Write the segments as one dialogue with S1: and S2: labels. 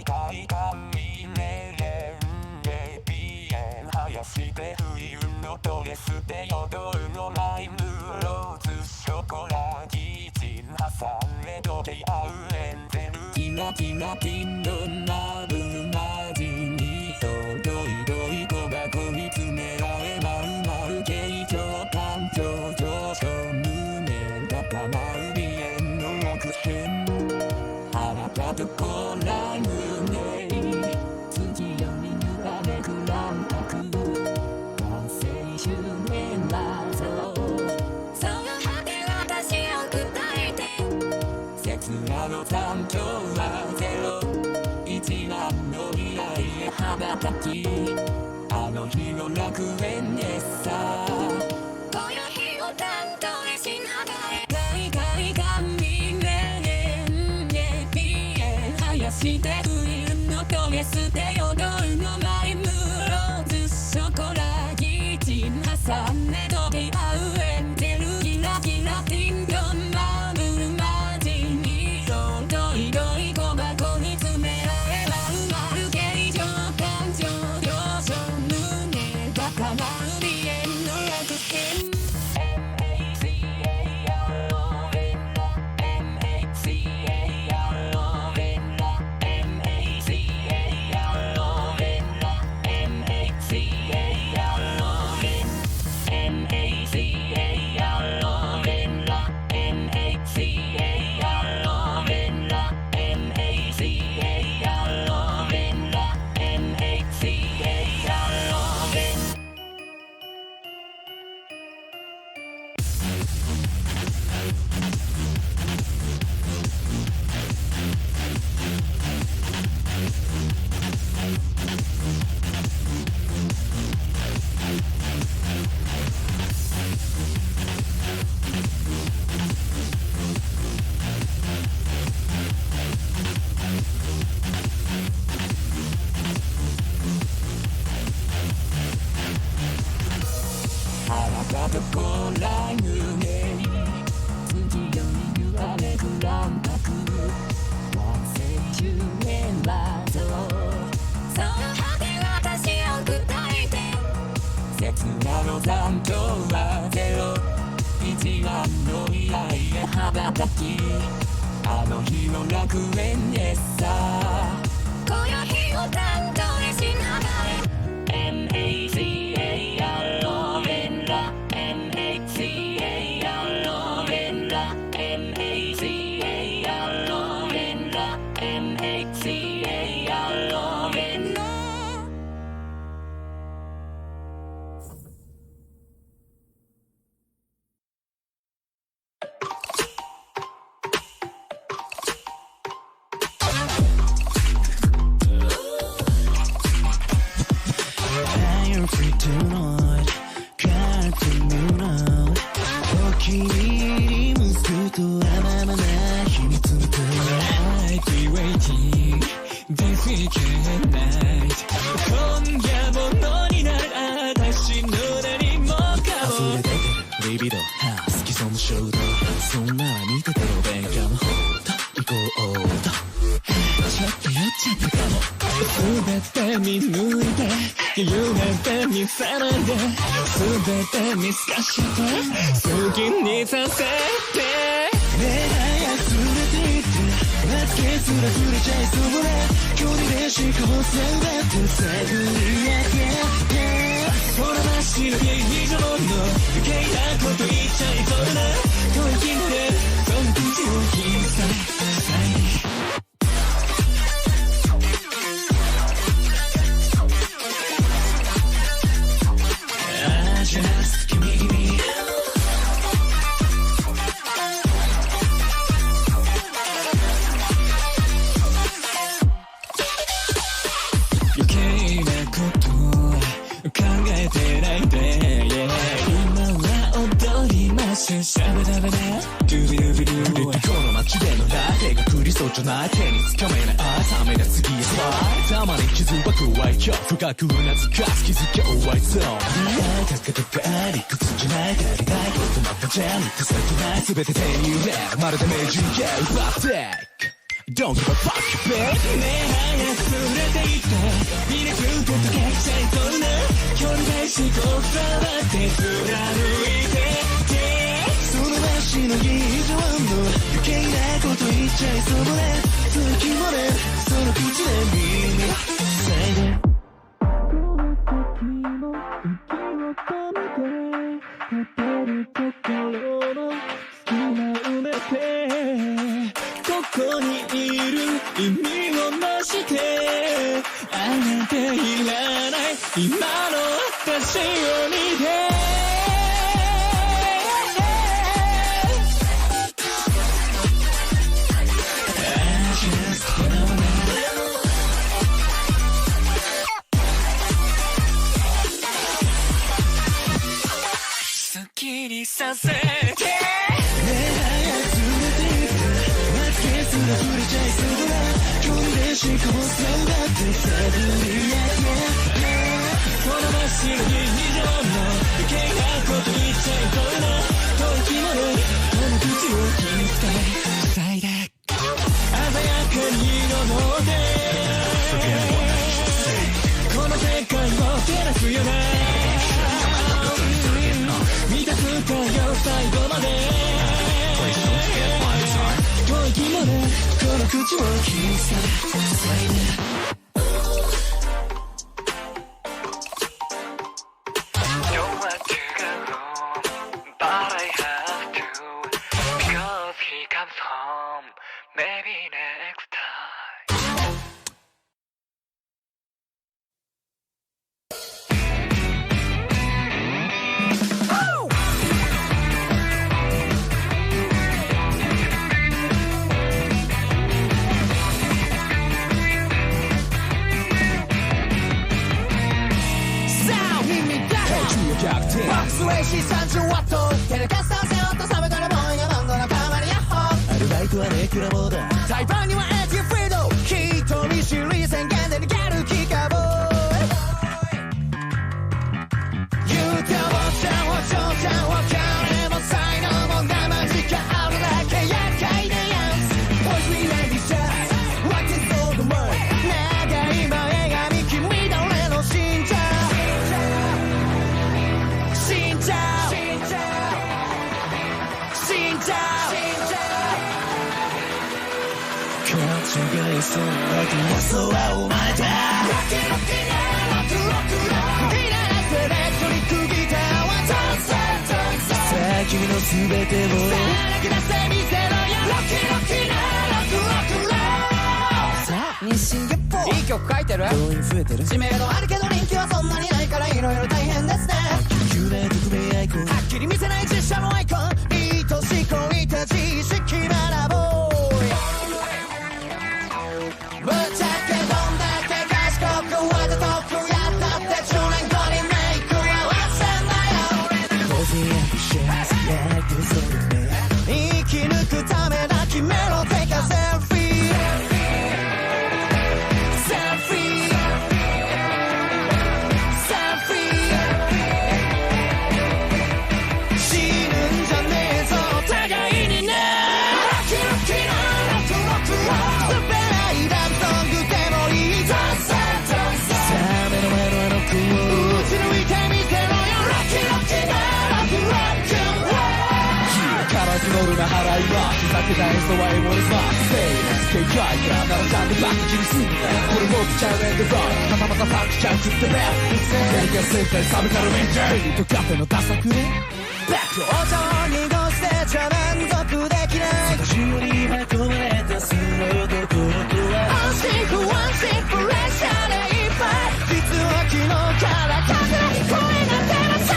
S1: 海髪ねれんね鼻炎生やして冬のドレスで踊るのライムローズショコラキチン挟んでどけ合うエンゼルキラキラピンのナブマジにとどいどい小箱に詰められまるまる形状感情上昇胸高まる鼻炎の奥辺腹立つこら胸月夜に揺らめく乱白完成周年だぞその果て私を砕いて刹那の残響はゼロ一覧の未来へ羽ばたきあの日の楽園でさこの日を担当へしながら海髪ねね鼻炎生やして冬のドレスで踊るのライムローズショコラキチン挟んで溶け合うエンゼルキラキラピンドンマブルマジにどいどい小箱に詰められまるまる形状感情上昇胸高まる鼻炎の楽園腹立つこら胸月夜に揺らめく乱白完成周年だぞその果て私を砕いて刹那の残響はゼロ一覧の未来へ羽ばたきあの日の楽園でさこの日を担当へしながら MACA ローレンラ MACA ローレンラ MACA ローレンラ MACA ローレンラ
S2: Free tonight, can't you know? お気に入り息子と甘々な秘密の声 I'll be waiting, this weekend night 今夜ものになる私の何もかも溢れ出てるリビド好きそうな衝動そんなら見ててろ勉強の方と行こうとちょっと酔っちゃったかも全て見抜いて夢で見せないで全て見透かして好きにさせて目が溢れていってまつげすら触れちゃいそうな距離で思考線だって探り上げてほらましの以上の余計なこと言っちゃいそうな吐息でその口を引いたJust give me余計なこと考えてないで、yeah、今は踊りますシャバダバダドゥビドゥビドゥビこの街でのラテが降りそうじゃない手につかめない朝目が過ぎやさたまに傷は怖いよ深くうなずかす気づき終わりそう高々理屈じゃない足りないことなったじゃん満たされてない全て手に入れるまるで名人が奪って Don't give a fuck, babe ねえ早く連れて行っていなくて溶けちゃいそうな距離大しこだわって貫いてその足の以上の余計なこと言っちゃいそうね時もねその口で耳塞いでこの時も息を止めて立てるところの隙間埋めてここにいる意味をなしてあなたいらない今の私を見て好きにさせてねえ早く連れて行ってマツケツが触れちゃいそうだ距離でしこさんだって探りやこのまっしぐに以上の余計なこと言っちゃいそうな時もねこの口を切って塞いで鮮やかに彩ってこの世界を照らすよね満たすかよ最後まで吐息もねこの口を切り裂いて
S3: スウェイシ30ワットテレキャスター背負ったサブからボーイがバンドの代わりヤッホー
S2: アルバイトはねクラモーだ
S3: 台湾にはエティフリード人見知り宣言で逃げる気かボーイ言うてもちゃんはちょうちゃんは金も才能も生時間あるだけ厄介なやつ Voice me like this just What is all the word 長い前髪君誰の信者死んじゃう
S2: 勘違いそうな気がそうはお前だ
S3: ロッキーロッキーなロックロックロックいらなくエレクトリックギターはダンスダンス
S2: さあ君の全てを
S3: さあ泣き出してみせろよロッキーロッキーなロックロックロックさあ日進月歩いい曲書いてる
S2: 動員増えてる
S3: 知名度あるけど人気はそんなにないからいろいろ大変ですね
S2: 急な匿名アイコン
S3: はっきり見せない実写のアイコン愛しこいて自意識ならボーイぶっちゃけどんだけ賢くわざとくやったって10年後にメイクは忘れんなよ
S2: 当然アンビシャスやってそうね
S3: 生き抜くためだ決めろてかセルフィーセルフィーセルフィー死ぬんじゃねえぞ互いにねロッキーロッキーなロックロックロックスペライダンソングでもいいぞさ
S2: あ目の前のあの子を
S3: 打ち抜いてみせろよロッキーロッキーなロックロックロック
S2: カラスノルな払いはふざけた演奏はエモレさセイス警戒からならちゃんとバック切りすぎこれもっとチャレンジローまたまたパンクちゃう食ってべやりやすいかいサブカルメンジャーヘリとカフェのダサくねバック
S3: お茶を濁してちゃ満足できない
S2: 年寄りまとめたその男とは
S3: 安心不安心プレッシャーでいっぱい実は昨日から風に声が出ました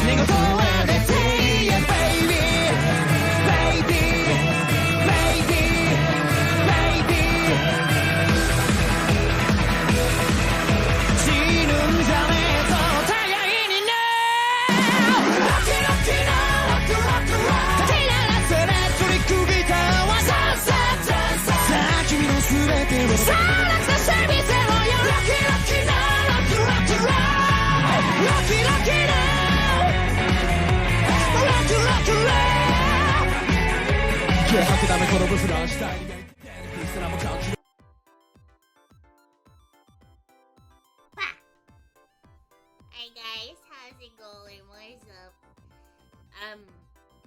S3: 見事は出ていやベイビーベイビーベイビーベイビー吐くため転ぶフラッシュタイムがすらも感じる
S4: Hi guys, how's it going? What's up?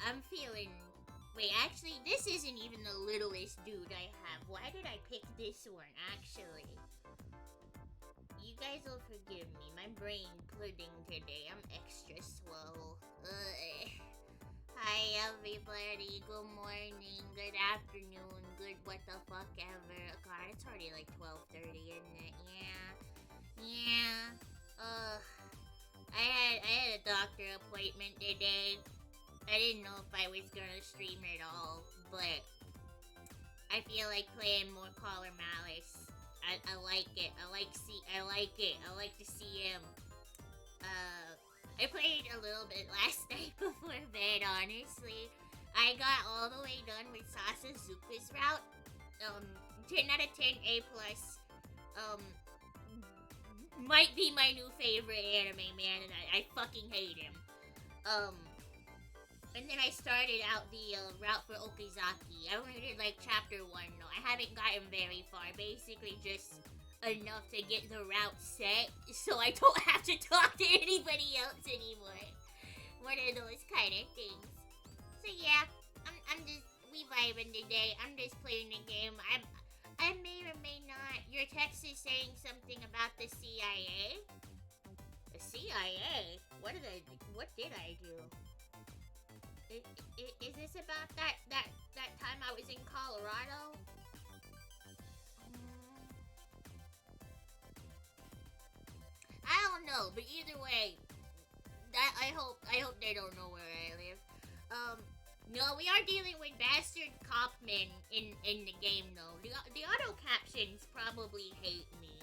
S4: I'm feeling... Wait, actually, this isn't even the littlest dude I have. Why did I pick this one, actually? You guys will forgive me. My brain pudding today. I'm extra swole. Hi, everybody. Good morning. Good afternoon. Good what the fuck ever. God, it's already like 12:30, isn't it? Yeah. I had a doctor appointment today. I didn't know if I was gonna stream at all, but I feel like playing more Caller Malice. I like it. I like it. I like to see him. I played a little bit last night before bed, honestly. I got all the way done with Sasazuka's route. 10 out of 10 A+. Might be my new favorite anime, man, and I fucking hate him. And then I started out the route for Okazaki. I only did like chapter 1 though. I haven't gotten very far. Basically just enough to get the route set so I don't have to talk to anybody else anymore. One of those kind of things. So yeah, I'm just, we vibing today. I'm just playing the game. I may or may not. Your text is saying something about the CIA. The CIA? What did I do? Is this about that time I was in Colorado? I don't know, but either way, I hope they don't know where I live. No, we are dealing with bastard copmen in the game though. The auto captions probably hate me.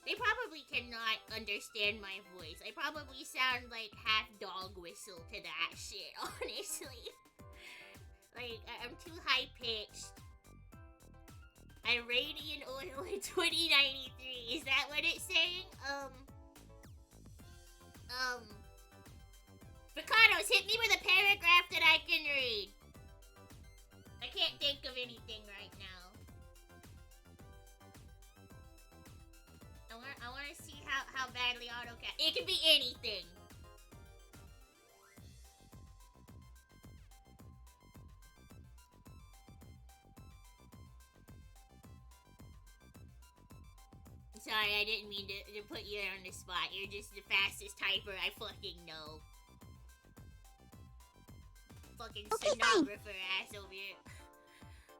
S4: They probably cannot understand my voice. I probably sound like half dog whistle to that shit, honestly. Like, I'm too high-pitched. Iranian oil in 2093. Is that what it's saying? Picados, hit me with a paragraph that I can read. I can't think of anything right now. I want to see how badly AutoCAD... It can be anything. Sorry, I didn't mean to put you on the spot. You're just the fastest typer I fucking know. Fucking stenographer ass over here.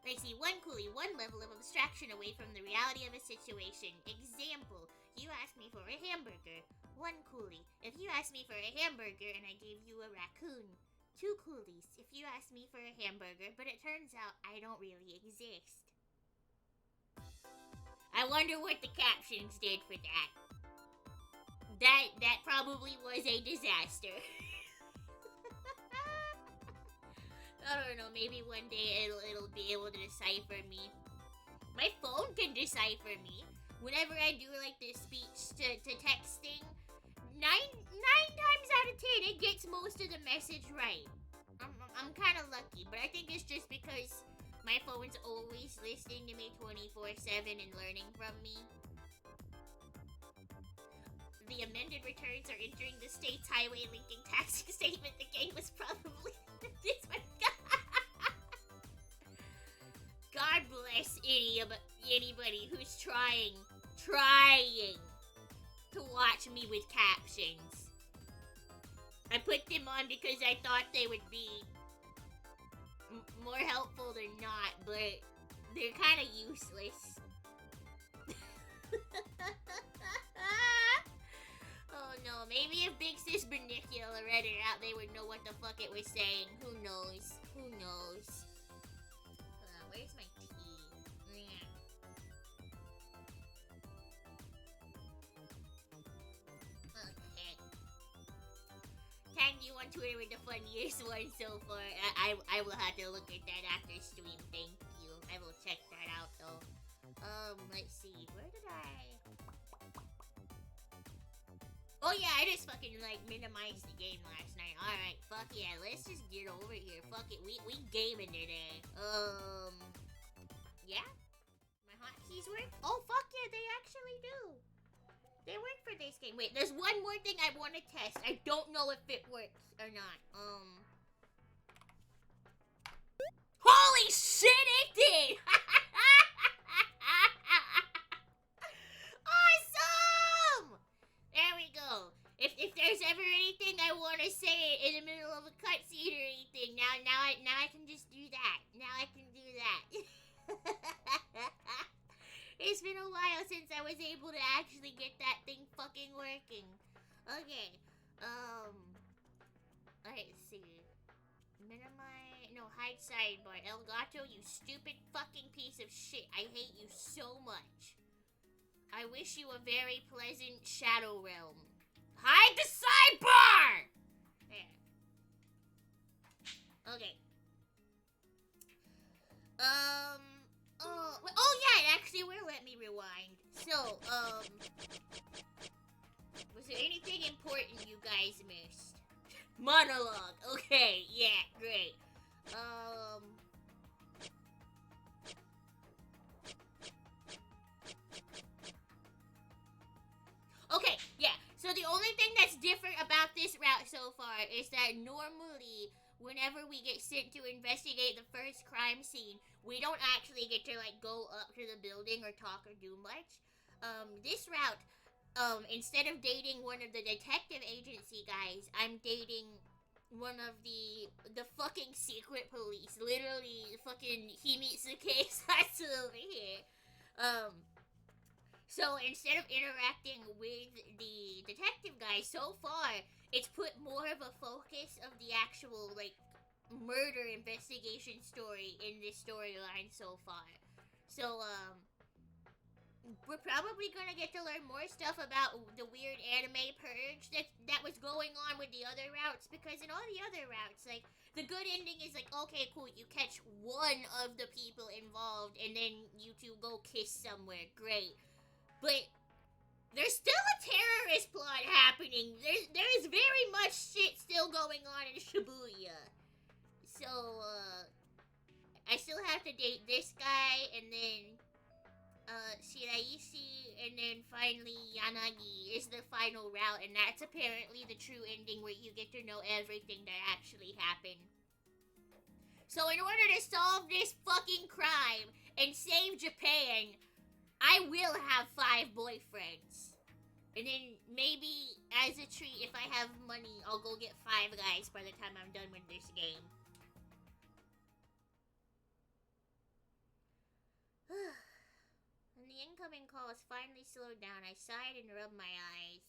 S4: Let's see, one coolie, one level of abstraction away from the reality of a situation. Example, you asked me for a hamburger. One coolie, if you asked me for a hamburger and I gave you a raccoon. Two coolies, if you asked me for a hamburger, but it turns out I don't really exist. I wonder what the captions did for that. That probably was a disaster. I don't know, maybe one day it'll be able to decipher me. My phone can decipher me. Whenever I do like the speech to texting, 9 times out of 10 it gets most of the message right. I'm kind of lucky, but I think it's just because my phone's always listening to me 24/7 and learning from me. The amended returns are entering the state's highway linking taxing statement. The game was probably this one. God bless anybody who's trying to watch me with captions. I put them on because I thought they would be more helpful than not, but they're kind of useless. Oh no, maybe if Big Sis Bernicula read it out, they would know what the fuck it was saying. Who knows? Who knows? Where's my tea? Yeah. Okay. Tagged you on Twitter with the funniest one so far. I will have to look at that after stream. Thank you. I will check that out though. Let's see. Where did I... Oh yeah, I just fucking like minimized the game last night. Alright, fuck yeah, let's just get over here. Fuck it, we gaming today. Yeah? My hotkeys work? Oh fuck yeah, they actually do. They work for this game. Wait, there's one more thing I want to test. I don't know if it works or not. Holy shit, it did! Awesome! There we go. If there's ever anything I want to say in the middle of a cutscene or anything, now I can just do that. Now I can do that. It's been a while since I was able to actually get that thing fucking working. Okay. Let's see. Minimize. No, hide sidebar. Elgato, you stupid fucking piece of shit. I hate you so much. I wish you a very pleasant Shadow Realm. Hide the sidebar! There. Okay. Oh yeah, it actually will let me rewind. So, was there anything important you guys missed? Monologue. Okay, yeah, great. Okay, yeah. So the only thing that's different about this route so far is that normally, whenever we get sent to investigate the first crime scene, we don't actually get to, like, go up to the building or talk or do much. This route, instead of dating one of the detective agency guys, I'm dating one of the fucking secret police. Literally, fucking Himitsuke Satsu over here. So instead of interacting with the detective guy, so far, it's put more of a focus of the actual, like, murder investigation story in this storyline so far. So, we're probably gonna get to learn more stuff about the weird anime purge that was going on with the other routes, because in all the other routes, like, the good ending is like, okay, cool, you catch one of the people involved, and then you two go kiss somewhere, great. But there's still a terrorist plot happening. There is very much shit still going on in Shibuya. So, I still have to date this guy, and then, Shiraishi, and then finally Yanagi is the final route, and that's apparently the true ending where you get to know everything that actually happened. So in order to solve this fucking crime and save Japan, I will have 5 boyfriends. And then maybe as a treat, if I have money, I'll go get 5 guys by the time I'm done with this game. When the incoming calls finally slowed down, I sighed and rubbed my eyes.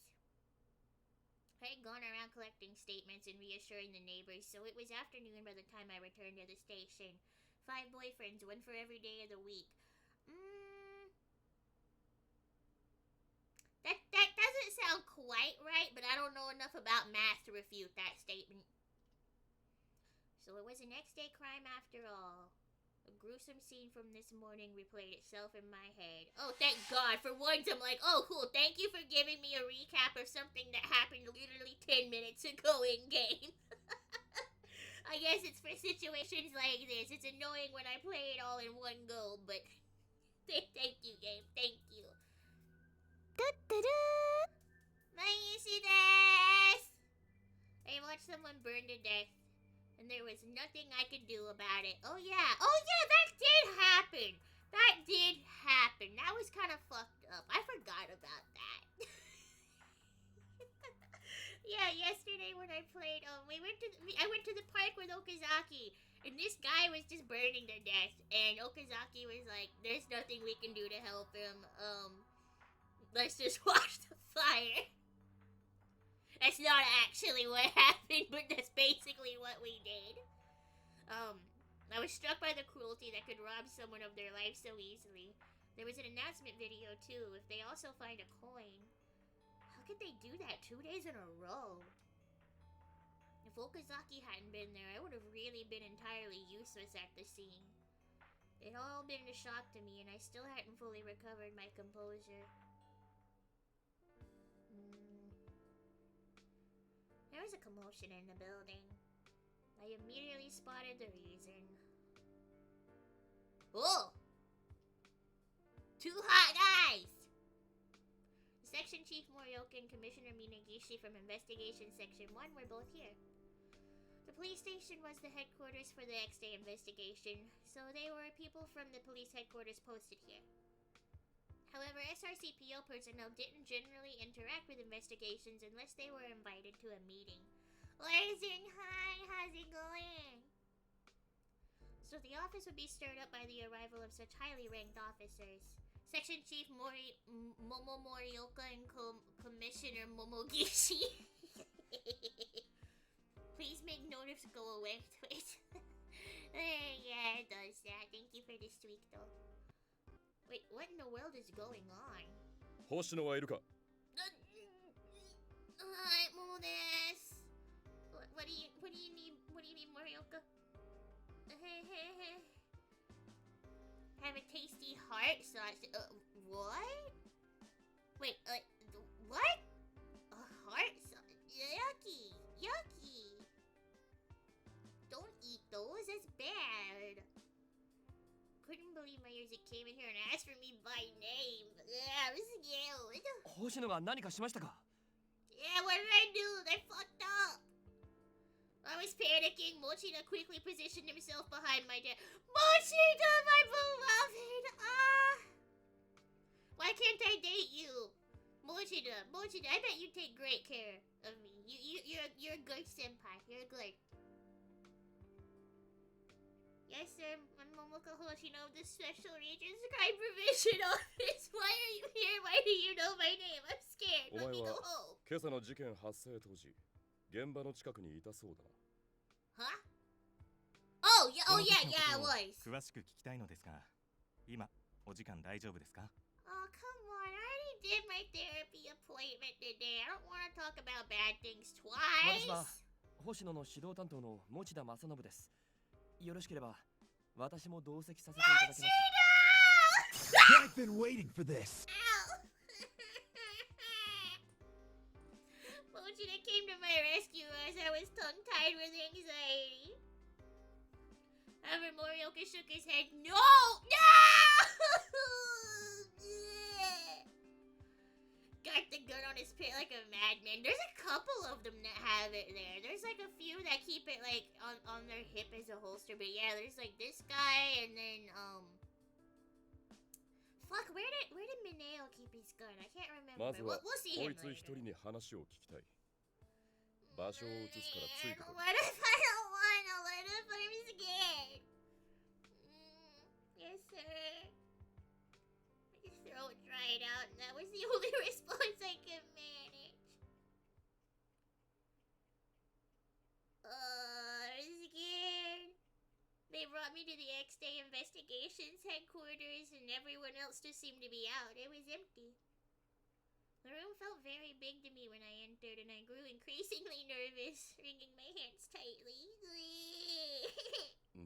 S4: I had gone around collecting statements and reassuring the neighbors, so it was afternoon by the time I returned to the station. 5 boyfriends, 1 for every day of the week. That doesn't sound quite right, but I don't know enough about math to refute that statement. So it was a next day crime after all. A gruesome scene from this morning replayed itself in my head. Oh, thank God. For once, I'm like, oh, cool. Thank you for giving me a recap of something that happened literally 10 minutes ago in-game. I guess it's for situations like this. It's annoying when I play it all in one go, but thank you, game. Thank you. I watched someone burn to death, and there was nothing I could do about it. Oh yeah, that did happen. That was kind of fucked up. I forgot about that. Yeah, yesterday when I played, I went to the park with Okazaki, and this guy was just burning to death, and Okazaki was like, "There's nothing we can do to help him. Let's just watch the fire." That's not actually what happened, but that's basically what we did. I was struck by the cruelty that could rob someone of their life so easily. There was an announcement video, too. If they also find a coin, how could they do that 2 days in a row? If Okazaki hadn't been there, I would have really been entirely useless at the scene. It had all been a shock to me, and I still hadn't fully recovered my composure. there was a commotion in the building. I immediately spotted the reason. Oh! Two hot guys! Section Chief Morioka and Commissioner Minagishi from Investigation Section 1 were both here. The police station was the headquarters for the X-Day investigation, so they were people from the police headquarters posted here. However, SRCPO personnel didn't generally interact with investigations unless they were invited to a meeting. Lazen, hi, how's it going? So the office would be stirred up by the arrival of such highly ranked officers. Section Chief Momo Morioka and Commissioner Momogishi. Please make note of go away. Wait. Yeah, it does that. Thank you for this tweak, though. Wait, what in the world is going on?
S5: 星野はいるか?
S4: Hi, Momo desu. What do you need? What do you need, Morioka? Have a tasty heart sauce. What? Wait, what? A heart sauce? Yucky. Yucky. Don't eat those. That's bad. Couldn't believe my ears. It came in here and asked for me by name. Yeah, this is you.
S6: 星野が何かしましたか?
S4: Yeah, what did I do? They fucked up. I was panicking. Mochida quickly positioned himself behind my desk. Mochida, my beloved! Why can't I date you? Mochida, I bet you take great care of me. You're a good senpai. You're good. Yes, sir. I'm Momoka Hoshino of the Special Regions Crime Prevention Office. Why are you here? Why do you know my name? I'm scared. Let me go home.
S5: 今朝の事件発生当時、現場の近くにいたそうだな。
S4: Huh? Oh, yeah, I was.
S7: 詳しく聞きたいのですが、今お時間大丈夫ですか?
S4: Oh, come on. I already did my therapy appointment today. I don't want to talk about bad things
S6: 私
S4: twice.
S6: は星野の指導担当の持田正信です。よろしければ私も同席させていただきます。
S3: I've been waiting for this.
S4: Ow! Mochida came to my rescue as I was tongue-tied with anxiety. However, Morioka shook his head. No! Got the gun on his pit like a madman. There's a couple of them that have it there. There's like a few that keep it like on their hip as a holster. But yeah, there's like this guy and then fuck, where did Mineo keep his gun? I can't remember.
S5: まずは
S4: We'll see
S5: こ
S4: him
S5: いつ一
S4: later.
S5: 人に話を聞きたい。場所を移すからついてこい。
S4: What if I don't wanna? What if I'm scared? Yes, sir. My throat dried out, and that was the only response I could manage. Scared. They brought me to the X-Day Investigations headquarters, and everyone else just seemed to be out. It was empty. The room felt very big to me when I entered, and I grew increasingly nervous, wringing my hands tightly.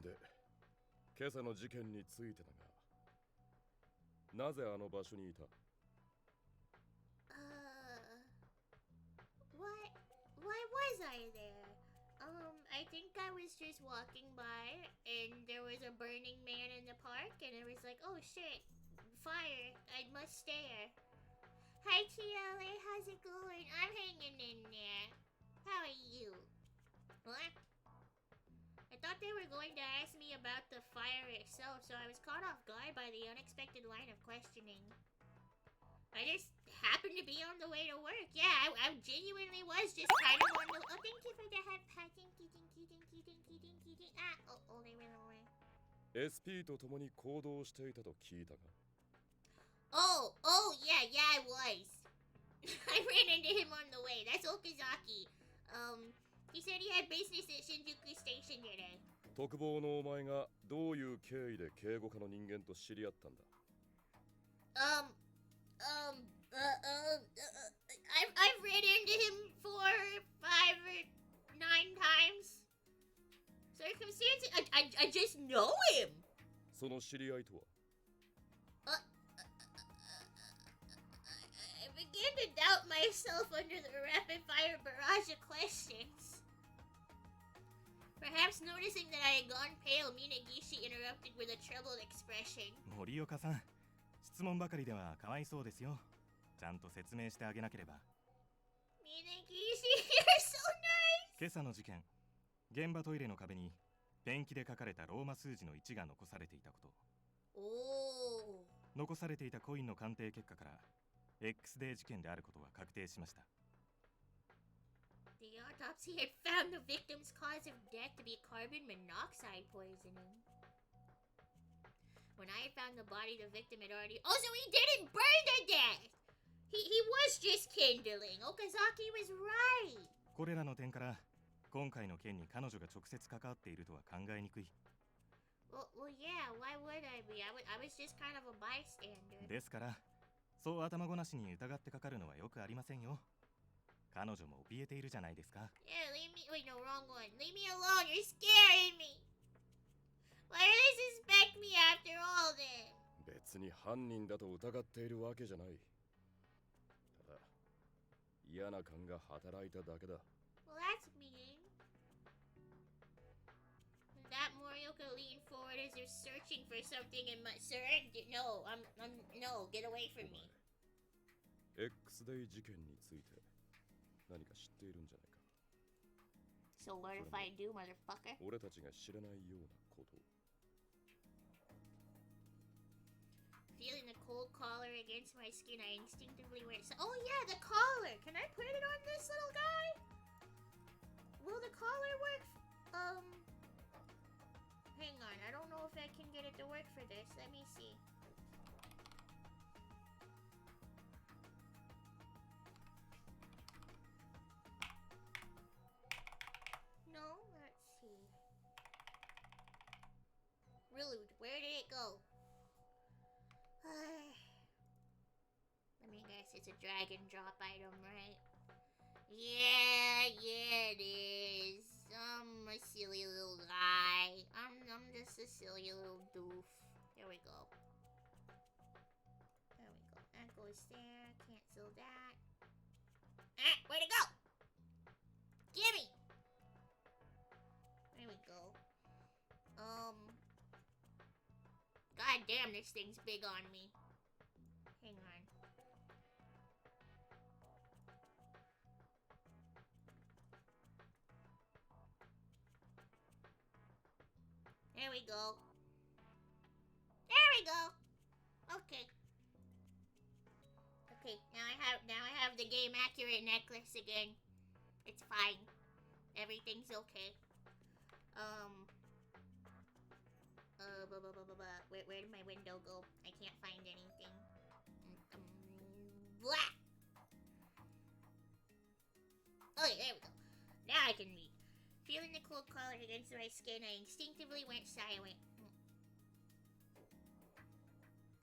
S5: で、今朝の事件についてだが、なぜあの場所にいた?
S4: Why was I there? I think I was just walking by, and there was a burning man in the park, and I was like, oh shit, fire, I must stare. Hi TLA, how's it going? I'm hanging in there. How are you? What? I thought they were going to ask me about the fire itself, so I was caught off guard by the unexpected line of questioning. I just happened to be on the way to work. Yeah, I genuinely was just kind of on the... Oh, thank you for the high five. Thank you. Oh, they went away.
S5: SP と共に行動していたと聞いたが。
S4: Oh, yeah, I was. I ran into him on the way. That's Okazaki. He said he had business at Shinjuku Station today.
S5: 特防のお前がどういう経緯で警護課の人間と知り合ったんだ?
S4: I've ran into him 4, 5, or 9 times. Circumstances, I just know him.
S5: その知り合いとは?
S4: I began to doubt doubt myself under the rapid-fire barrage of questions. Perhaps noticing that I had gone pale, Minagishi interrupted with a troubled expression.
S7: 森岡さん、質問ばかりではかわいそうですよ。ちゃんと説明してあげなければ。
S4: Minagishi, you're so nice!
S7: 今朝の事件、現場トイレの壁にペンキで書かれたローマ数字の1が残されていたこと。
S4: Oh.
S7: 残されていたコインの鑑定結果から X デー事件であることは確定しました。
S4: The autopsy had found the victim's cause of death to be carbon monoxide poisoning. When I had found the body, the victim had already... Oh, so he didn't burn to death! He was just kindling. Okazaki was right.
S7: これらの点から今回の件に彼女が直接関わっているとは考えにくい。
S4: Well, yeah, why would I be? I was just kind of a bystander.
S7: ですから、そう頭ごなしに疑ってかかるのはよくありませんよ。彼女も怯えているじゃないですか。
S4: Yeah, leave me... Wait, no, wrong one. Leave me alone. You're scaring me. Why do they suspect me after all then?
S5: 別に犯人だと疑っているわけじゃない。ただ、嫌な感が働いただけだ。
S4: Well, that's mean. That Morioka leaned forward as if searching for something in my... Sir, no, no, get away from me.
S5: X デイ事件について何か知っているんじゃないか。
S4: So what if I do, motherfucker?
S5: 俺たちが知らないようなこと。
S4: Feeling the cold collar against my skin, I instinctively went... Oh yeah, the collar! Can I put it on this little guy? Will the collar work? Hang on, I don't know if I can get it to work for this. Let me see. No, let's see. Rude, where did it go? Let me guess, it's a drag and drop item, right? Yeah, it is. I'm a silly little guy. I'm just a silly little doof. There we go. There we go. That goes there. Cancel that. Ah, where'd it go? Gimme! There we go. God damn, this thing's big on me. Hang on. There we go. There we go. Okay. Okay, now I have the game accurate necklace again. It's fine. Everything's okay. Where did my window go? I can't find anything. Blah! Okay, there we go. Now I can read. Feeling the cold collar against my skin, I instinctively went silent.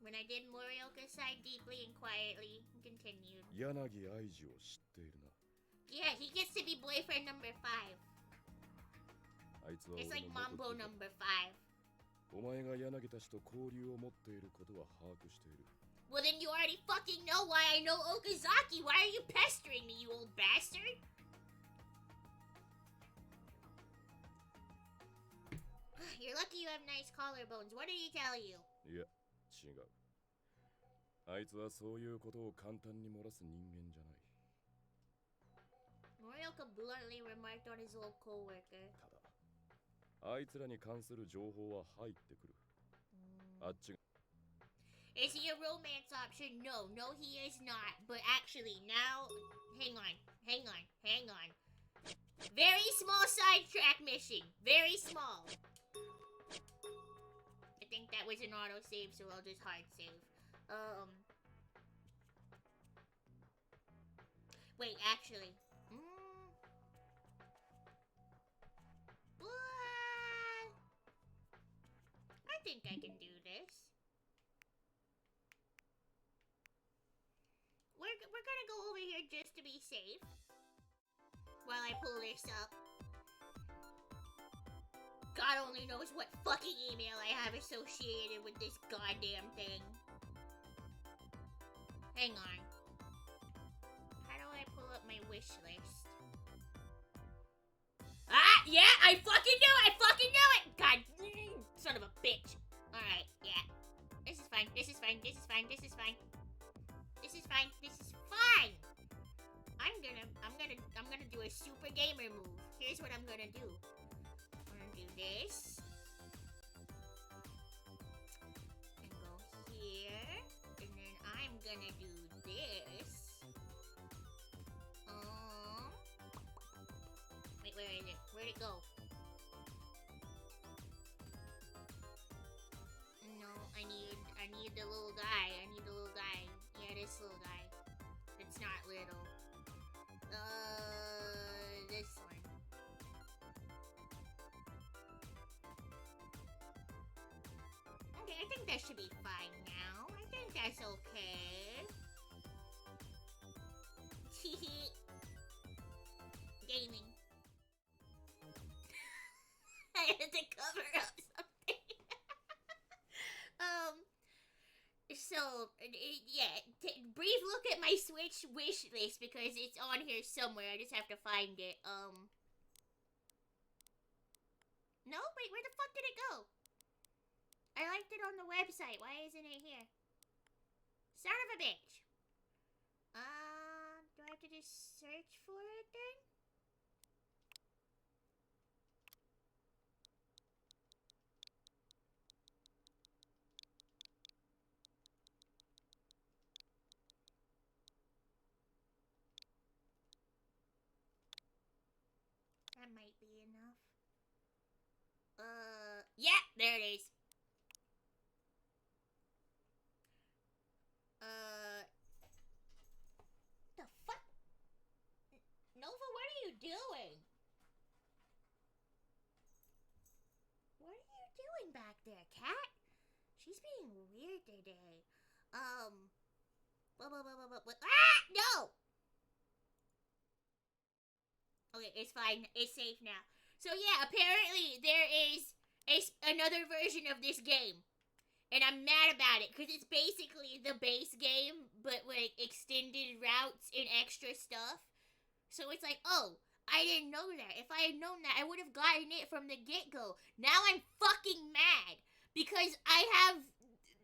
S4: When I did, Morioka sighed deeply and quietly and continued.
S5: 柳愛知を知っているな。
S4: Yeah, he gets to be boyfriend number 5.
S5: あいつは
S4: It's
S5: 俺
S4: like
S5: の
S4: Mambo
S5: 元々
S4: number 5.
S5: お前が柳たちと交流を持っていることは把握している。
S4: Well, then you already fucking know why I know Okazaki. Why are you pestering me, you old bastard? You're lucky you have nice collarbones. What did he tell you?
S5: いや、違う。あいつはそういうことを簡単に漏らす人間じゃない。
S4: Morioka bluntly remarked on his old co-worker.
S5: ただ、あいつらに関する情報は入ってくる。あっちが。
S4: Is he a romance option? No, he is not. But actually, now... Hang on. Very small sidetrack mission. Very small. I think that was an autosave, so I'll just hard save. Wait, actually. What? I think I can do this. We're gonna go over here just to be safe. While I pull this up. God only knows what fucking email I have associated with this goddamn thing. Hang on. wish list. Ah, yeah, I fucking knew it! I fucking knew it! God, son of a bitch. Alright, yeah. This is fine, this is fine, this is fine, this is fine. This is fine, this is fine! I'm gonna do a super gamer move. Here's what I'm gonna do. I'm gonna do this. And go here. And then I'm gonna do this. Wait, where is it? Where'd it go? No, I need the little guy. I need the little guy. Yeah, this little guy. It's not little. This one. Okay, I think that should be fine now. I think that's okay. Gaming. I had to cover up something. So, yeah, brief look at my Switch wish list because it's on here somewhere. I just have to find it. No? Wait, where the fuck did it go? I liked it on the website. Why isn't it here? Son of a bitch. Do I have to just search for it then? That might be enough. Yeah, there it is. The fuck? Nova, what are you doing? What are you doing back there, cat? She's being weird today. Ah, no! Okay, it's fine. It's safe now. So yeah, apparently there is another version of this game. And I'm mad about it, because it's basically the base game, but with extended routes and extra stuff. So it's like, oh, I didn't know that. If I had known that, I would have gotten it from the get-go. Now I'm fucking mad, because I have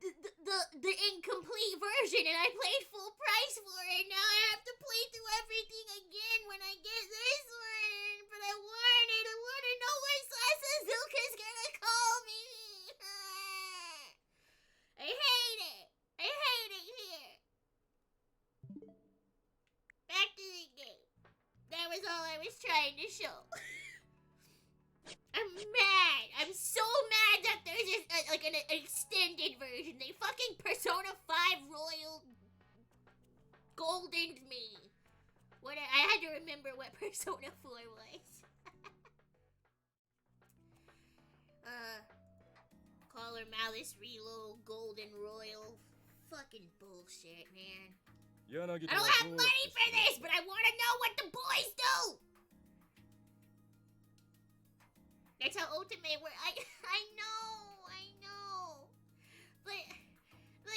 S4: the incomplete version, and I paid full price for it. Now I have to play through everything again when I get this one. But I want to know what Sasuzuka's gonna call me. I hate it. I hate it here. Back to the game. That was all I was trying to show. I'm mad. I'm so mad that there's an extended version. They fucking Persona 5 Royal Goldened me. I had to remember what Persona 4 was. Caller Malice Reload Golden Royal. Fucking bullshit, man. I don't have money for this, but I want to know what the boys do. That's how Ultimate works. I know. But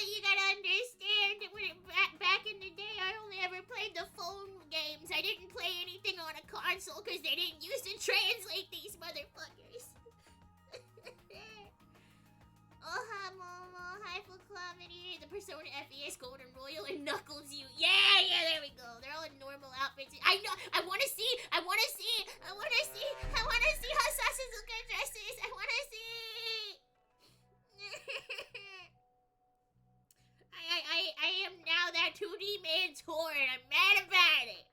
S4: you gotta understand that back in the day, I only ever played the phone games. I didn't play anything on a console because they didn't use to translate these motherfuckers. Oh, hi, Momo. Hi, Fluclamity. The Persona FES Golden Royal and Knuckles you. Yeah, there we go. They're all in normal outfits. I know. I want to see how Sasuzuka dresses. I want to see. I am now that 2D man's whore, and I'm mad about it.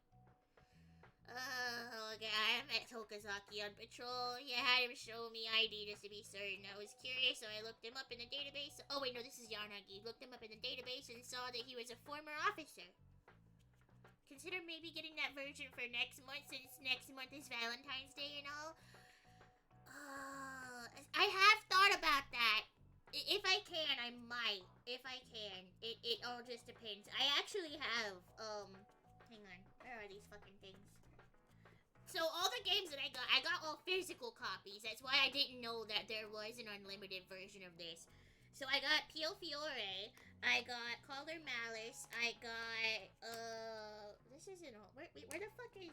S4: Okay, I met Tokazaki on patrol. He had him show me ID just to be certain. I was curious, so I looked him up in the database. Oh wait, no, this is Yanagi. Looked him up in the database and saw that he was a former officer. Consider maybe getting that version for next month, since next month is Valentine's Day and all. I have thought about that. If I can, I might. If I can. It all just depends. I actually have, hang on. Where are these fucking things? So all the games that I got all physical copies. That's why I didn't know that there was an unlimited version of this. So I got Pio Fiore, I got Caller Malice, I got, this this isn't all. Wait, where the fuck is?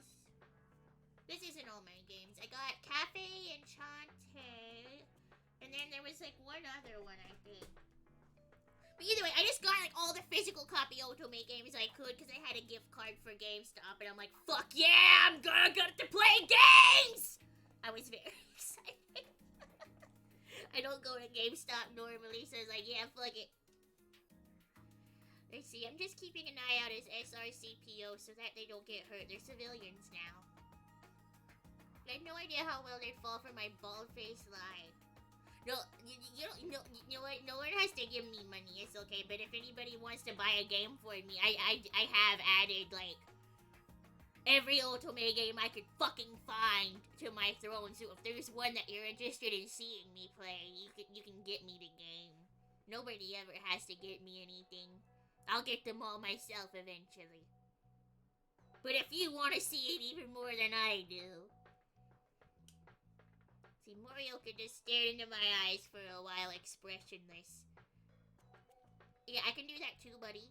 S4: This isn't all my games. I got Cafe Enchanté, and then there was like one other one I think. But either way, I just got like all the physical copy Otome games I could because I had a gift card for GameStop, and I'm like, fuck yeah, I'm gonna get to play games! I was very excited. I don't go to GameStop normally, so I was like, yeah, fuck it. Let's see, I'm just keeping an eye out as SRCPO so that they don't get hurt. They're civilians now. I have no idea how well they'd fall for my bald-faced lie. No, you know what? No one has to give me money. It's okay. But if anybody wants to buy a game for me, I have added like every Otome game I could fucking find to my throne. So if there's one that you're interested in seeing me play, you can get me the game. Nobody ever has to get me anything. I'll get them all myself eventually. But if you want to see it even more than I do. See, Morioka just stared into my eyes for a while, expressionless. Yeah, I can do that too, buddy.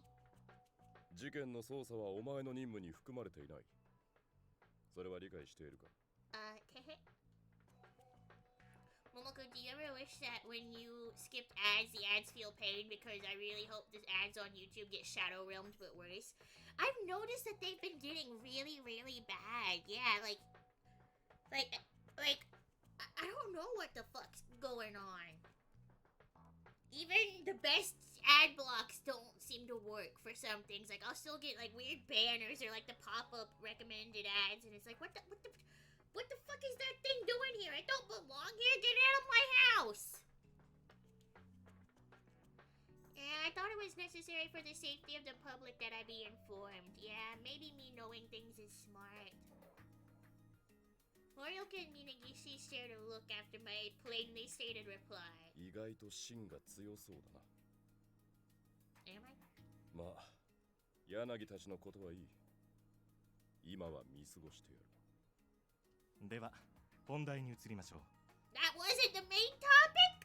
S5: 事件の捜査はお前の任務に含まれていない。それは理解しているか？
S4: Momoko, do you ever wish that when you skipped ads, the ads feel pain? Because I really hope the ads on YouTube get shadow realmed, but worse. I've noticed that they've been getting really, really bad. Yeah, like, I don't know what the fuck's going on. Even the best ad blocks don't seem to work for some things. Like, I'll still get, like, weird banners or, like, the pop-up recommended ads, and it's like, what the fuck is that thing doing here? I don't belong here. Get out of my house. Yeah, I thought it was necessary for the safety of the public that I be informed. Yeah, maybe me knowing things is smart. Morioka and Minagishi shared a look after my plainly stated reply.
S5: 意外と芯が強そうだな。
S4: Am I?
S5: まあ、柳たちのことはいい。今は見過ごしてやる。
S7: では、本題に移りましょう。
S4: That wasn't the main topic?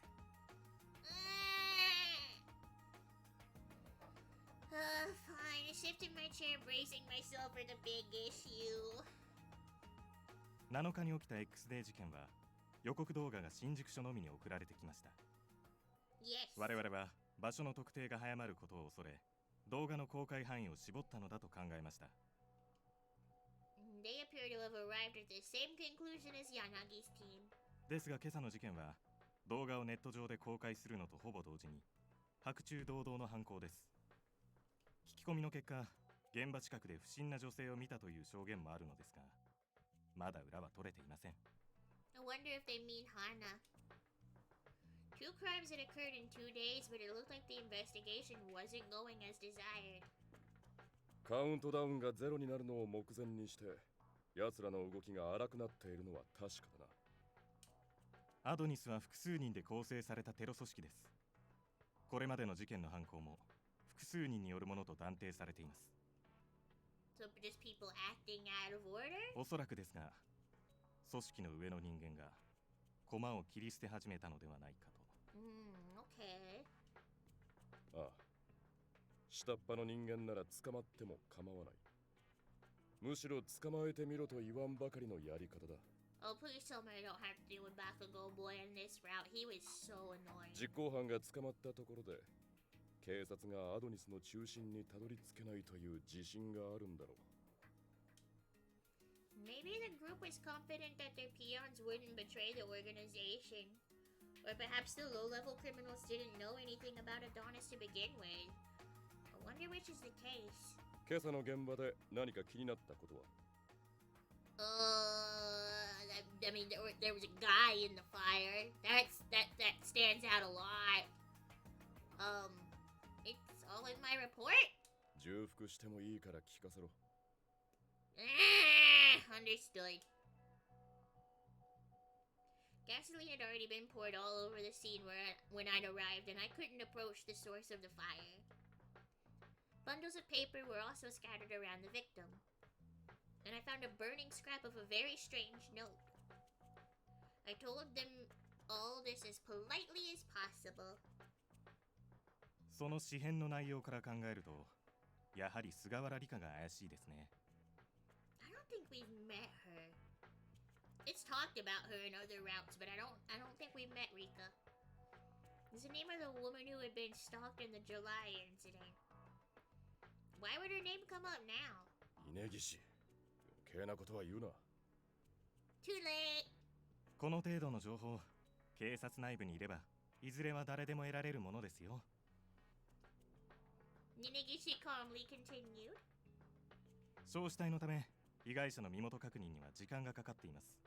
S4: Fine. I shifted my chair, bracing myself for the big issue.
S7: 7日に起きた X デー事件は予告動画が新宿署のみに送られてきました。
S4: Yes.
S7: 我々は場所の特定が早まることを恐れ、動画の公開範囲を絞ったのだと考えました。
S4: They appear to have arrived at the same conclusion as Yanagi's team.
S7: ですが今朝の事件は動画をネット上で公開するのとほぼ同時に白昼堂々の犯行です。聞き込みの結果、現場近くで不審な女性を見たという証言もあるのですが、まだ裏は取れていません。
S4: I wonder if they mean Hana. Two crimes had occurred in 2 days, but it looked like the investigation wasn't going as desired.
S5: カウントダウンがゼロになるのを目前にして、奴らの動きが荒くなっているのは確かだな。
S7: アドニスは複数人で構成されたテロ組織です。これまでの事件の犯行も複数人によるものと断定されています。
S4: So just people acting out of order?
S7: おそらくですが、組織の上の人間が駒を切り捨て始めたのではないかと。
S4: Okay.
S5: ああ、下っ端の人間なら捕まっても構わない。むしろ捕まえてみろと言わんばかりのやり方だ。
S4: Oh, please tell me I don't have to deal with Bakugo Boy in this route. He was so annoying.
S5: 実行犯が捕まったところで、警察がアドニスの中心にたどり着けないという自信があるんだろう。
S4: Maybe the group was confident that their peons wouldn't betray the organization. Or perhaps the low-level criminals didn't know anything about Adonis to begin with. I wonder which is the case.
S5: 今朝の現場で何か気になったことは？
S4: I mean, there was a guy in the fire. That stands out a lot. It's all in my report.
S5: 重複してもいいから聞かせろ。
S4: Understood. Gasoline had already been poured all over the scene when I'd arrived, and I couldn't approach the source of the fire. Bundles of paper were also scattered around the victim, and I found a burning scrap of a very strange note. I told them all this as politely as possible.
S7: その紙片の内容から考えると、やはり菅原理香が怪しいですね。
S4: think we've met her. It's talked about her in other routes, but I don't think we've met Rika. It's the name of the woman who had been stalked in the July incident. Why would her name come up now?
S5: 稲岸、余計なことは言うな。
S4: Too late.
S7: この程度の情報、警察内部にいればいずれは誰でも得られるものですよ。
S4: Ninigishi calmly continued.
S7: 焼死体のため被害者の身元確認には時間がかかっています。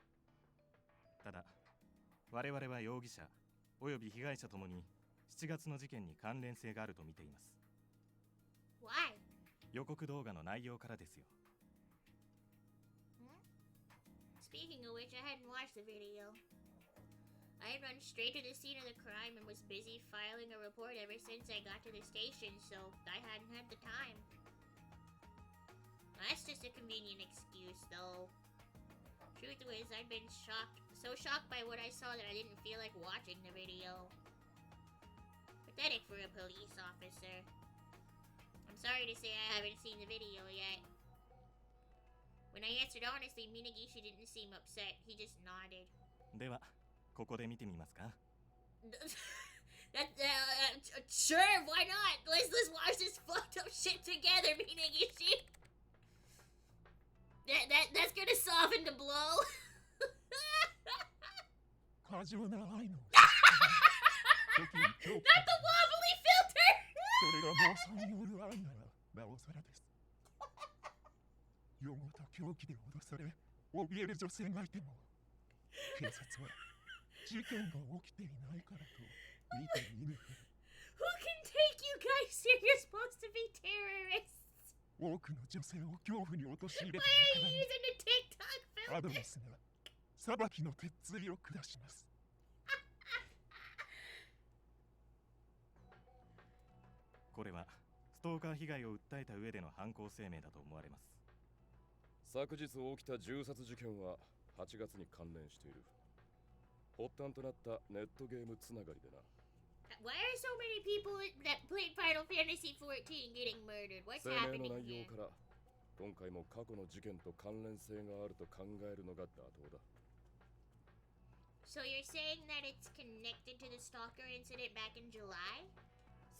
S7: ただ我々は容疑者および被害者ともに7月の事件に関連性があると見ています。
S4: Why?
S7: 予告動画の内容からですよ。
S4: Speaking of which, I hadn't watched the video. I had run straight to the scene of the crime and was busy filing a report ever since I got to the station, so I hadn't had the time. That's just a convenient excuse, though. Truth was, I'd been so shocked by what I saw that I didn't feel like watching the video. Pathetic for a police officer. I'm sorry to say I haven't seen the video yet. When I answered honestly, Minagishi didn't seem upset. He just nodded.
S7: ではここで見てみますか。
S4: Sure, why not? Let's watch this fucked up shit together, Minagishi. That's gonna soften the blow.
S3: 過剰な愛の
S4: Not the wobbly filter.
S3: それが妄想による愛ならなおさらです。用語と狂気で脅され怯える女性がいても警察は事件が起きていないからと見て見ぬふり。
S4: Who can take you guys serious? You're supposed to be terrorists.
S3: 多くの女性を恐怖に陥れ
S4: Why
S3: た
S4: are
S3: 輩
S4: you using the TikTok
S3: アド
S4: filter?
S3: レスが裁きの鉄槌を下します。
S7: これはストーカー被害を訴えた上での犯行声明だと思われます。
S5: 昨日起きた銃殺事件は8月に関連している。発端となったネットゲームつながりでな。
S4: Why are so many people that played Final Fantasy XIV getting murdered? What's
S5: 声明
S4: happening
S5: の内
S4: here?
S5: 容から今回も過去の事件と関連性があると考えるのが妥当だ。
S4: So you're saying that it's connected to the stalker incident back in July?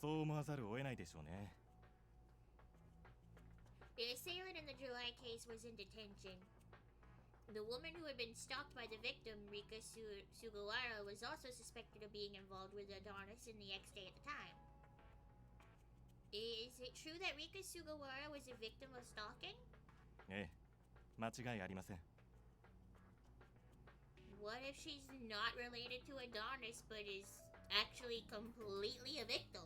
S7: そう思わざるを得ないでしょうね。
S4: The assailant in the July case was in detention. The woman who had been stalked by the victim, Rika Sugawara, was also suspected of being involved with Adonis in the X-Day at the time. Is it true that Rika Sugawara was a victim of stalking?
S7: ええ、間違いありません。
S4: What if she's not related to Adonis but is actually completely a victim?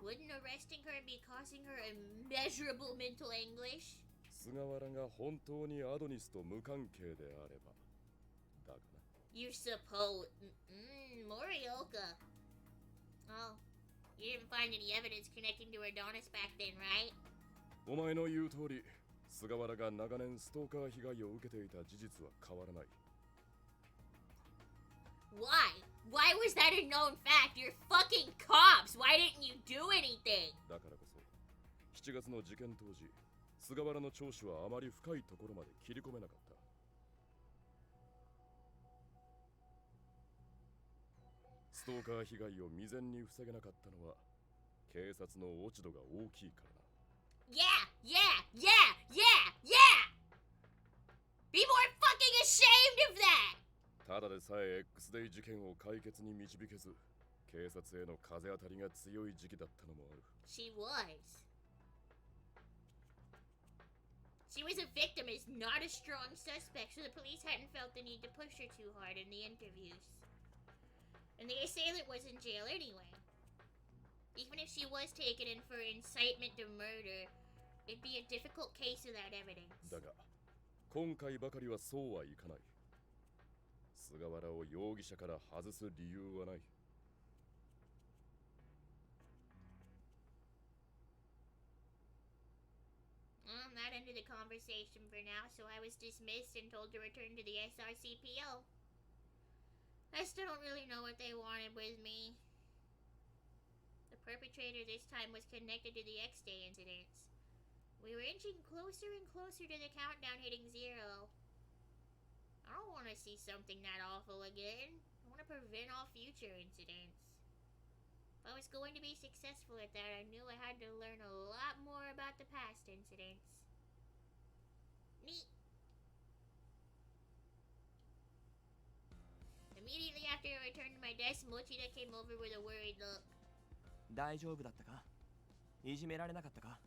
S4: Wouldn't arresting her be causing her immeasurable mental anguish?
S5: 菅原が本当にアドニスと無関係であればだがな。
S4: You suppose... Morioka. Oh, you didn't find any evidence connecting to Adonis back then, right?
S5: お前の言う通り、菅原が長年ストーカー被害を受けていた事実は変わらない。
S4: Why? Why was that a known fact? You're fucking cops! Why didn't you do anything?
S5: だからこそ、7月の事件当時、菅原の聴取はあまり深いところまで切り込めなかった。ストーカー被害を未然に防げなかったのは、警察の落ち度が大きいからな。
S4: Yeah! Be more fucking ashamed of that!
S5: ただでさえ X デイ事件を解決に導けず、警察への風当たりが強い時期だったのもある。
S4: She was. She was a victim, is not a strong suspect, so the police hadn't felt the need to push her too hard in the interviews. And the assailant was in jail anyway. Even if she was taken in for incitement to murder, it'd be a difficult case without evidence.
S5: だが、今回ばかりはそうはいかない。菅原を容疑者から外す理由はない。
S4: That ended the conversation for now, so I was dismissed and told to return to the SRCPO. I still don't really know what they wanted with me. The perpetrator this time was connected to the X-Day incidents. We were inching closer and closer to the countdown hitting 0. I don't want to see something that awful again. I want to prevent all future incidents. If I was going to be successful at that, I knew I had to learn a lot more about the past incidents. Neat. Immediately after I returned to my desk, Mochida came over with a worried look.
S6: 大丈夫だったか？いじめられなかったか？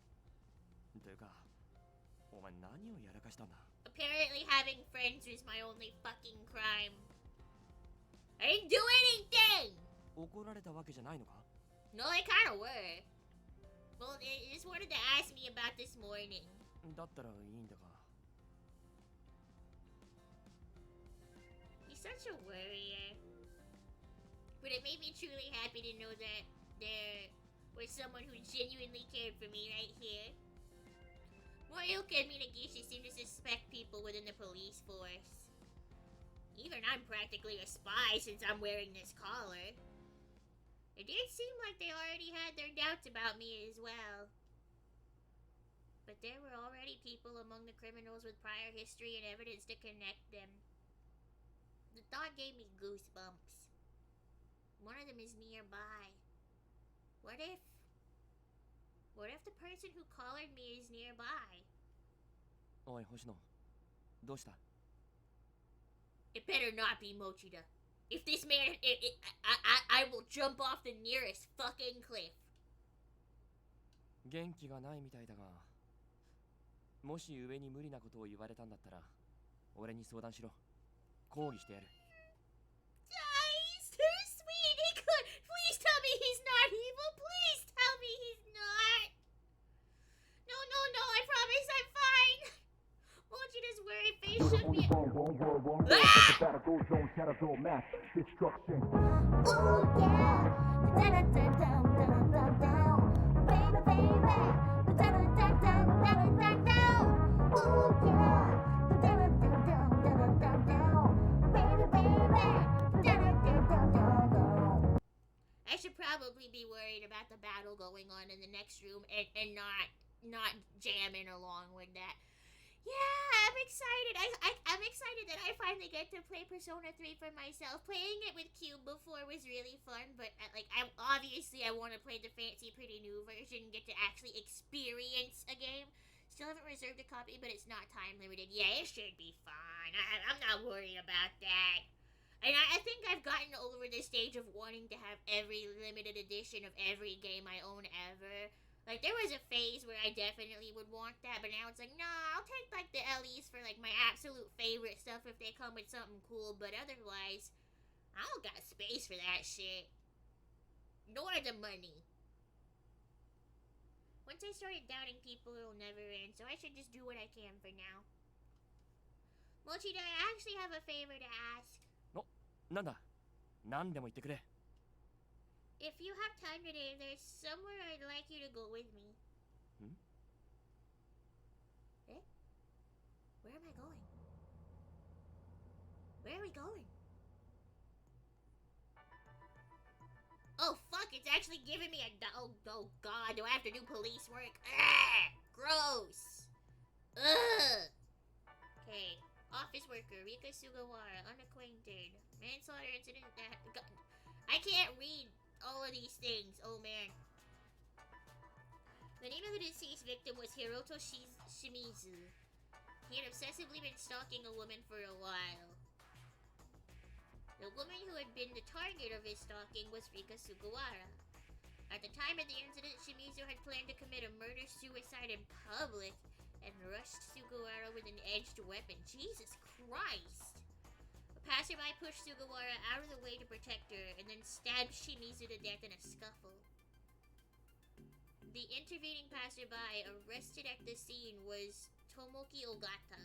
S6: というか、お前何をやらかしたんだ？
S4: Apparently having friends was my only fucking crime. I didn't do anything!
S6: 怒られたわけじゃないのか？
S4: No, they kinda were. Well, they just wanted to ask me about this morning.
S6: だったらいいんだが。
S4: He's such a worrier. But it made me truly happy to know that there was someone who genuinely cared for me right here. Morioka and Minagishi seem to suspect people within the police force. Even I'm practically a spy since I'm wearing this collar. It did seem like they already had their doubts about me as well. But there were already people among the criminals with prior history and evidence to connect them. The thought gave me goosebumps. One of them is nearby. What if the person who collared me is nearby?
S6: おい、星野。どうした？
S4: It better not be Mochida. If this man, I will jump off the nearest fucking cliff.
S6: 元気がないみたいだが、もし上に無理なことを言われたんだったら、俺に相談しろ。抗議してやる。
S4: He's too sweet. He could. Please tell me he's not evil. Please tell me he's not. No, I promise I'm fine. Mochida's worried face should be. I should probably be worried about the battle going on in the next room and not jamming along with that. Yeah, I'm excited. I'm excited that I finally get to play Persona 3 for myself. Playing it with Cube before was really fun, but I want to play the fancy, pretty new version and get to actually experience a game. Still haven't reserved a copy, but it's not time limited. Yeah, it should be fine. I'm not worried about that. And I think I've gotten over the stage of wanting to have every limited edition of every game I own ever. Like, there was a phase where I definitely would want that, but now it's like, nah, I'll take, like, the LEs for, like, my absolute favorite stuff if they come with something cool, but otherwise, I don't got space for that shit. Nor the money. Once I started doubting people, it'll never end, so I should just do what I can for now. Mochida, I actually have a favor to ask.
S6: なんだ？何でも言ってくれ。
S4: If you have time today, there's somewhere I'd like you to go with me.
S6: Hmm?
S4: Eh? Where am I going? Where are we going? Oh fuck, it's actually giving me a oh god, do I have to do police work? Ah, gross. Ugh. Okay. Office worker, Rika Sugawara, unacquainted. Manslaughter incident that... I can't read all of these things. Oh, man. The name of the deceased victim was Hiroto Shimizu. He had obsessively been stalking a woman for a while. The woman who had been the target of his stalking was Rika Sugawara. At the time of the incident, Shimizu had planned to commit a murder-suicide in public and rushed Sugawara with an edged weapon. Jesus Christ! A passerby pushed Sugawara out of the way to protect her and then stabbed Shimizu to death in a scuffle. The intervening passerby arrested at the scene was Tomoki Ogata,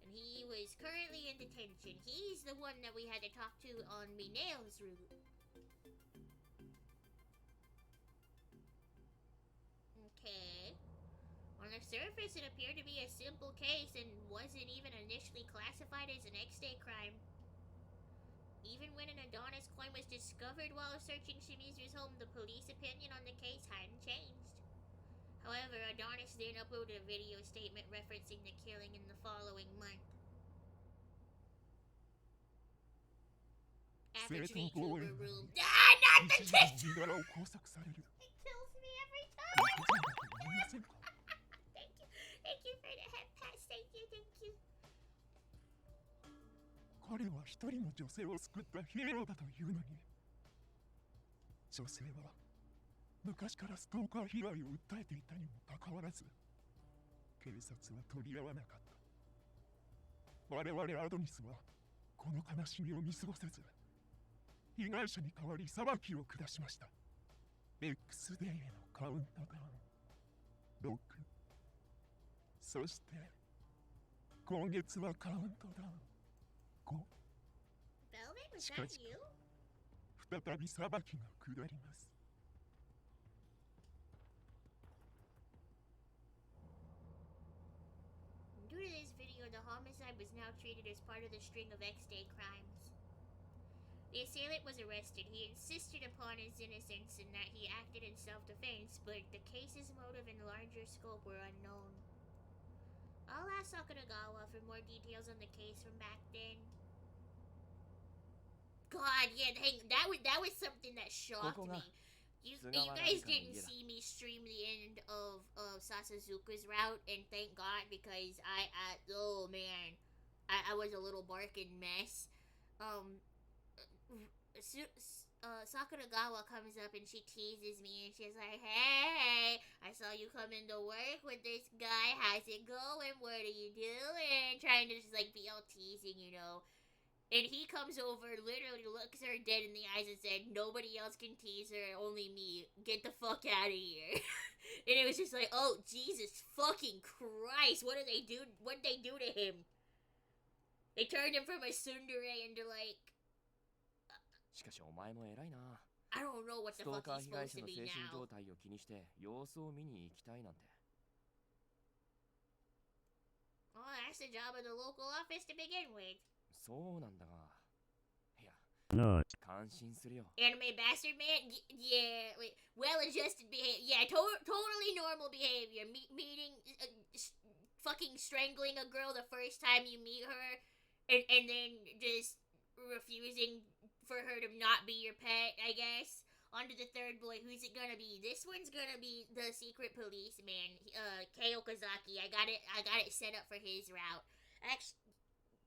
S4: and he was currently in detention. He's the one that we had to talk to on Mineo's route. Okay. On the surface, it appeared to be a simple case and wasn't even initially classified as an X-Day crime. Even when an Adonis coin was discovered while searching Shimizu's home, the police opinion on the case hadn't changed. However, Adonis then uploaded a video statement referencing the killing in the following month. After Tree Cougar room. Ah, not the TikTok!
S8: 身柄を拘束される。
S4: It kills me every
S8: ご
S4: time!
S8: 不自由と思いませんか？
S4: Thank you. Thank you for the head pass. Thank you, thank you.
S8: 彼は一人の女性を救ったヒーローだというのに、女性は昔からストーカー被害を訴えていたにもかかわらず、警察は取り合わなかった。我々アドニスはこの悲しみを見過ごせず、被害者に代わり裁きを下しました。X デーへのカウントダウン6、そして今月はカウントダウン5。
S4: Velvet, was
S8: し
S4: that
S8: かし
S4: you?
S8: 再び裁きが下ります。
S4: Due to this video, the homicide was now treated as part of the string of X-Day crimes. The assailant was arrested. He insisted upon his innocence and that he acted in self-defense, but the case's motive and larger scope were unknown. I'll ask Sakuragawa for more details on the case from back then. God, yeah, that was something that shocked me. You guys didn't see me stream the end of Sasazuka's route, and thank God, because oh man, I was a little barking mess. Sakuragawa comes up and she teases me and she's like, "Hey, I saw you come into work with this guy. How's it going? What are you doing?" Trying to just like be all teasing, you know. And he comes over, literally looks her dead in the eyes and said, "Nobody else can tease her, only me. Get the fuck out of here." And it was just like, oh, Jesus fucking Christ. What did they do? What did they do to him? They turned him from a tsundere into like,
S6: しかしお前も偉いな。
S4: I don't know what
S6: ス
S4: the
S6: トー
S4: fuck
S6: カー
S4: he's
S6: 被害
S4: supposed
S6: 者
S4: to
S6: の
S4: be
S6: 精神
S4: now.
S6: 状態を気にして様子を見に行きたいなんて。
S4: Oh, that's the job of the local office to begin with.
S6: そうなんだが。いや、
S2: Not.
S6: 感心するよ。
S4: Anime bastard man? Yeah, wait, well-adjusted behavior. Yeah, totally normal behavior. Meeting, fucking strangling a girl the first time you meet her, and then just refusing for her to not be your pet, I guess. On to the third boy. Who's it gonna be? This one's gonna be the secret policeman, Kei Okazaki. I got it set up for his route. Actually,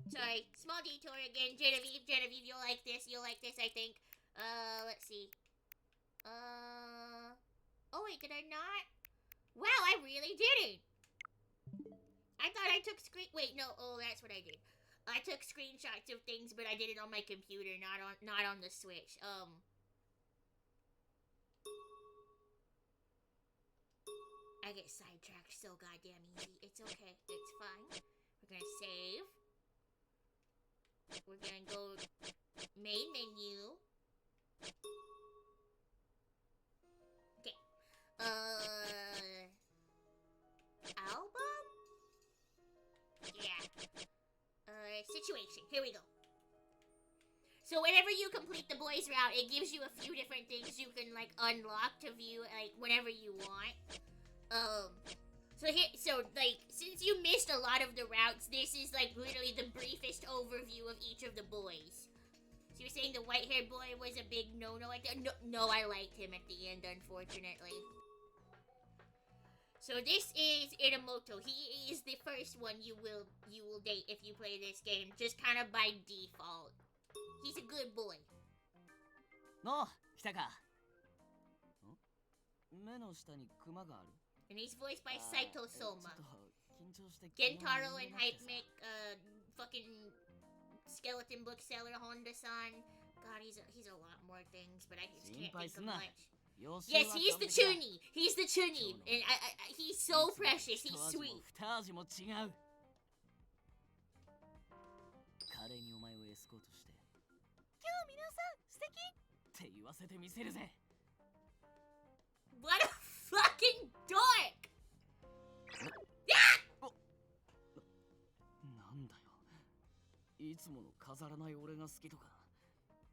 S4: sorry, small detour again. Genevieve, you'll like this, I think. Let's see. Oh wait, did I not? Wow, I really didn't. I thought I took wait, no, oh, that's what I did. I took screenshots of things, but I did it on my computer, not on the Switch. I get sidetracked so goddamn easy. It's okay. It's fine. We're gonna save. We're gonna go main menu. Okay. Album? Yeah. Situation. Here we go. So whenever you complete the boys route, it gives you a few different things you can like unlock to view like whenever you want. So since you missed a lot of the routes, this is like literally the briefest overview of each of the boys. So you're saying the white-haired boy was a big no-no like that? No, I liked him at the end, unfortunately. So this is Itamoto. He is the first one you will date if you play this game, just kind of by default. He's a good boy.
S9: の来たか。目の下にクマがある。
S4: And he's voiced by Saito Soma.
S9: ちょっと緊張して
S4: Gentaro and Hypemic, fucking skeleton bookseller Honda-san. God, he's a lot more things, but I just can't think of much. Yes, he's the Chuni. He's the Chuni, and he's so precious. He's sweet.
S9: 二味も違う。華麗にお前をエスコートして。今日皆さん素敵って言わせてみせるぜ。
S4: What a fucking dork!
S9: なんだよ。いつもの飾らない俺が好きとか、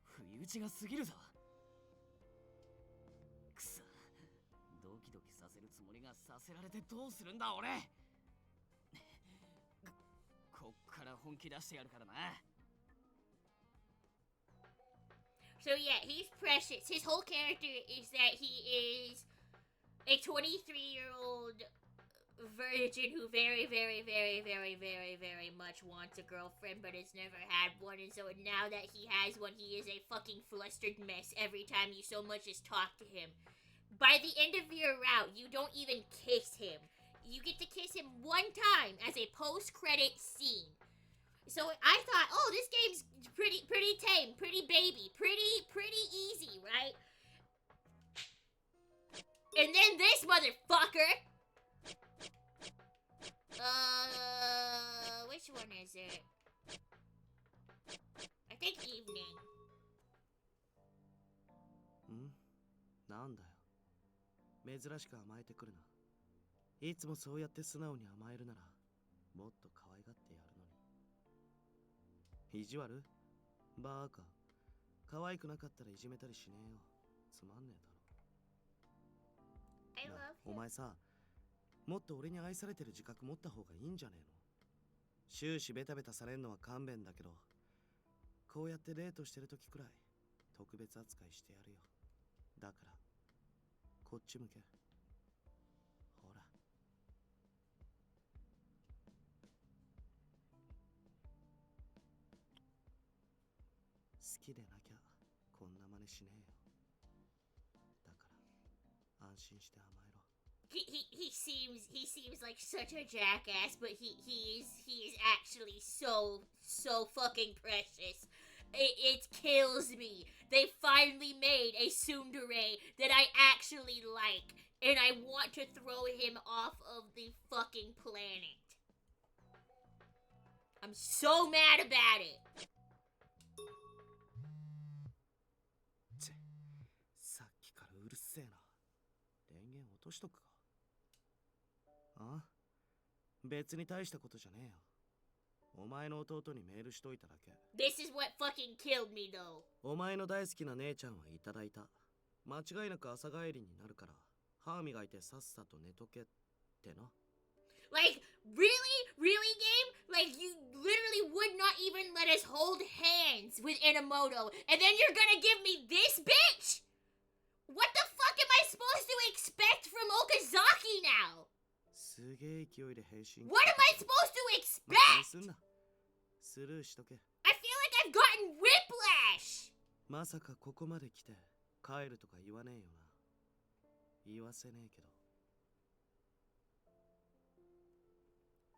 S9: 不意打ちが過ぎるぞ。くそ、ドキドドキさせるつもりがさせられてどうするんだ俺。こっから本気出してやるからな。
S4: So yeah, he's precious. His whole character is that he is a 23-year-old virgin who very much wants a girlfriend but has never had one, and so now that he has one, he is a fucking flustered mess every time you so much as talk to him. By the end of your route, you don't even kiss him. You get to kiss him one time as a post-credit scene. So I thought, oh, this game's pretty tame, pretty baby, pretty easy, right? And then this motherfucker. Which one is it? I think evening.
S10: なんだよ。珍しく甘えてくるな。いつもそうやって素直に甘えるなら、もっと可愛がってやるのに。意地悪？バーカ。可愛くなかったらいじめたりしねえよ。つまんねえだろ。お前さ、もっと俺に愛されてる自覚持った方がいいんじゃねえの？終始ベタベタされんのは勘弁だけど、こうやってデートしてる時くらい特別扱いしてやるよ。だからこっち向け。ほら。好きでなきゃこんな真似しねえよ。だから安心して甘えろ。
S4: He seems like such a jackass, but he is actually so fucking precious. It kills me. They finally made a tsundere that I actually like, and I want to throw him off of the fucking planet. I'm so mad about it.
S10: さっきからうるせえな。電源落としとくか。あ？別に大したことじゃねえよ。お前の弟にメールしといただけ。
S4: This is what fucking killed me though.
S10: お前の大好きな姉ちゃんはいただいた。間違いなく朝帰りになるから、歯磨いてさっさと寝とけってな。
S4: Like, really? Really, game? Like, you literally would not even let us hold hands with Inamoto, and then you're gonna give me this bitch? What the fuck am I supposed to expect from Okazaki now?
S10: すげえ勢いで返信。
S4: What am I supposed to expect?
S10: すんな。スルーしとけ。
S4: I feel like I've gotten whiplash!
S10: まさかここまで来て帰るとか言わねえよな。言わせねえけど。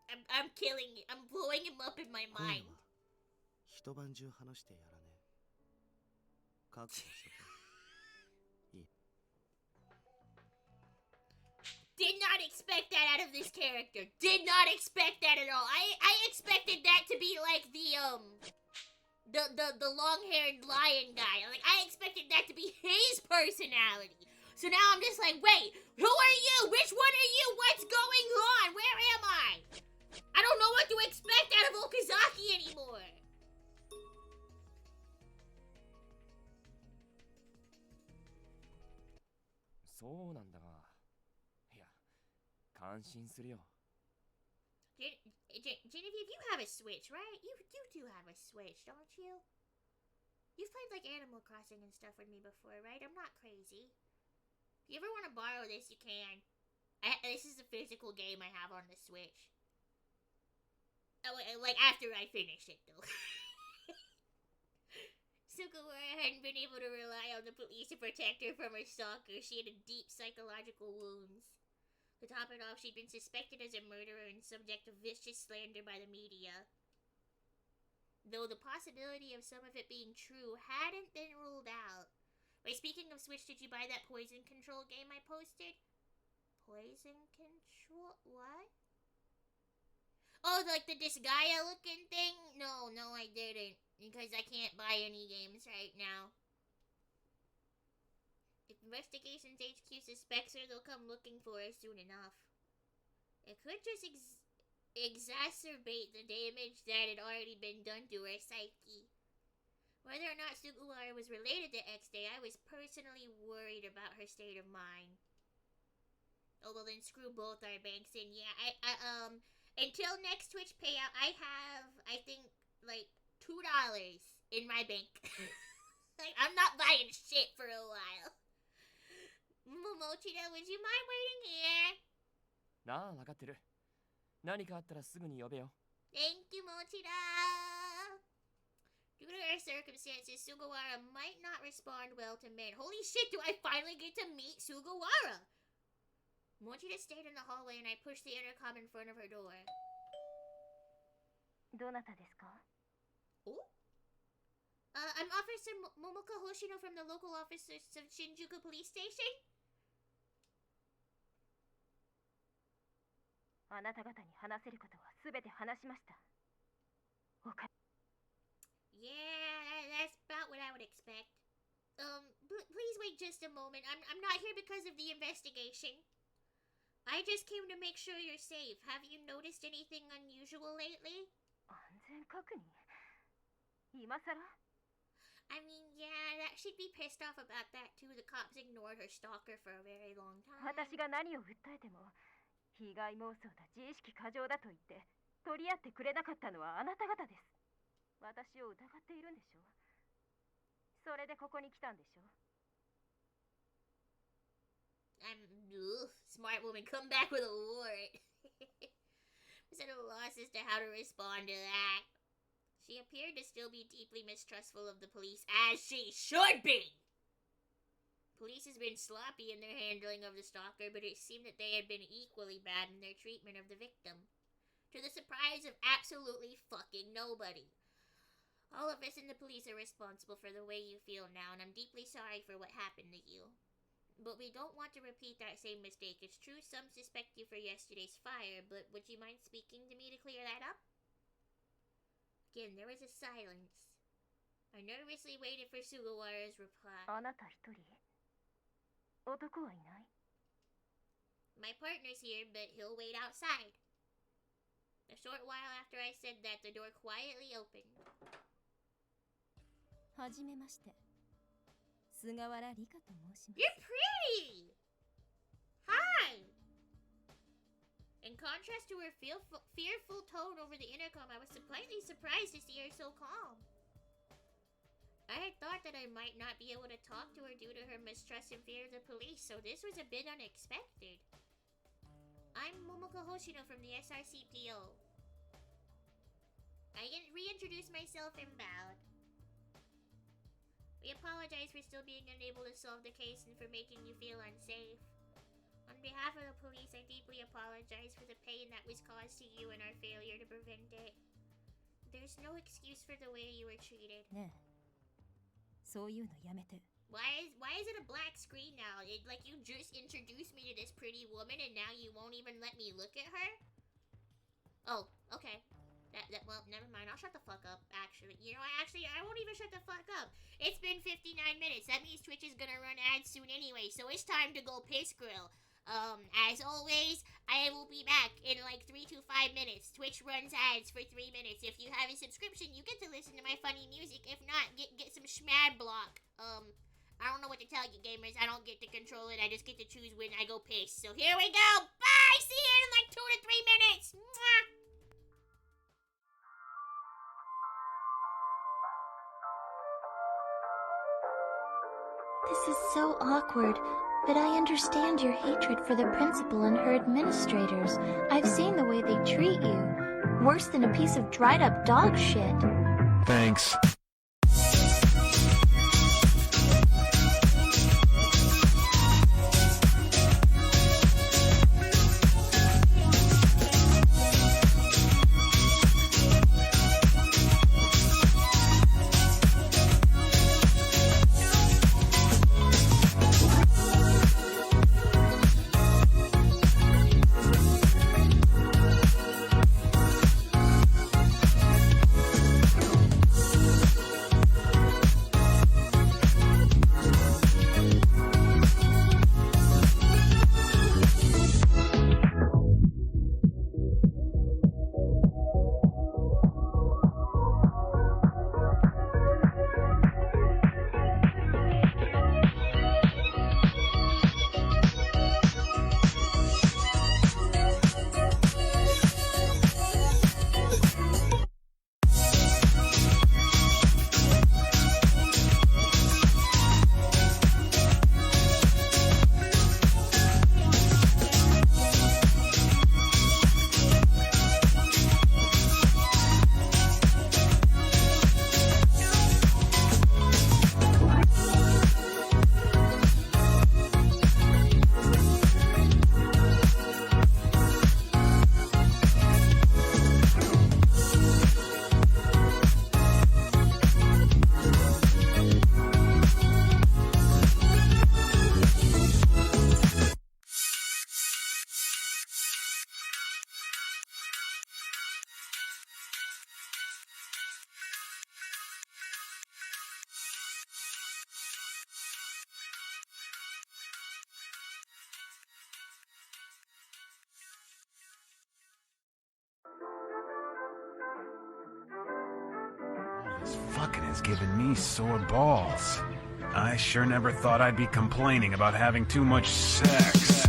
S4: I'm killing it. I'm blowing him up in my mind.
S10: 一晩中話してやらねえ。覚悟しとけ。いい。
S4: Did not expect that out of this character. Did not expect that at all. I expected that to be like the long-haired lion guy. Like, I expected that to be his personality. So now I'm just like, wait, who are you? Which one are you? What's going on? Where am I? I don't know what to expect out of Okazaki anymore.
S6: そうなんだが、いや、感心するよ。
S4: Genevieve, you have a Switch, right? You do have a Switch, don't you? You've played like Animal Crossing and stuff with me before, right? I'm not crazy. If you ever want to borrow this, you can. This is a physical game I have on the Switch. Oh, like after I finish it, though. Sukawara hadn't been able to rely on the police to protect her from her stalker. She had a deep psychological wounds. To top it off, she'd been suspected as a murderer and subject to vicious slander by the media. Though the possibility of some of it being true hadn't been ruled out. Wait, speaking of Switch, did you buy that Poison Control game I posted? Poison Control? What? Oh, like the Disgaea looking thing? No, I didn't. Because I can't buy any games right now. If Investigations HQ suspects her, they'll come looking for her soon enough. It could just exacerbate the damage that had already been done to her psyche. Whether or not Sugawara was related to X-Day, I was personally worried about her state of mind. Oh, well then screw both our banks. And yeah, I until next Twitch payout, I have, I think, like, $2 in my bank. Like, I'm not buying shit for a while. Momochida, would you mind waiting here?
S6: なあ、わかってる。何かあったらすぐに呼べよ。
S4: Thank you, Mochida. Due to our circumstances, Sugawara might not respond well to men. Holy shit, do I finally get to meet Sugawara? Mochida stayed in the hallway and I pushed the intercom in front of her door.
S11: どなたですか?
S4: Oh? I'm Officer Momoka Hoshino from the local officers of Shinjuku Police Station.
S11: あなた方に話せることはすべて話しました。
S4: Yeah, that's about what I would expect. Please wait just a moment. I'm not here because of the investigation. I just came to make sure you're safe. Have you noticed anything unusual lately?
S11: 安全確認? 今さら?
S4: I mean, yeah, that she'd be pissed off about that too. The cops ignored her stalker for a very long time.
S11: 私が何を訴えても、被害妄想だ、自意識過剰だと言って、取り合ってくれなかったのはあなた方です。私を疑っているんでしょ? それでここに来たんでしょ?
S4: Smart woman, come back with a warrant. Was at a loss as to how to respond to that. She appeared to still be deeply mistrustful of the police, as she should be! Police has been sloppy in their handling of the stalker, but it seemed that they had been equally bad in their treatment of the victim. To the surprise of absolutely fucking nobody. All of us in the police are responsible for the way you feel now, and I'm deeply sorry for what happened to you. But we don't want to repeat that same mistake. It's true some suspect you for yesterday's fire, but would you mind speaking to me to clear that up? Again, there was a silence. I nervously waited for Sugawara's reply.
S11: あなた一人? 男はいない?
S4: My partner's here, but he'll wait outside. A short while after I said that, the door quietly opened.
S12: はじめまして。菅原理香と申します。
S4: You're pretty! Hi! In contrast to her fearful tone over the intercom, I was slightly surprised to see her so calm. I had thought that I might not be able to talk to her due to her mistrust and fear of the police, so this was a bit unexpected. I'm Momoka Hoshino from the SRCPO. I reintroduced myself and bowed. We apologize for still being unable to solve the case and for making you feel unsafe. On behalf of the police, I deeply apologize for the pain that was caused to you and our failure to prevent it. There's no excuse for the way you were treated.
S12: ねえ、そういうのやめて。
S4: Why is it a black screen now? Like you just introduced me to this pretty woman and now you won't even let me look at her? Oh, okay. Well, never mind. I'll shut the fuck up, actually. You know, I won't even shut the fuck up. It's been 59 minutes. That means Twitch is gonna run ads soon anyway, so it's time to go piss grill. As always, I will be back in like 3 to 5 minutes. Twitch runs ads for 3 minutes. If you have a subscription, you get to listen to my funny music. If not, get some schmad block. I don't know what to tell you, gamers. I don't get to control it. I just get to choose when I go piss. So here we go. Bye! See you in like 2 to 3 minutes. Mwah!
S13: This is so awkward, but I understand your hatred for the principal and her administrators. I've seen the way they treat you. Worse than a piece of dried up dog shit.
S14: Thanks. This fucking is giving me sore balls. I sure never thought I'd be complaining about having too much sex.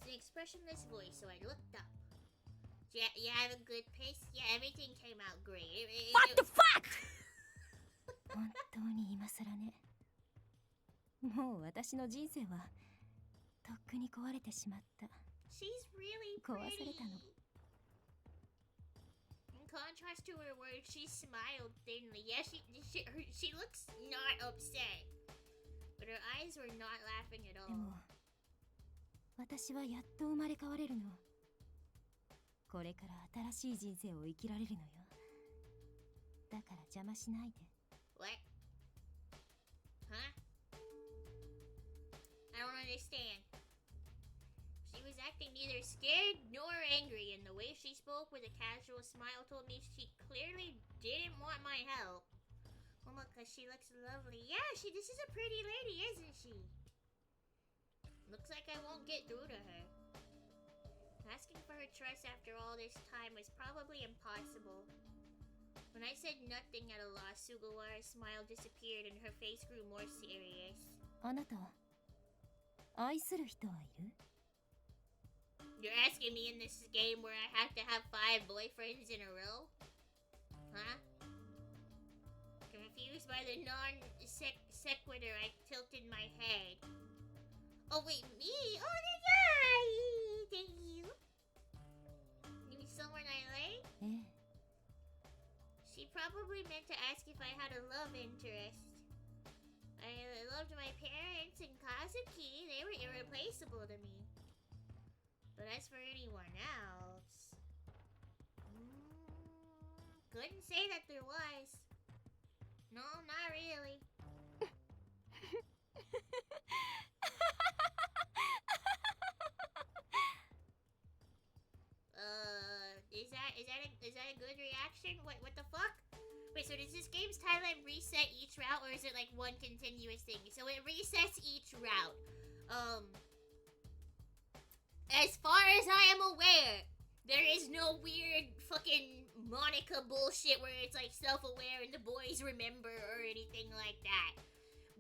S4: Expressionless voice, so I looked up. Yeah, you have a good pace? Yeah, everything came out great.
S12: What the fuck? 本当に今更ね。もう私の人生はとっくに壊れてしまった。
S4: She's really
S12: 壊され
S4: pretty.
S12: たの。
S4: In contrast to her words, she smiled thinly. Yeah, she looks not upset, but her eyes were not laughing at
S12: で
S4: all.
S12: も私はやっと生まれ変われるの。これから新しい人生を生きられるのよ。だから邪魔しないで。
S4: What? Huh? I don't understand. She was acting neither scared nor angry, and the way she spoke with a casual smile told me she clearly didn't want my help. Oh, look, 'cause she looks lovely. Yeah, this is a pretty lady, isn't she? Looks like I won't get through to her. Asking for her trust after all this time was probably impossible. When I said nothing at a loss, Sugawara's smile disappeared and her face grew more serious.
S12: あなた、愛する人はいる？
S4: You're asking me in this game where I have to have 5 boyfriends in a row? Huh? Confused by the non-sequitur, I tilted my head. Oh wait, me? Oh, yeah! Thank you. You mean someone I like?
S12: ええ。
S4: She probably meant to ask if I had a love interest. I loved my parents and Kazuki. They were irreplaceable to me. But as for anyone else... couldn't say that there was. No, not really. Is that a good reaction? What the fuck? Wait, so does this game's timeline reset each route, or is it like one continuous thing? So it resets each route. As far as I am aware, there is no weird fucking Monica bullshit where it's like self-aware and the boys remember or anything like that.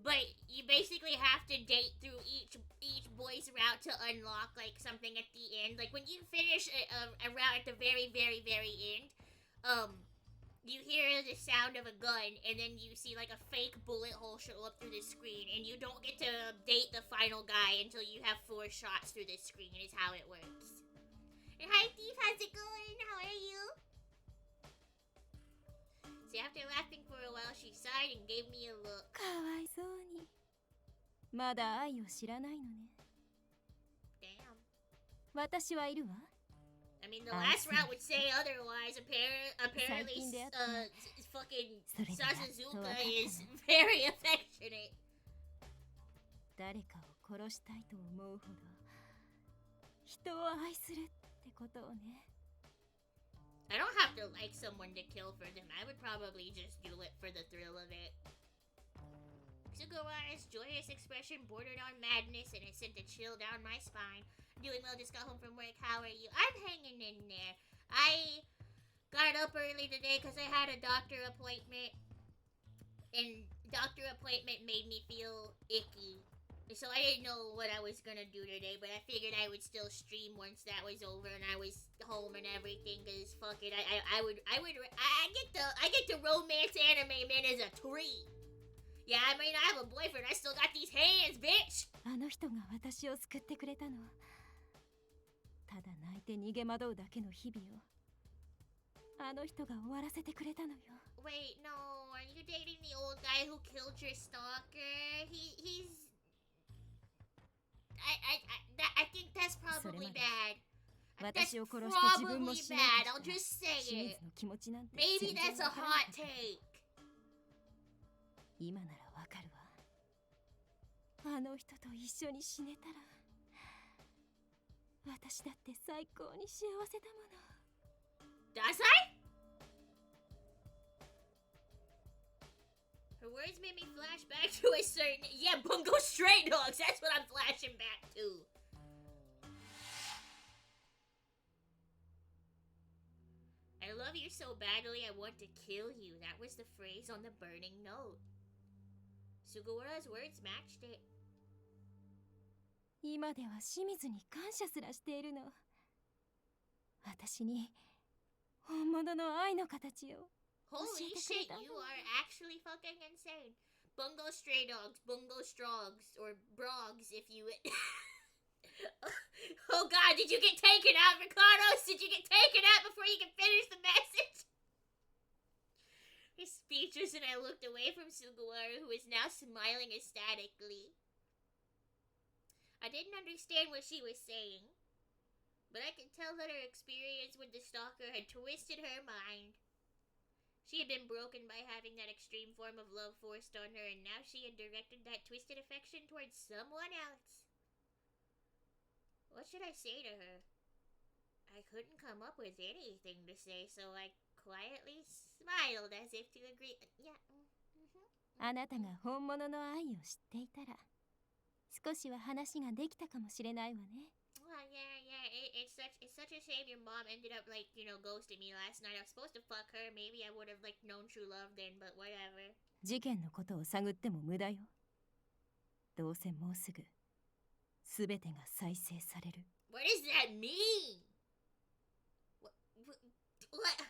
S4: But you basically have to date through each boy's route to unlock like something at the end. Like when you finish a route at the very, very, very end, you hear the sound of a gun and then you see like a fake bullet hole show up through the screen, and you don't get to date the final guy until you have 4 shots through the screen. Is how it works. And hi Thief, how's it going? How are you? So after laughing for a while, she sighed and gave me a look.
S12: かわいそうに。まだ愛を知らないのね。
S4: Damn.
S12: 私はいるわ。
S4: I mean, the last route would say otherwise. Apparently, fucking Sasazuka is very affectionate.
S12: 誰かを殺したいと思うほど人を愛するってことをね。
S4: I don't have to like someone to kill for them. I would probably just do it for the thrill of it. Sugawara's joyous expression bordered on madness, and it sent a chill down my spine. Doing well, just got home from work. How are you? I'm hanging in there. I got up early today because I had a doctor appointment, and doctor appointment made me feel icky. So I didn't know what I was gonna do today, but I figured I would still stream once that was over and I was home and everything. Cause fuck it, I get to romance anime men as a tree. Yeah, I mean, I have a boyfriend. I still got these hands, bitch.
S12: あの人が私を救ってくれたの。ただ泣いて逃げ惑うだけの日々をあの人が終わらせてくれたのよ。
S4: Wait, no, are you dating the old guy who killed your stalker? He's. I think that's probably bad. That's probably bad. I'll just say it. Maybe that's a hot take.
S12: 今ならわかるわ。あの人と一緒に死ねたら私だって最高に幸せだもの。
S4: Does I? Her words made me flash back to a certain... Yeah, Bungo Stray Dogs! That's what I'm flashing back to! I love you so badly, I want to kill you. That was the phrase on the burning note. Sugawara's words matched it.
S12: 今では清水に感謝すらしているの。私に本物の愛の形を。
S4: Holy shit, you are actually fucking insane. Bungo Stray Dogs, Bungo Strogs, or Brogs if you... Oh god, did you get taken out, Ricardos? Did you get taken out before you can finish the message? His speechless and I looked away from Sugawara, who is now smiling ecstatically. I didn't understand what she was saying, but I could tell that her experience with the stalker had twisted her mind. She had been broken by having that extreme form of love forced on her, and now she had directed that twisted affection towards someone else. What should I say to her? I couldn't come up with anything to say, so I quietly smiled as if to agree. Yeah.
S12: あなたが本物の愛を知っていたら、少しは話ができたかもしれないわね。
S4: Well, yeah. It's such a shame your mom ended up like, ghosting me last night. I was supposed to fuck her. Maybe I would have like known true love then, but whatever.
S12: 事件のことを探っても無駄よ。どうせもうすぐすべてが再生される。
S4: What does that mean? What?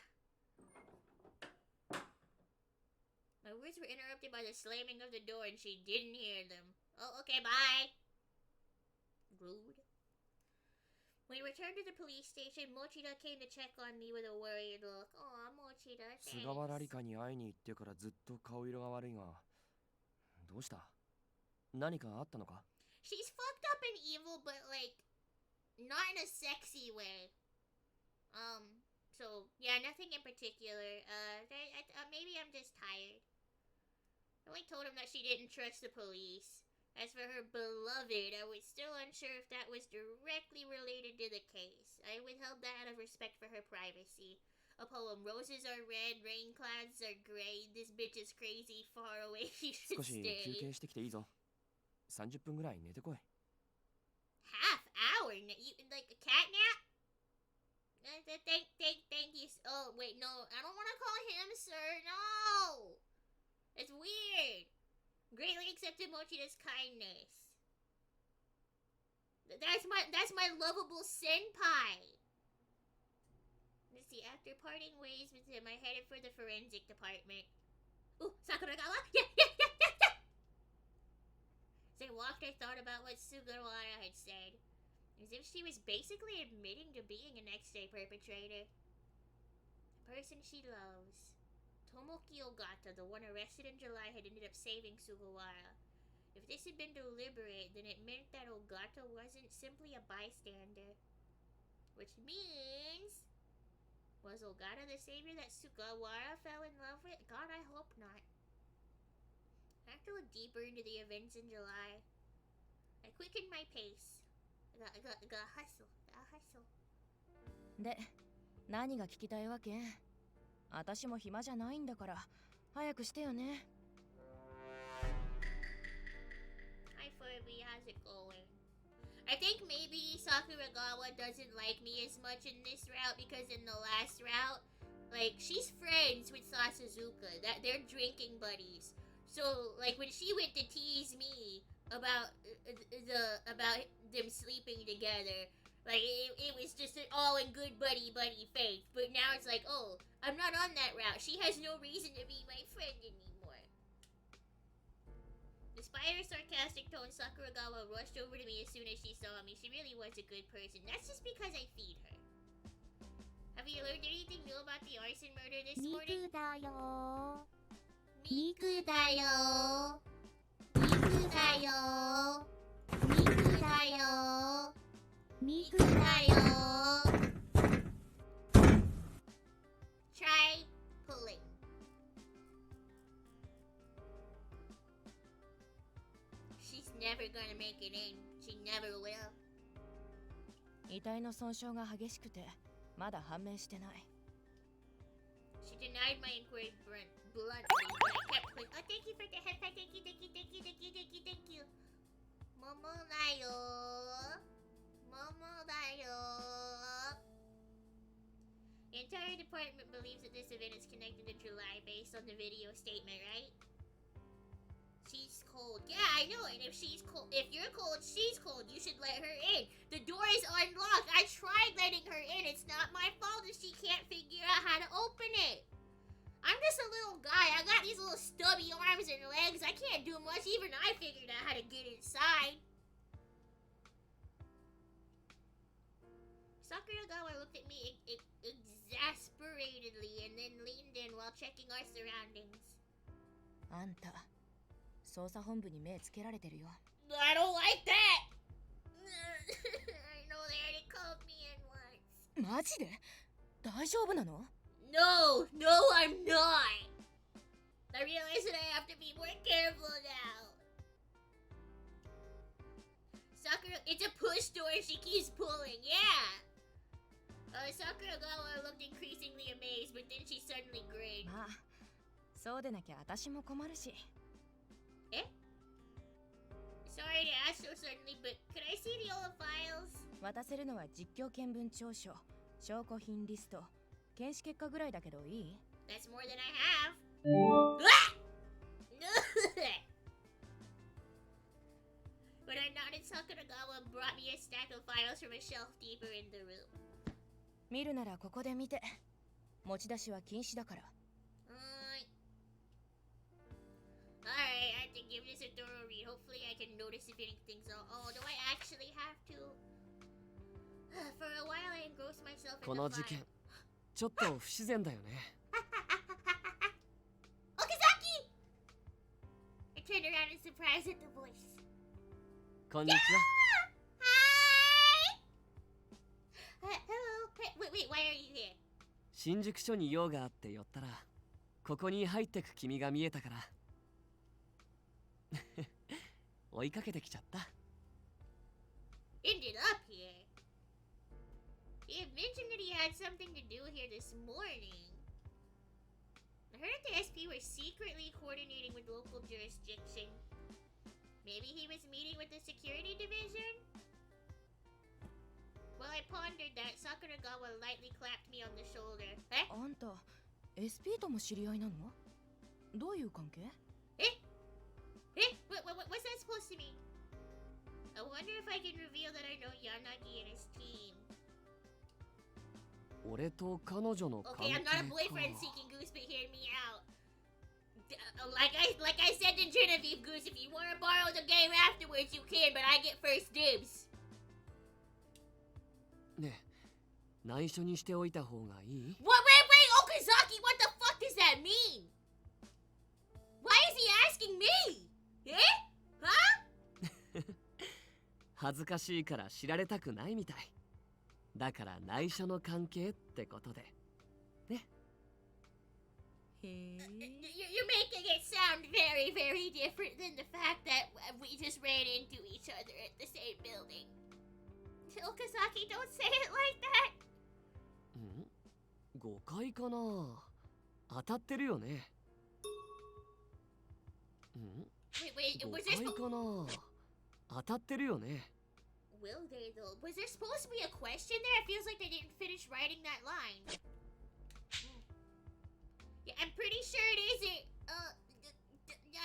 S4: My words were interrupted by the slamming of the door and she didn't hear them. Oh, okay, bye. Rude. When we returned to the police station, Mochida came to check on me with a worried look. Aw, Mochida, thanks.
S6: 菅原理香に会いに行ってからずっと顔色が悪いが、どうした？何かあったのか？
S4: She's fucked up and evil, but like, not in a sexy way. So yeah, nothing in particular. Maybe I'm just tired. I like told him that she didn't trust the police. As for her beloved, I was still unsure if that was directly related to the case. I withheld that out of respect for her privacy. A poem, roses are red, rain clouds are gray, this bitch is crazy, far away, you should
S6: 少し
S4: stay.
S6: 休憩してきていいぞ。30分ぐらい寝てこい。
S4: Half hour? Like a cat nap? Thank you. Oh, wait, no. I don't want to call him sir. No! It's weird. Greatly accepted Mochida's kindness. That's my lovable senpai. Let's see, after parting ways with him, I headed for the forensic department. Ooh, Sakuragawa? Yeah! As I walked, I thought about what Sugawara had said. As if she was basically admitting to being a next-day perpetrator. The person she loves. Tomoki Ogata, the one arrested in July, had ended up saving Sugawara. If this had been deliberate, then it meant that Ogata wasn't simply a bystander. Which means... Was Ogata the savior that Sugawara fell in love with? God, I hope not. I have to look deeper into the events in July. I quickened my pace. I gotta hustle. Hustle.
S15: で、何が聞きたいわけ？私も暇じゃないんだから、早くしてよね。
S4: Hi Furby, how's it going? I think maybe Sakuragawa doesn't like me as much in this route because in the last route, like, she's friends with Sasazuka. That they're drinking buddies. So, like, when she went to tease me about them sleeping together, like, it was just all in good buddy faith. But now it's like, oh, I'm not on that route. She has no reason to be my friend anymore. Despite her sarcastic tone, Sakuragawa rushed over to me as soon as she saw me. She really was a good person. That's just because I feed her. Have you learned anything new about the arson murder this morning?
S12: 肉だよ。
S4: 肉だよ。肉だよ。肉だよ。肉だよ。Try pulling. She's never gonna make it in. She never will.
S15: 遺体の損傷が激しくて、まだ判明してない。
S4: She denied my inquiry bluntly, but I kept quick. Oh, thank you for the headset. Thank you. Momo da yo. Momo da yo. The entire department believes that this event is connected to July based on the video statement, right? She's cold. Yeah, I know. And if you're cold, she's cold. You should let her in. The door is unlocked. I tried letting her in. It's not my fault if she can't figure out how to open it. I'm just a little guy. I got these little stubby arms and legs. I can't do much. Even I figured out how to get inside. Sakuragawa looked at me exasperatedly and then leaned in while checking our surroundings.
S15: あんた、捜査本部に目つけられてるよ。
S4: I don't like that! I know they already called me in once.
S15: マジで？大丈夫なの？
S4: No, I'm not! I realize that I have to be more careful now. Sakura, it's a push door and she keeps pulling, yeah! Sakuragawa looked increasingly amazed, but then she suddenly grinned.
S15: まあ、そうでなきゃ私も困るし。
S4: Eh? Sorry to ask so suddenly, but could I see the old files?
S15: 渡せるのは実況見分調書、証拠品リスト、検視結果ぐらいだけどいい？
S4: That's more than I have. Ah! When I nodded, Sakuragawa brought me a stack of files from a shelf deeper in the room.
S15: 見るならここで見て。持ち出しは禁止だから。
S4: Alright, I have to give this a thorough read. Hopefully I can notice if anything's wrong. Oh, do I actually have to? For a while I engrossed myself in the file.
S6: この事件、ちょっと不自然だよね。
S4: Okazaki! I turned around in surprise at the voice.
S6: こんにちは。
S4: Hi! Hello. Wait, why are you here?
S6: 新宿署に用があって寄ったら、ここに入ってく君が見えたから。追いかけてきちゃった。
S4: Ended up here. He had mentioned that he had something to do here this morning. I heard that the SP were secretly coordinating with local jurisdiction. Maybe he was meeting with the security division? While I pondered that, Sakuragawa lightly clapped me on the shoulder. Eh?
S15: あんた、SP とも知り合いなの？どういう関係？
S4: What's that supposed to mean? I wonder if I can reveal that I know Yanagi and his team.
S6: 俺と彼女の関係
S4: Okay, I'm not a boyfriend seeking Goose, but hear me out. Like I said to Genevieve, Goose, if you want to borrow the game afterwards, you can, but I get first dibs.
S6: ねえ、内緒にしておいた方がいい？
S4: Wait, Okazaki, what the fuck does that mean? Why is he asking me? Eh? Huh?
S16: 恥ずかしいから知られたくないみたい。だから内緒の関係ってことでね。
S4: You're making it sound very, very different than the fact that we just ran into each other at the same building. Okazaki, don't say it like that!
S16: 誤解かな。当たってるよね。
S4: Wait,
S16: 誤
S4: was there
S16: 解かな。当たってるよね。
S4: Will they though? Was there supposed to be a question there? It feels like they didn't finish writing that line. Yeah, I'm pretty sure it isn't.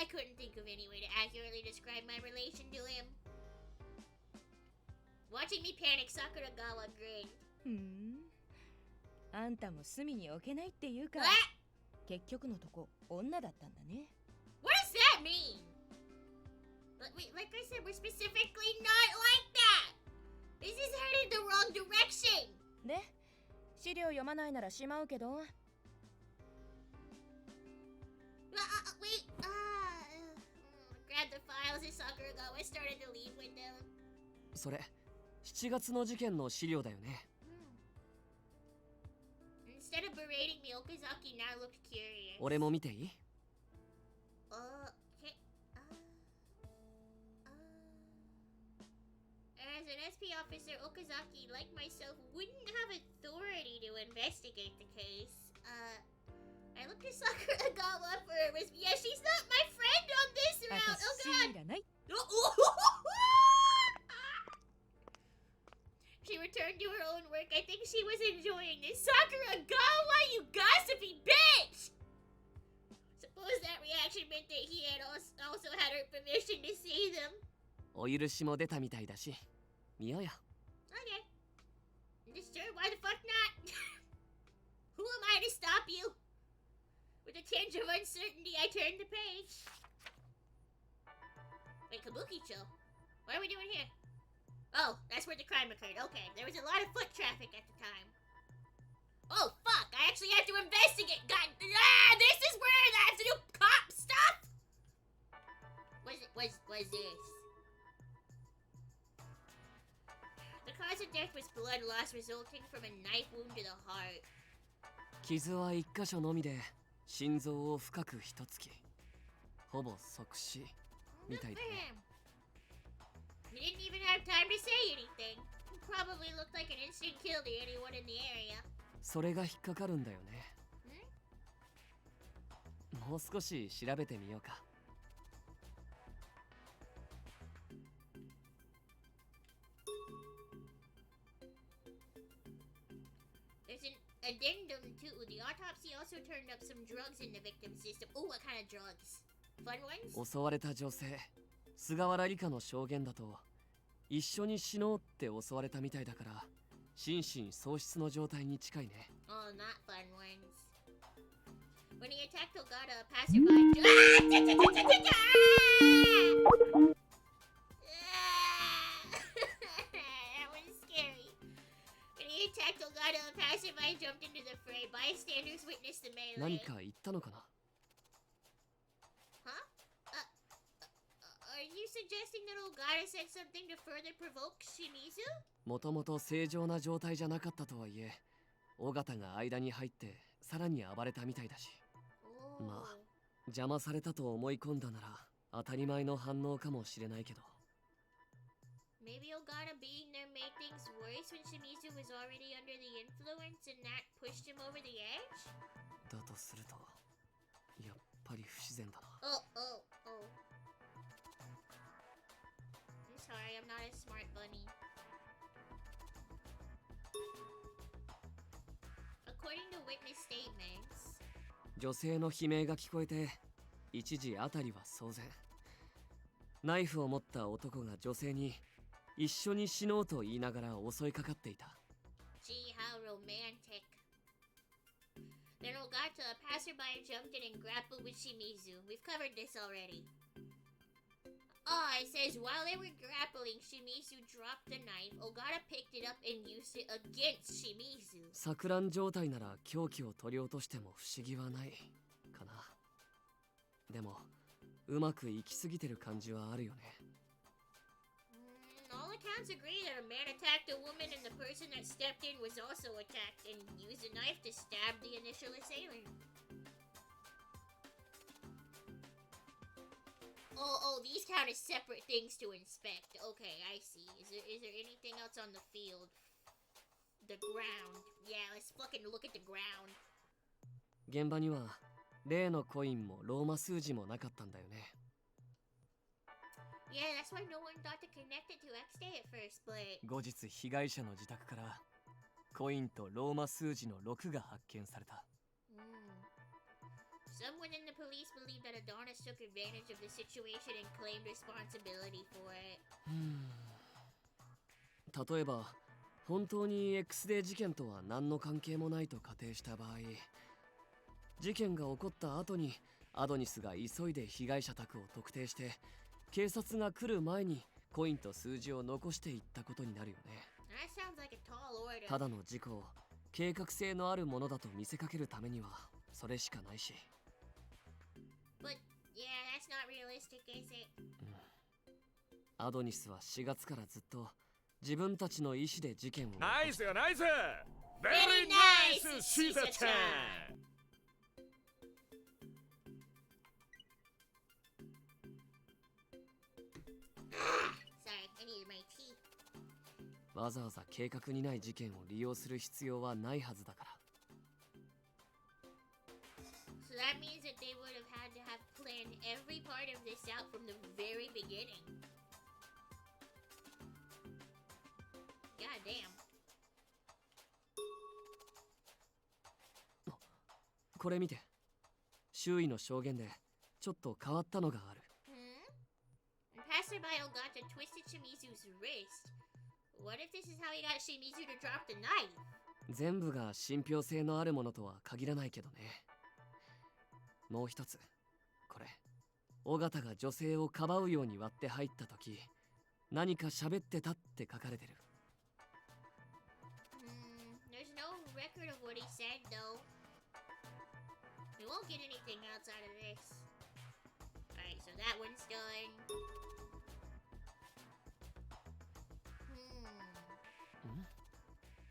S4: I couldn't think of any way to accurately describe my relation to him. Watching me panic, Sakuragawa grinned.
S15: あんたも隅に置けないっていうか、結局のとこ女だったんだね。
S4: What does that mean? Like I said, we're specifically not like that. This is headed the wrong direction.
S15: で、資料読まないならしまうけど。
S4: Wait. Grab the files and Sakuragawa started to leave with them.
S16: それ、7月の事件の資料だよね。
S4: Instead of berating me, Okazaki now looked curious.
S16: 俺も見ていい？
S4: Okay. As an SP officer, Okazaki, like myself, wouldn't have authority to investigate the case. I looked at Sakuragawa for her. Yeah, she's not my friend on this route. Oh god. She returned to her own work. I think she was enjoying this. Sakuragawa, you gossipy bitch! Suppose that reaction meant that he had also had her permission to see them.
S16: お許しも出たみたいだし、見ようよ。
S4: Okay. Just sure, why the fuck not? Who am I to stop you? With a tinge of uncertainty, I turned the page. Wait, Kabukicho? What are we doing here? Oh, that's where the crime occurred. Okay, there was a lot of foot traffic at the time. Oh, fuck! I actually have to investigate! God, this is where I have to do cop stuff! Was this? The cause of death was blood loss resulting from a knife wound to the heart.
S16: 傷は1箇所のみで心臓を深く一突き、ほぼ即死みたいだね。
S4: He didn't even have time to say anything. Probably looked like an instant kill to anyone in the area.
S16: それが引っかかるんだよね。もう少し調べてみようか。
S4: There's an addendum too. The autopsy also turned up some drugs in the victim's system. Oh, what kind of drugs? Fun ones?
S16: 襲われた女性、菅原理香の証言だと、一緒に死のうって襲われたみたいだから、心神喪失の状態に近いね。
S4: Oh, not fun ones. When he attacked Ogata, a passerby. That was scary. When he attacked Ogata, a passerby jumped into the fray. Bystanders witnessed the melee.
S16: 何か言ったのかな？
S4: Are you suggesting that Ogata said something to further provoke Shimizu?
S16: もともと正常な状態じゃなかったとはいえ、尾形が間に入ってさらに暴れたみたいだし、まあ邪魔されたと思い込んだなら当たり前の反応かもしれないけど。
S4: Maybe Ogata being there made things worse when Shimizu was already under the influence and that pushed him over the edge?
S16: だとすると、やっぱり不自然だな。
S4: Oh. I'm sorry, I'm not a smart bunny. According to witness statements,
S16: 女性の悲鳴が聞こえて、一時あたりは騒然。ナイフを持った男が女性に一緒に死のうと言いながら襲いかかっていた。
S4: Gee, how romantic. Then Ogata, a passerby, jumped in and grappled with Shimizu. We've covered this already. It says while they were grappling, Shimizu dropped the knife. Ogata picked it up and used it against Shimizu.
S16: 錯乱状態なら凶器を取り落としても不思議はないかな。でもうまくいきすぎてる感じはあるよね。
S4: all accounts agree that a man attacked a woman and the person that stepped in was also attacked and used a knife to stab the initial assailant. Oh, these count as separate things to inspect. Okay, I see. Is there anything else on the field? The ground. Yeah, let's fucking look at the ground.
S16: 現場には例のコインもローマ数字もなかったんだよね。
S4: Yeah, that's why no one thought to connect it to X-Day at first, but...
S16: 後日被害者の自宅からコインとローマ数字の6が発見された。
S4: Someone in the police believe that Adonis took advantage of the situation and claimed responsibility for it.
S16: 例えば本当に X デー事件とは何の関係もないと仮定した場合、事件が起こった後にアドニスが急いで被害者宅を特定して警察が来る前にコインと数字を残していったことになるよね。
S4: That sounds like a tall order.
S16: ただの事故を計画性のあるものだと見せかけるためにはそれしかないし。
S4: But yeah, that's not realistic, is it?
S16: アドニスは4月からずっと自分たちの意思で事件を。
S5: ナイスよナイス
S4: Very nice, シーザちゃん。Sorry, I needed my tea.
S16: わざわざ計画にない事件を利用する必要はないはずだから。
S4: So that means that they would have had to have planned every part of this out from the very beginning. God damn.
S16: これ見て。周囲の証言でちょっと変わったのがある。
S4: Passerby Ogata twisted Shimizu's wrist. What if this is how he got Shimizu to drop the knife?
S16: 全部が信憑性のあるものとは限らないけどね。もう一つ、これ、尾形が女性をかばうように割って入った時、何か喋ってたって書かれてる。
S4: There's no record of what he said, though. We won't get anything outside of this. Alright, so that one's done.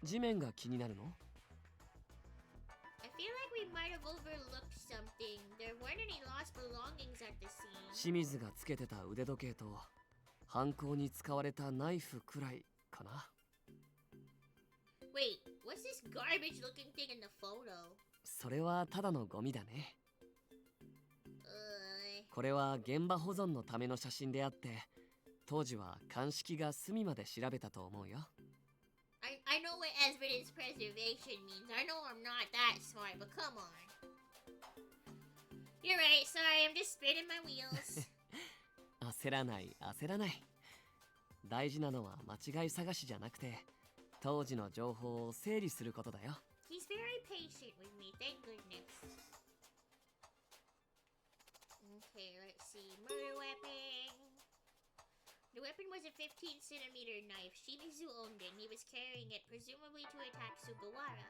S16: 地面が気になるの？
S4: I feel like we might have overlooked something. There weren't any lost belongings at the scene.
S16: 清水がつけてた腕時計と犯行に使われたナイフくらいかな。
S4: Wait, what's this garbage looking thing in the photo?
S16: それはただのゴミだね。これは現場保存のための写真であって、当時は鑑識が隅まで調べたと思うよ。
S4: I know what evidence preservation means. I know I'm not that smart, but come on. You're right, sorry, I'm just spinning my wheels.
S16: 焦らない焦らない。大事なのは間違い探しじゃなくて、当時の情報を整理することだよ。
S4: He's very patient with me, thank goodness. Okay, let's see. Murder weapon. The weapon was a 15cm knife. Shimizu owned it, and he was carrying it, presumably to attack Sugawara.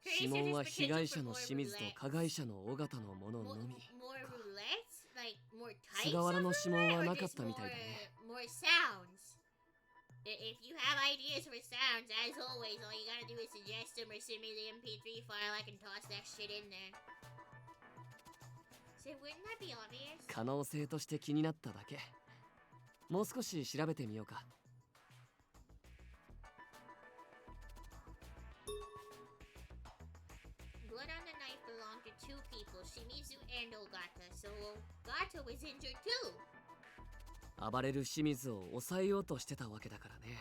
S16: 指紋は被害者の清水と加害者の尾形のもののみ。
S4: More roulettes? Like, more types
S16: 菅原の指紋は
S4: or
S16: なかっ
S4: just
S16: たみたいだね。
S4: more sounds? If you have ideas for sounds, as always, all you gotta do is suggest them or send me the MP3 file. I can toss that shit in there. So wouldn't that be obvious?
S16: 可能性として気になっただけ。もう少し調べてみようか。
S4: Blood on the knife belonged to two people, Shimizu and Ogata, so Ogata was injured too.
S16: 暴れる清水を抑えようとしてたわけだからね。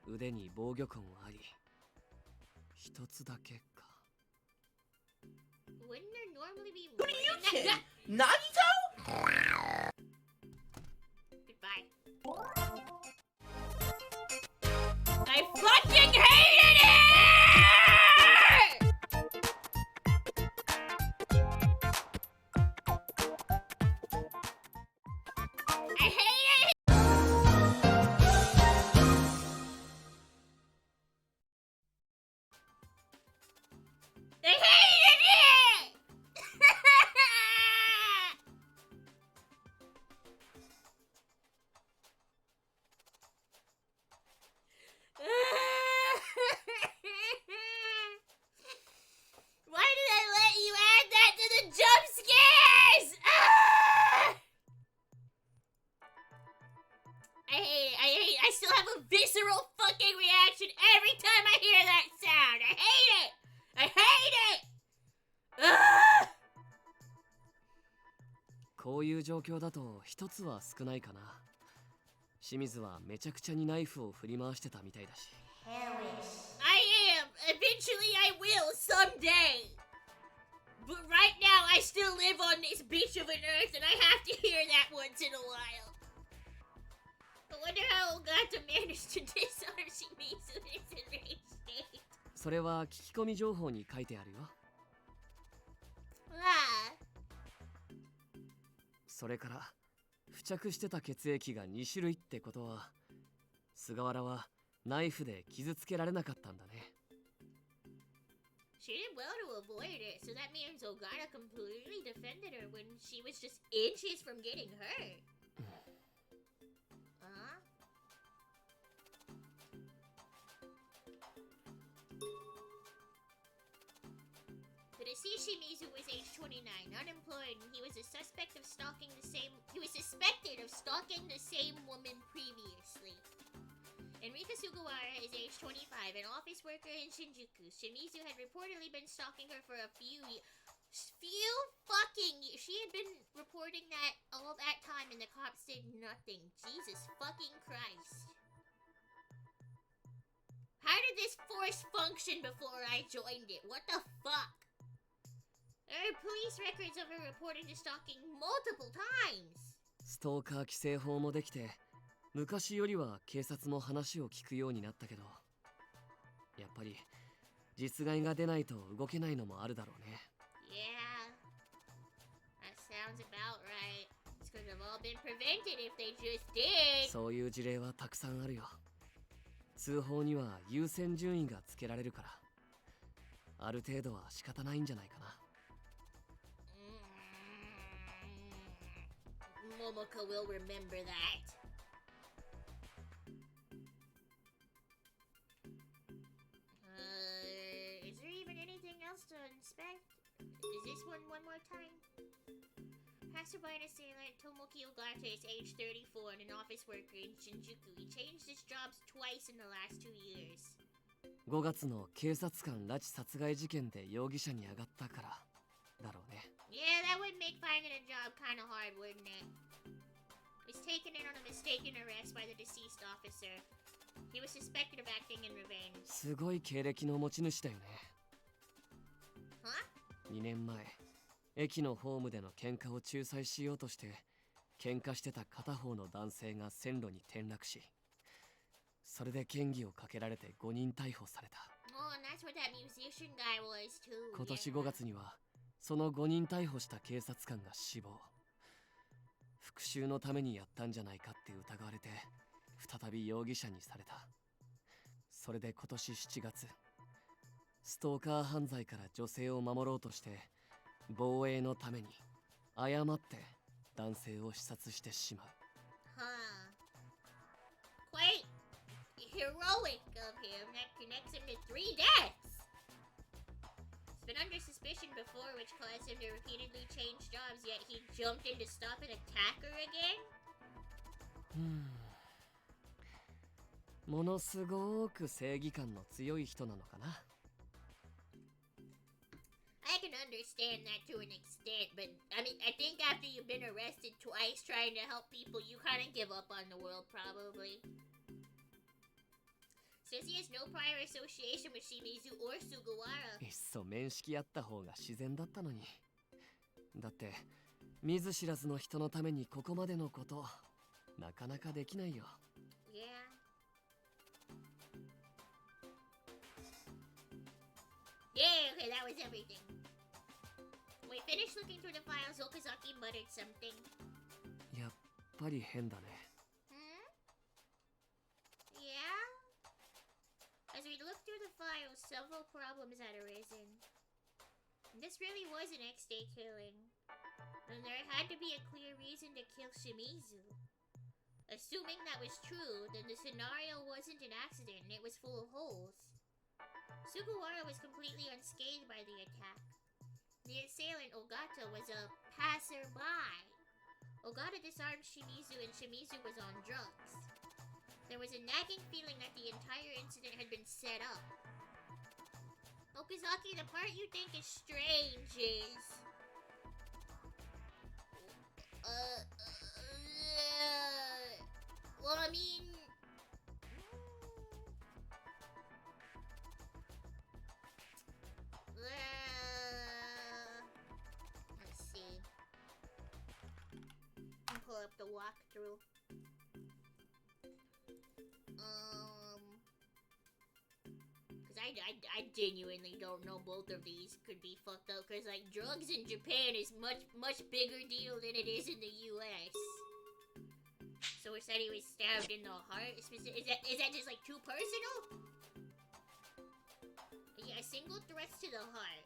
S16: 腕に防御痕あり。一つだけか。
S4: Wouldn't there normally be
S3: What
S4: more
S3: do you
S4: than that?
S3: think? Nagito?
S4: Goodbye. I fucking hated it! I hate it! I hated it!
S16: こういう状況だと一つは少ないかな。清水はめちゃくちゃにナイフを振り回してたみたいだし。
S4: I am! Eventually I will, someday! But right now I still live on this bitch of an earth and I have to hear that once in a while. I wonder how Ogata managed to disarm Shimizu in his enraged state.
S16: それは聞き込み情報に書いてあるよ。
S4: Ah.
S16: それから付着してた血液が2種類ってことは、菅原はナイフで傷つけられなかったんだね。
S4: She did well to avoid it, so that means Ogata completely defended her when she was just inches from getting hurt. Huh? The deceased Shimizu was age 29, unemployed, and he was suspected of stalking the same woman previously. Enrika Sugawara is age 25, an office worker in Shinjuku. Shimizu had reportedly been stalking her for a few fucking years. She had been reporting that all that time and the cops did nothing. Jesus fucking Christ. How did this force function before I joined it? What the fuck? There are police records of her reporting to stalking multiple times.
S16: ストーカー規制法もできて、昔よりは警察も話を聞くようになったけど、やっぱり実害が出ないと動けないのもあるだろうね。
S4: Yeah, that sounds about right. This could have all been prevented if they just did.
S16: そういう事例はたくさんあるよ。通報には優先順位がつけられるから、ある程度は仕方ないんじゃないかな。
S4: Momoka will remember that. Is there even anything else to inspect? Is this one more time? Passerby and assailant Tomoki Ogata is age 34 and an office worker in Shinjuku. He changed his jobs twice in the last 2 years.
S16: 5月の警察官拉致殺害事件で容疑者に上がったからだろうね。
S4: Yeah, that would make finding a job kind of hard, wouldn't it? He's taken in on a mistaken arrest by the deceased officer. He was suspected of acting in revenge.
S16: すごい経歴の持ち主だよね。
S4: Huh?
S16: 2年前、駅のホームでの喧嘩を仲裁しようとして喧嘩してた片方の男性が線路に転落し、それで嫌疑をかけられて5人逮捕された。
S4: Oh, and that's what that musician guy was too.
S16: 今年5月にはその5人逮捕した警察官が死亡。復讐のためにやったんじゃないかって疑われて再び容疑者にされた。それで今年7月、ストーカー犯罪から女性を守ろうとして防衛のために誤って男性を刺殺してしまう。
S4: Huh. Quite heroic of him. That connects him to 3 deaths. He's been under suspicion before, which caused him to repeatedly change jobs, yet he jumped in to stop an attacker again?
S16: ものすごく正義感の強い人なのかな。
S4: I can understand that to an extent, but I mean, I think after you've been arrested twice trying to help people, you kind of give up on the world, probably. Says he has no prior association with Shimizu or Sugawara.
S16: いっそ面識あった方が自然だったのに。だって見ず知らずの人のためにここまでのことなかなかできないよ。
S4: Yeah. Yeah, okay, that was everything. When we finished looking through the files, Okazaki muttered something.
S16: やっぱり変だね。
S4: Yeah? As we looked through the files, several problems had arisen. This really was an X-Day killing. And there had to be a clear reason to kill Shimizu. Assuming that was true, then the scenario wasn't an accident and it was full of holes. Sugawara was completely unscathed by the attack. The assailant, Ogata, was a passerby. Ogata disarmed Shimizu and Shimizu was on drugs. There was a nagging feeling that the entire incident had been set up. Okazaki, the part you think is strange is... Well, I mean... let's see. I'll pull up the walkthrough. Cause I genuinely don't know both of these could be fucked up. Cause like drugs in Japan is much bigger deal than it is in the U.S. So it said he was stabbed in the heart. Is that just like too personal? Yeah, single threats to the heart.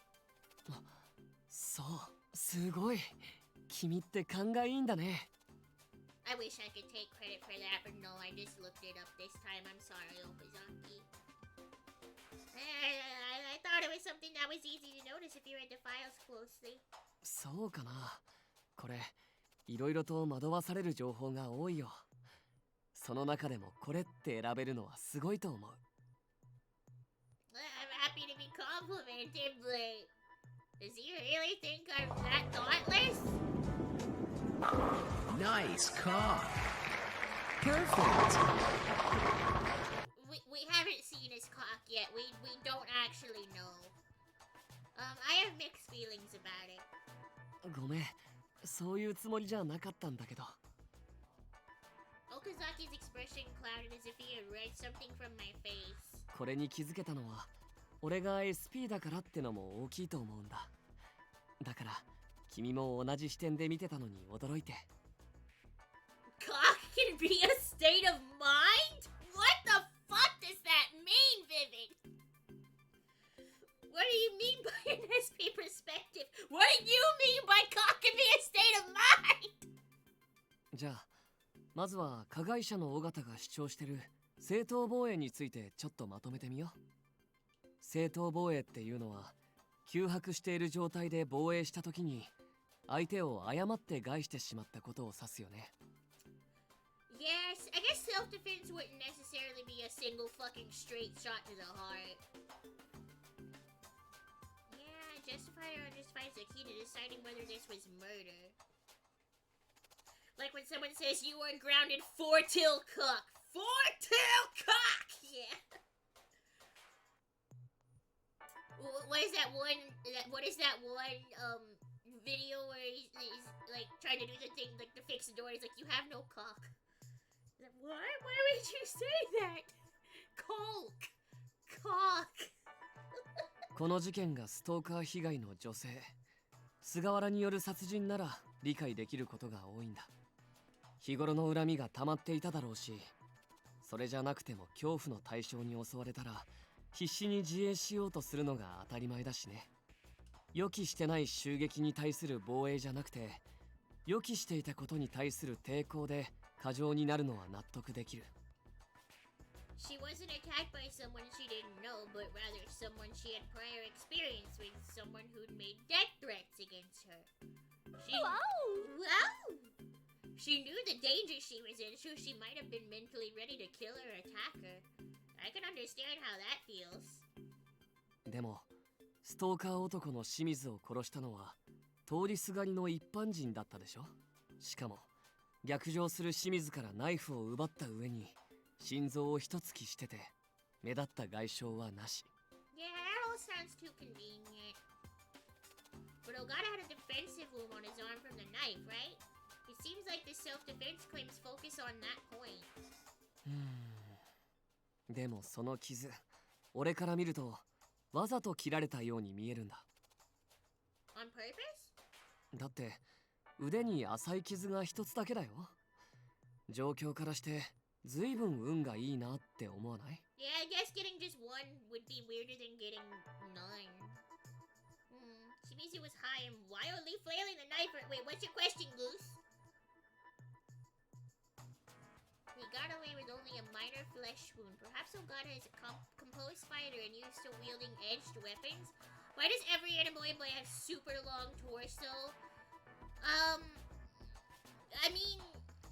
S16: そう、すごい。君って勘がいいんだね。
S4: I wish I could take credit for that, but no, I just looked it up this time. I'm sorry, Okazaki. I thought it was something that was easy to notice if you read the files closely.
S16: そうかな。これ、いろいろと惑わされる情報が多いよ。その中でもこれって選べるのはすごいと思う。
S4: I'm happy to be complimented, but does he really think I'm that thoughtless?
S2: Nice cock. Perfect.
S4: We haven't seen his cock yet. We don't actually know. I have mixed feelings about it.
S16: ごめん、そういうつもりじゃなかったんだけど。
S4: Okazaki's expression clouded as if he had read something from my face.
S16: これに気づけたのは、俺が SP だからってのも大きいと思うんだ。だから、君も同じ視点で見てたのに驚いて。
S4: Cock can be a state of mind? What the fuck does that mean, Vivid? What do you mean by an SP perspective? What do you mean by cock can be a state of mind?
S16: じゃあ、まずは加害者の尾形が主張してる正当防衛についてちょっとまとめてみよう。正当防衛っていうのは、窮迫している状態で防衛した時に相手を誤って害してしまったことを指すよね。
S4: Yes, I guess self-defense wouldn't necessarily be a single fucking straight shot to the heart. Yeah, justified or unjustified is the key to deciding whether this was murder. Like when someone says you are grounded for till cock. For till cock! Yeah. What is that one video where he's like trying to do the thing like to fix the door? He's like, you have no cock. Like, what? Why would you say that? Cock.
S16: この事件がストーカー被害の女性菅原による殺人なら理解できることが多いんだ。日頃の恨みが溜まっていただろうし、それじゃなくても恐怖の対象に襲われたら必死に自衛しようとするのが当たり前だしね。予期してない襲撃に対する防衛じゃなくて、予期していたことに対する抵抗で過剰になるのは納得できる。
S4: She wasn't attacked by someone she didn't know, but rather someone she had prior experience with, someone who'd made death threats against her. Wow! She knew the danger she was in, so she might have been mentally ready to kill or attack her. I can understand how that feels.
S16: でも、ストーカー男の清水を殺したのは通りすがりの一般人だったでしょ。しかも逆上する清水からナイフを奪った上に心臓を一突きしてて目立った外傷はなし。
S4: Yeah, that all sounds too convenient. But Ogata had a defensive wound on his arm from the knife, right? It seems like the self-defense claims focus on that point.
S16: でもその傷、俺から見るとわざと切られたように見えるんだ。
S4: On purpose?
S16: だって腕に浅い傷が一つだけだよ。状況からしてずいぶん運がいいなって思わない？
S4: Yeah, I guess getting just one would be weirder than getting none. Shimizu was high and wildly flailing the knife. Wait, what's your question, Goose? He got away with only a minor flesh wound. Perhaps Ogata is a composed fighter and used to wielding edged weapons. Why does every anime boy have super long torso? I mean,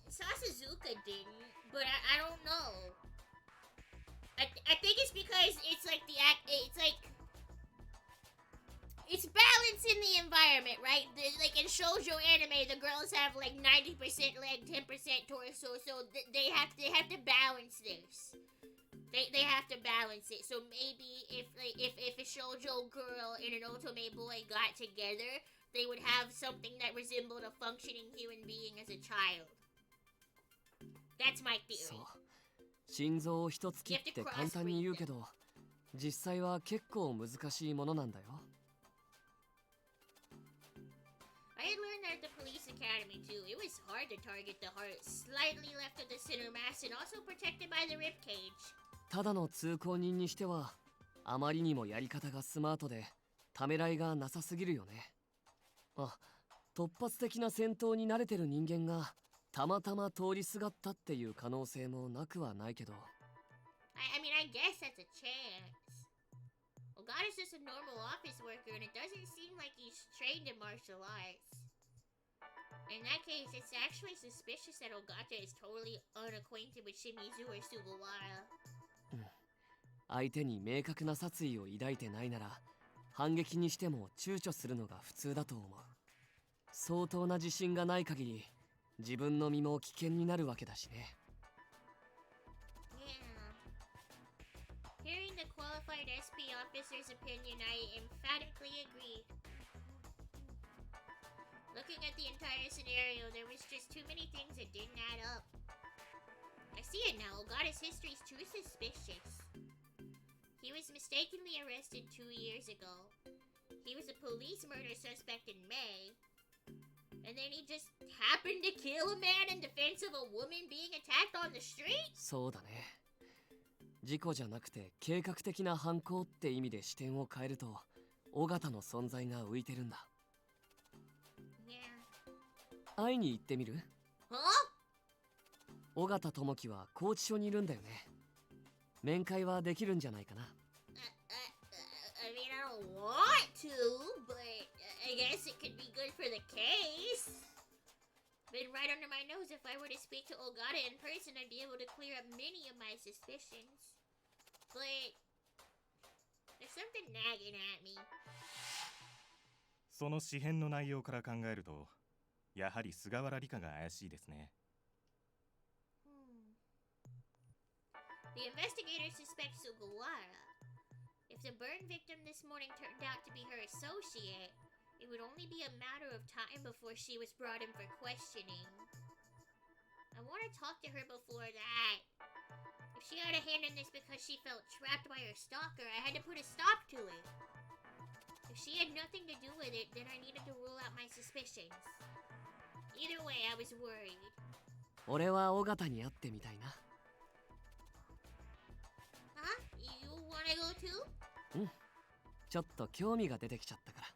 S4: Sasazuka didn't, but I don't know. I think it's because it's like it's balance in the environment, right? Like in shoujo anime, the girls have like 90% leg, 10% torso, so they have to balance this. They have to balance it. So maybe if a shoujo girl and an otome boy got together, they would have something that resembled a functioning human being as a child. That's my theory.
S16: そう。心臓を一つ切って簡単に言うけど、実際は結構難しいものなんだよ。
S4: I had learned that at the police academy too. It was hard to target the heart, slightly left of the center mass and also protected by the rib cage.
S16: ただの通行人にしては、あまりにもやり方がスマートで、ためらいがなさすぎるよね。あ、突発的な戦闘に慣れてる人間が、たまたま通りすがったっていう可能性もなくはないけど。
S4: I mean, I guess that's a chance. Ogata's just a normal office worker, and it doesn't seem like he's trained in martial arts. In that case, it's actually suspicious that Ogata is totally unacquainted with Shimizu or Sugawara.
S16: 相手に明確な殺意を抱いてないなら、反撃にしても躊躇するのが普通だと思う。相当な自信がない限り、自分の身も危険になるわけだしね。
S4: Hearing the qualified SP officer's opinion, I emphatically agreed. Looking at the entire scenario, there was just too many things that didn't add up. I see it now. Ogata's history is too suspicious. He was mistakenly arrested 2 years ago. He was a police murder suspect in May. And then he just happened to kill a man in defense of a woman being attacked on the street?
S16: そうだね。事故じゃなくて計画的な犯行って意味で視点を変えると、尾形の存在が浮いてるんだ。会いに行ってみる？尾形智樹は拘置所にいるんだよね。面会はできるんじゃないかな。
S4: I mean, I don't want to, but I guess it could be good for the case. Been right under my nose. If I were to speak to Ogata in person, I'd be able to clear up many of my suspicions. But there's something nagging at me.
S7: その紙片の内容から考えると、やはり菅原理香が怪しいですね。
S4: The investigators suspect Sugawara. If the burn victim this morning turned out to be her associate, it would only be a matter of time before she was brought in for questioning. I want to talk to her before that. If she had a hand in this because she felt trapped by her stalker, I had to put a stop to it. If she had nothing to do with it, then I needed to rule out my suspicions. Either way, I was worried.
S16: 俺は尾形に会ってみたいな。
S4: Huh? You wanna go too?
S16: うん。ちょっと興味が出てきちゃったから。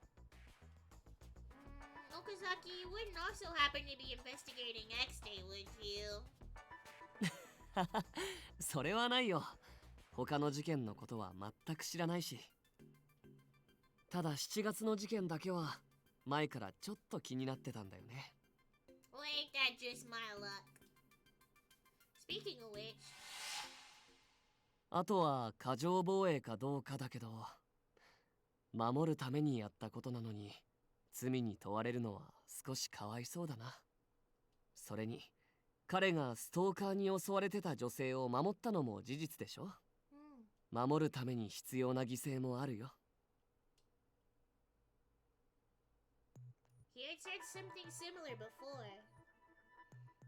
S4: Okazaki, you wouldn't also happen to be investigating X-Day, would you?
S16: それはないよ。他の事件のことは全く知らないし。ただ7月の事件だけは前からちょっと気になってたんだよね。
S4: Well, ain't that just my luck? Speaking of which...
S16: あとは過剰防衛かどうかだけど、守るためにやったことなのに罪に問われるのは少しかわいそうだな。それに彼がストーカーに襲われてた女性を守ったのも事実でしょ。守るために必要な犠牲もあるよ。
S4: He had said something similar before.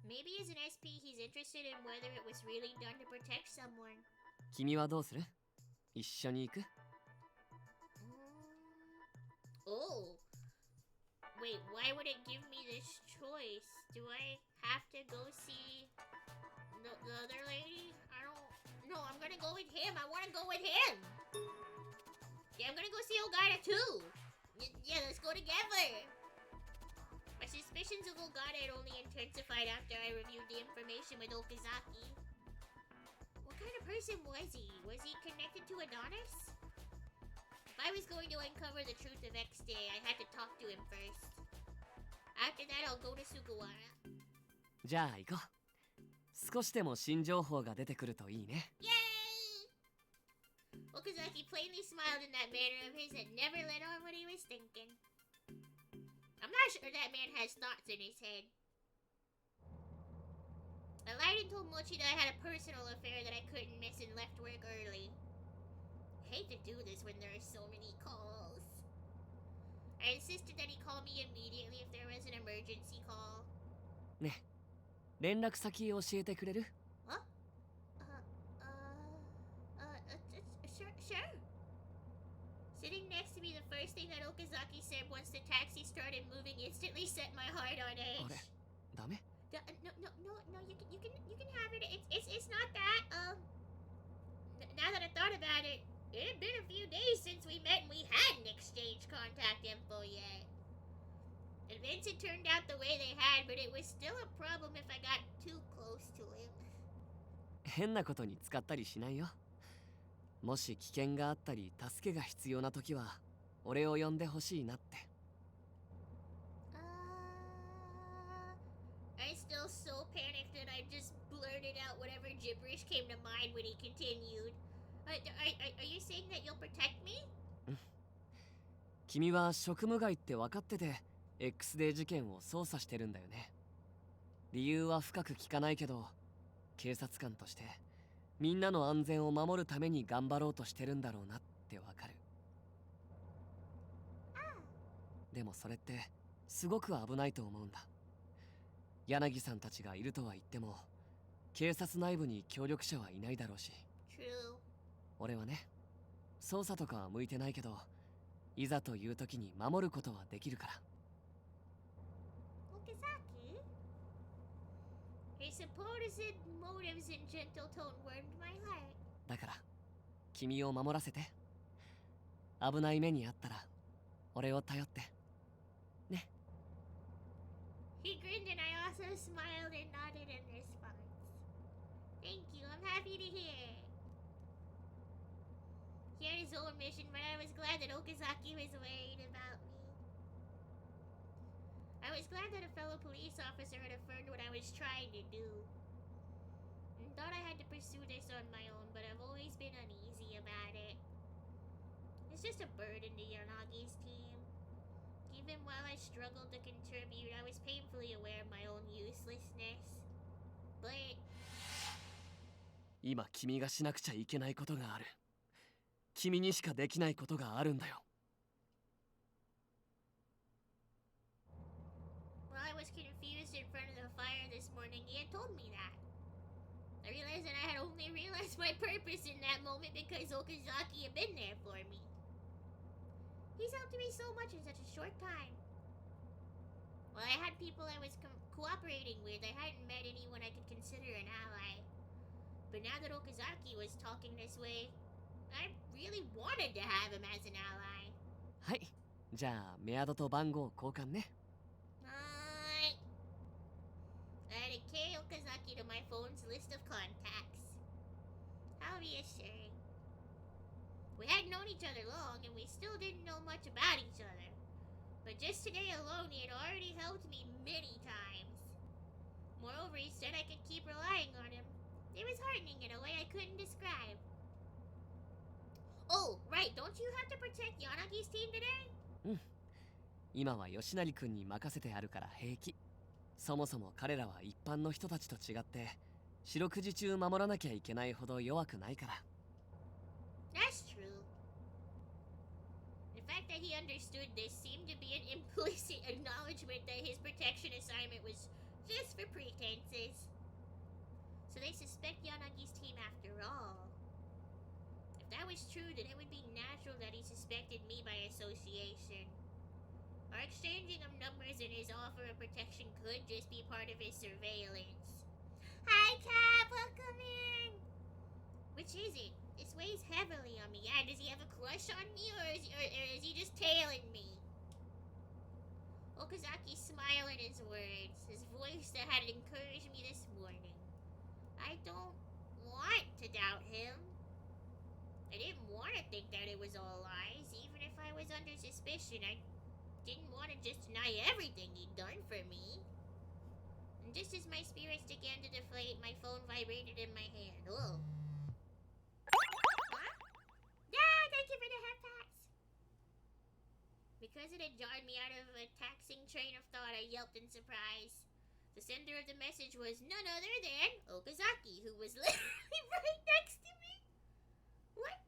S4: Maybe as an SP, he's interested in whether it was really done to protect someone.
S16: 君はどうする？一緒に行く？
S4: Oh. Wait, why would it give me this choice? Do I have to go see the other lady? I don't... No, I'm gonna go with him. I wanna go with him. Yeah, I'm gonna go see Ogata too. Yeah, let's go together. My suspicions of Ogata had only intensified after I reviewed the information with Okazaki. What kind of person was he? Was he connected to Adonis? If I was going to uncover the truth of X-Day, I had to talk to him first. After that, I'll go to Sugawara.
S16: じゃあ行こう。少しでも新情報が出てくるといいね。
S4: Yay! Okazaki plainly smiled in that manner of his and never let on what he was thinking. I'm not sure that man has thoughts in his head. I lied and told Mochi that I had a personal affair that I couldn't miss and left work early. I hate to do this when there are so many calls. I insisted that he call me immediately if there was an emergency call.
S16: ね、連絡先教えてくれる?
S4: Huh? Sure. Sitting next to me, the first thing that Okazaki said once the taxi started moving instantly set my heart on edge.
S16: あれ、ダメ?
S4: No, you can have it. It's not that. Now that I thought about it, it had been a few days since we met and we hadn't exchanged contact info yet. Events had turned out the way they had, but it was still a problem if I got too close to him.
S16: 変なことに使ったりしないよ。もし危険があったり助けが必要な時は俺を呼んでほしいなって。
S4: I still so panicked that I just blurted out whatever gibberish came to mind when he continued. Are you saying that you'll protect me?
S16: 君は職務外って分かってて X デー事件を捜査してるんだよね。理由は深く聞かないけど、警察官としてみんなの安全を守るために頑張ろうとしてるんだろうなってわかる。でもそれってすごく危ないと思うんだ。柳さんたちがいるとは言っても警察内部に協力者はいないだろうし。俺はね、捜査とかは向いてないけど、いざという時に守ることはできるから。
S4: Okazaki? His supposed motives and gentle tone warmed my heart.
S16: だから君を守らせて。危ない目にあったら俺を頼ってね。
S4: He grinned and I also smiled and nodded in response. Thank you, I'm happy to hear. He had his own mission, but I was glad that Okazaki was worried about me. I was glad that a fellow police officer had affirmed what I was trying to do. And thought I had to pursue this on my own, but I've always been uneasy about it. It's just a burden to Yanagi's team. Even while I struggled to contribute, I was painfully aware of my own uselessness. But...
S16: 今君がしなくちゃいけないことがある。君にしかできないことがあるんだよ。
S4: While I was confused in front of the fire this morning, he had told me that. I realized that I had only realized my purpose in that moment because Okazaki had been there for me. He's helped me so much in such a short time. While I had people I was cooperating with, I hadn't met anyone I could consider an ally. But now that Okazaki was talking this way, I really wanted to have him as an ally.
S16: はい、じゃあメアドと番号交換ね。
S4: Hi. I added Kei Okazaki to my phone's list of contacts. How reassuring. We hadn't known each other long, and we still didn't know much about each other. But just today alone, he had already helped me many times. Moreover, he said I could keep relying on him. It was heartening in a way I couldn't describe. Oh, right, don't you have to protect Yanagi's team today?
S16: うん。今は吉成君に任せてあるから平気。そもそも彼らは一般の人たちと違って四六時中守らなきゃいけないほど弱くないから。
S4: That's true. The fact that he understood this seemed to be an implicit acknowledgement that his protection assignment was just for pretenses. So they suspect Yanagi's team after all. If that was true, then it would be natural that he suspected me by association. Our exchanging of numbers and his offer of protection could just be part of his surveillance. Hi, Cap! Welcome in! Which is it? This weighs heavily on me. Yeah, does he have a crush on me, or is he just tailing me? Okazaki smiled at his words, his voice that had encouraged me this morning. I don't want to doubt him. I didn't want to think that it was all lies, even if I was under suspicion. I didn't want to just deny everything he'd done for me. And just as my spirits began to deflate, my phone vibrated in my hand. Whoa. Huh? Because it had jarred me out of a taxing train of thought, I yelped in surprise. The sender of the message was none other than Okazaki, who was literally right next to me. What?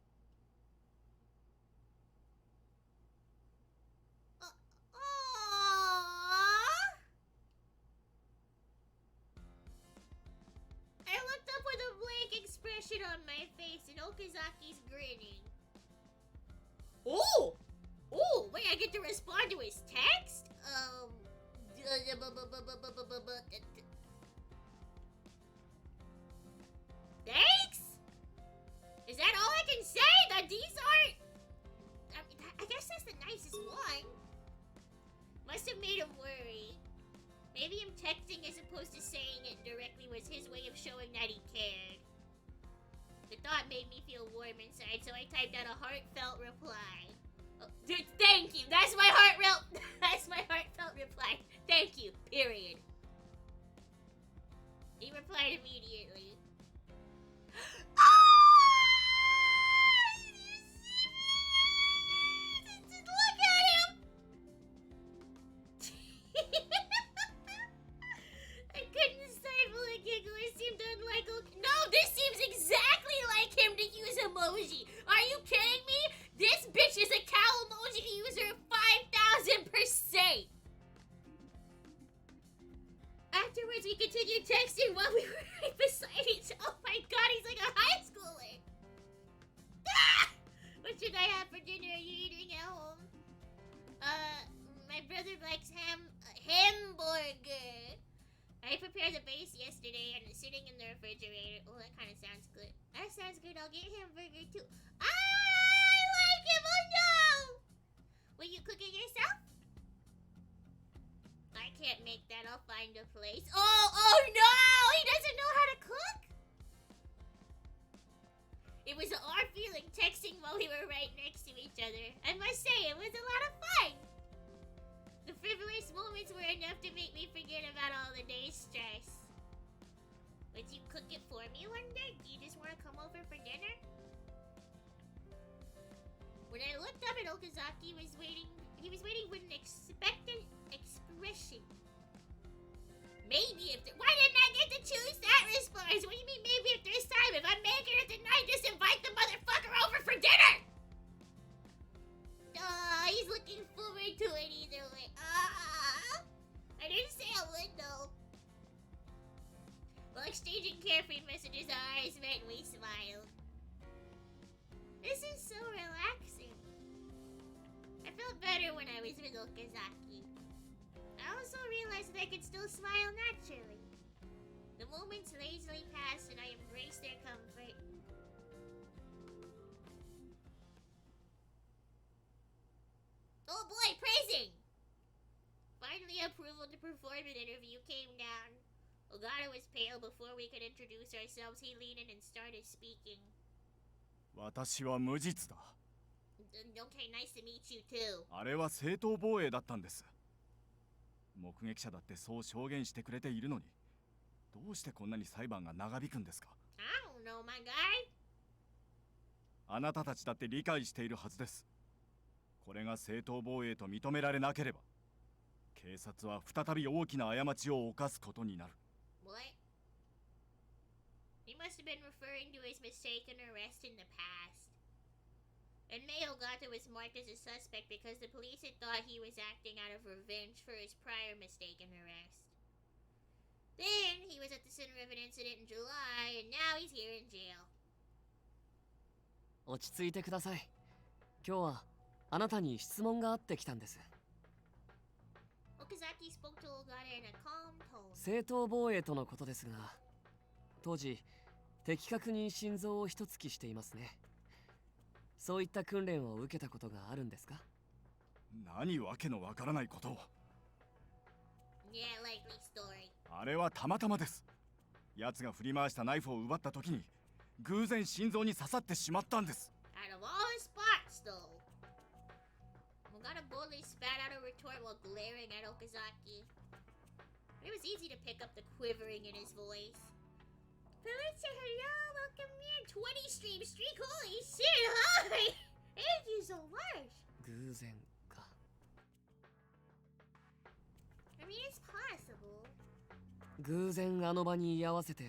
S4: I looked up with a blank expression on my face, and Okazaki's grinning. Oh! Oh, wait, I get to respond to his text? Thanks? Is that all I can say? That these aren't... I guess that's the nicest one. Must have made him worry. Maybe him texting as opposed to saying it directly was his way of showing that he cared. The thought made me feel warm inside, so I typed out a heartfelt reply. Oh, dude, thank you. That's my heartfelt reply. Thank you. Period. He replied immediately. Look at him! I couldn't stifle a giggle. It seemed unlike... No, this seems exactly like him to use emoji. Are you kidding me? This bitch is a cow emoji user 5,000%. Afterwards, we continued texting while we were right beside each other. Oh my god, he's like a high schooler. Ah! What should I have for dinner? Are you eating at home? My brother likes hamburger. I prepared the base yesterday and it's sitting in the refrigerator. Oh, that kind of sounds good. That sounds good. I'll get hamburger too. I like him. Oh no! Will you cook it yourself? I can't make that. I'll find a place. Oh no! He doesn't know how to cook? It was our feeling texting while we were right next to each other. I must say, it was a lot of fun. The frivolous moments were enough to make me forget about all the day's stress. Would you cook it for me one day? Do you just want to come over for dinner? When I looked up at Okazaki, he was waiting with an expectant expression. Maybe if why didn't I get to choose that response? What do you mean maybe if there's time? If I'm making it tonight, just invite the motherfucker over for dinner! He's looking forward to it either way. I didn't say I would though. While exchanging carefree messages, our eyes met and we smiled. This is so relaxing. I felt better when I was with Okazaki. I also realized that I could still smile naturally. The moments lazily passed and I embraced their comfort. Oh boy, praising! Finally, approval to perform an interview came down. Ogata was pale before we could introduce ourselves. He leaned in and started speaking.
S7: 私は無実だ。
S4: Okay, nice to meet you too.
S7: あれは正当防衛だったんです。目撃者だってそう証言してくれているのに、どうしてこんなに裁判が長引くんですか？
S4: I don't know, my guy.
S7: あなたたちだって理解しているはずです。これが正当防衛と認められなければ、警察は再び大きな過ちを犯すことになる。
S4: What? He must have been referring to his mistaken arrest in the past. And Mei Ogata was marked as a suspect because the police had thought he was acting out of revenge for his prior mistaken arrest. Then, he was at the center of an incident in July, and now he's here in jail.
S16: 落ち着いてください。今日はあなたに質問があってきたんです。
S4: Okazaki spoke to Ogata in a calm tone.
S16: 正当防衛とのことですが、当時的確に心臓を一突きしていますね。そういった訓練を受けたことがあるんですか？
S7: 何わけのわからないことを。
S4: Yeah, likely story.
S7: あれはたまたまです。奴が振り回したナイフを奪った時に偶然心臓に刺さってしまったんです。
S4: Out of all his spots, though. Ogata boldly spat out a retort while glaring at Okazaki. It was easy to pick up the quivering in his voice. Police, hello, welcome in. 20 stream streak, holy shit, hi! Thank you so much.
S16: 偶然か。
S4: is possible.
S16: 偶然あの場に居合わせて、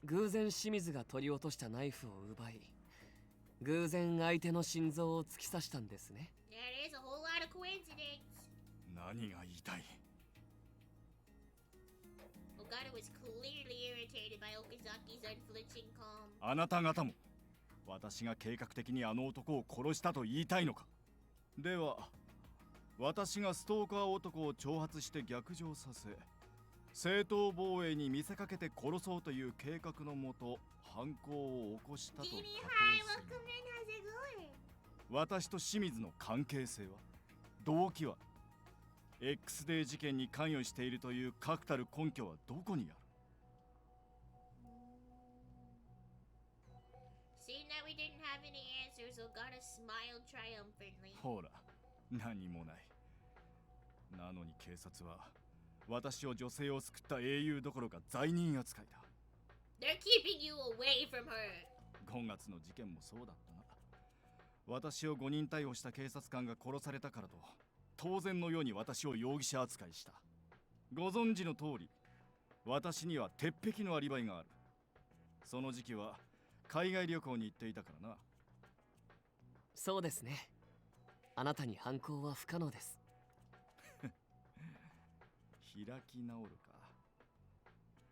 S16: 偶然清水が取り落としたナイフを奪い、偶然相手の心臓を突き刺したんですね。
S4: There is a whole lot of coincidence.
S7: 何が言いたい？
S4: Ogata was clearly irritated by Okazaki's unflinching calm.
S7: あなた方も私が計画的にあの男を殺したと言いたいのか？では私がストーカー男を挑発して逆上させ、正当防衛に見せかけて殺そうという計画のもと犯行を起こしたと仮定する。私と清水の関係性は、動機は、X デー事件に関与しているという確たる根拠はどこにある？
S4: Seeing that we didn't have any answers, Ogata smiled triumphantly.
S7: ほら、何もない。なのに警察は私を女性を救った英雄どころか罪人扱いだ。
S4: They're keeping you away from her.
S7: 5月の事件もそうだったな。私を誤認逮捕した警察官が殺されたからと当然のように私を容疑者扱いした。ご存知の通り、私には鉄壁のアリバイがある。その時期は海外旅行に行っていたからな。
S16: そうですね。あなたに犯行は不可能です。
S7: 開き直るか。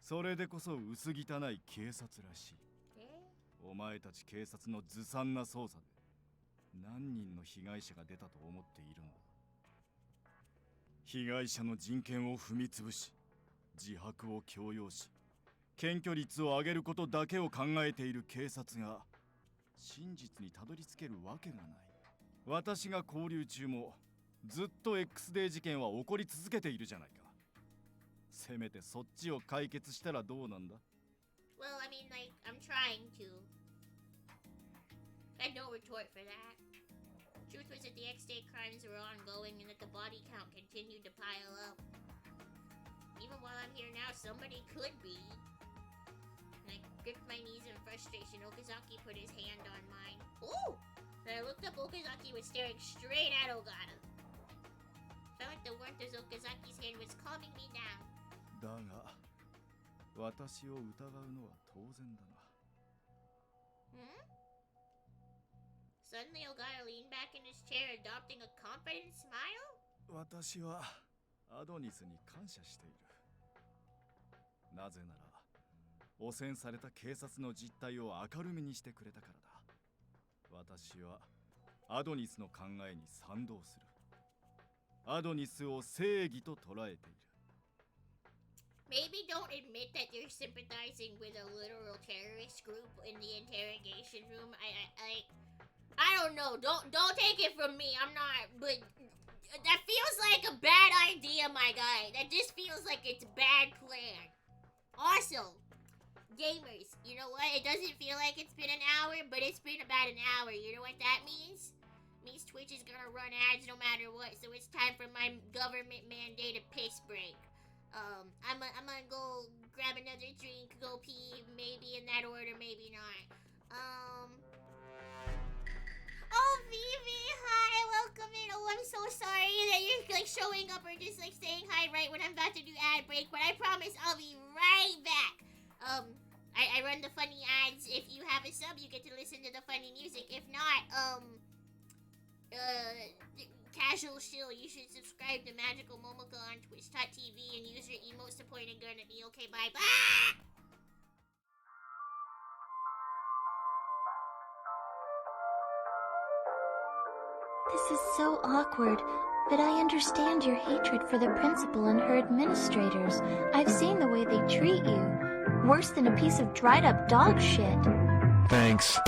S7: それでこそ薄汚い警察らしい。お前たち警察のずさんな捜査で何人の被害者が出たと思っているのだ。被害者の人権を踏み潰し、自白を強要し、検挙率を上げることだけを考えている警察が真実にたどり着けるわけがない。私が勾留中もずっと X デー事件は起こり続けているじゃないか。せめてそっちを解決したらどうなんだ？
S4: Well, I mean, like, I'm trying to. I had no retort for that. Truth was that the X-Day crimes were ongoing and that the body count continued to pile up. Even while I'm here now, somebody could be. And I gripped my knees in frustration. Okazaki put his hand on mine. Ooh! When I looked up, Okazaki was staring straight at Ogata. Felt like the warmth of Okazaki's hand was calming me down.
S7: だが、私を疑うのは当然だな。
S4: Suddenly, Ogata leaned back in his chair, adopting a confident smile.
S7: 私はアドニスに感謝している。なぜなら、汚染された警察の実態を明るみにしてくれたからだ。私はアドニスの考えに賛同する。アドニスを正義と捉えている。
S4: Maybe don't admit that you're sympathizing with a literal terrorist group in the interrogation room. I don't know. Don't take it from me. I'm not. But that feels like a bad idea, my guy. That just feels like it's a bad plan. Also, gamers, you know what? It doesn't feel like it's been an hour, but it's been about an hour. You know what that means? It means Twitch is gonna run ads no matter what. So it's time for my government-mandated piss break. I'm gonna go grab another drink, go pee, maybe in that order, maybe not. Oh, Vivi, hi, welcome in. Oh, I'm so sorry that you're like showing up or just like saying hi right when I'm about to do ad break, but I promise I'll be right back. I run the funny ads. If you have a sub, you get to listen to the funny music. If not, casual shill, you should subscribe to Magical Momoka on Twitch.tv and use your emotes to point a gun at me. Okay, bye. Bye!
S13: This is so awkward, but I understand your hatred for the principal and her administrators. I've seen the way they treat you. Worse than a piece of dried up dog shit.
S14: Thanks.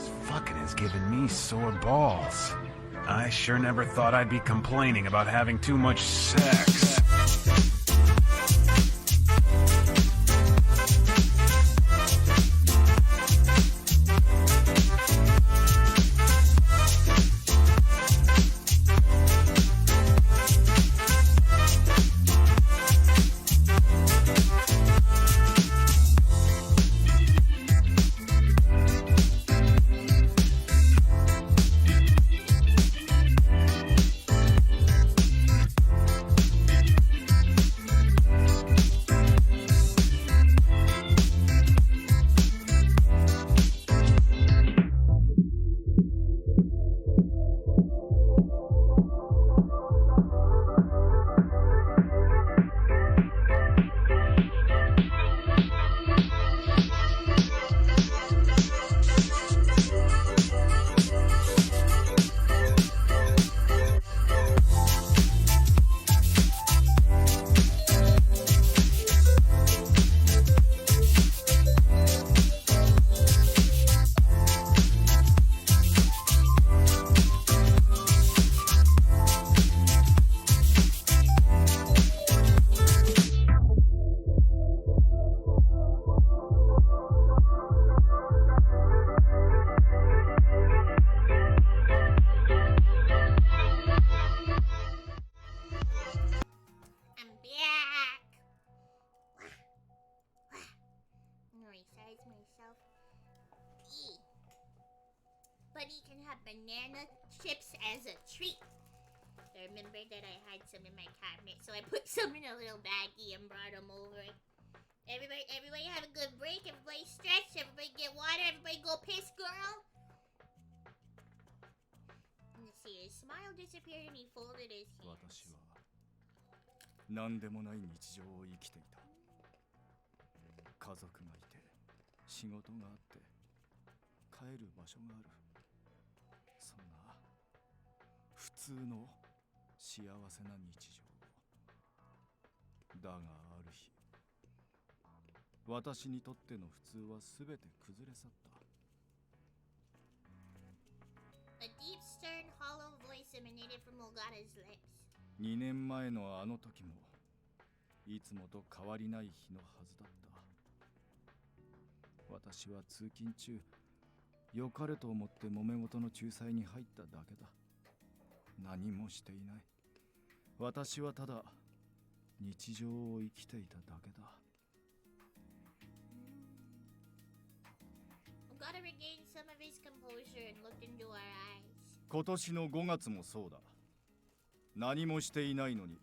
S14: This fucking has given me sore balls. I sure never thought I'd be complaining about having too much sex.
S4: Bunny can have banana chips as a treat. I remember that I had some in my cabinet, so I put some in a little baggie and brought them over. Everybody have a good break. Everybody stretch. Everybody get water. Everybody go piss, girl. Let's see. His smile disappeared and he folded his hands.
S17: 私は何でもない日常を生きていた。家族がいて、仕事があって、帰る場所がある。そんな普通の幸せな日常。だがある日、私にとっての普通はすべて崩れ去った。
S4: A deep, stern, hollow voice emanated from Ogata's lips.
S17: 2年前のあの時もいつもと変わりない日のはずだった。私は通勤中、良かれと思って揉め事の仲裁に入っただけだ。何もしていない。私はただ日常を生きていただけだ。
S4: Ogata regained some of his composure and looked into our eyes.
S17: 今年の5月もそうだ。何もしていないのに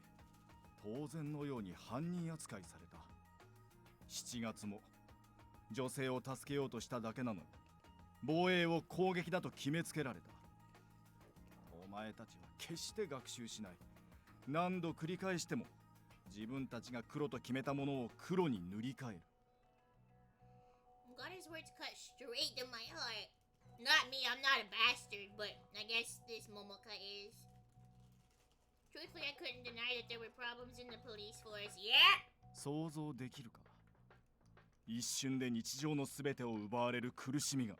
S17: 当然のように犯人扱いされた。7月も女性を助けようとしただけなのに防衛を攻撃だと決めつけられた。お前たちは決して学習しない。何度繰り返しても自分たちが黒と決めたものを黒に塗り替える。
S4: Ogata's words cut straight to my heart. Not me, I'm not a bastard, but I guess this Momoka is. Truthfully, I couldn't deny that there were problems in the police force. Yeah!
S17: 想像できるか。一瞬で日常のすべてを奪われる苦しみが。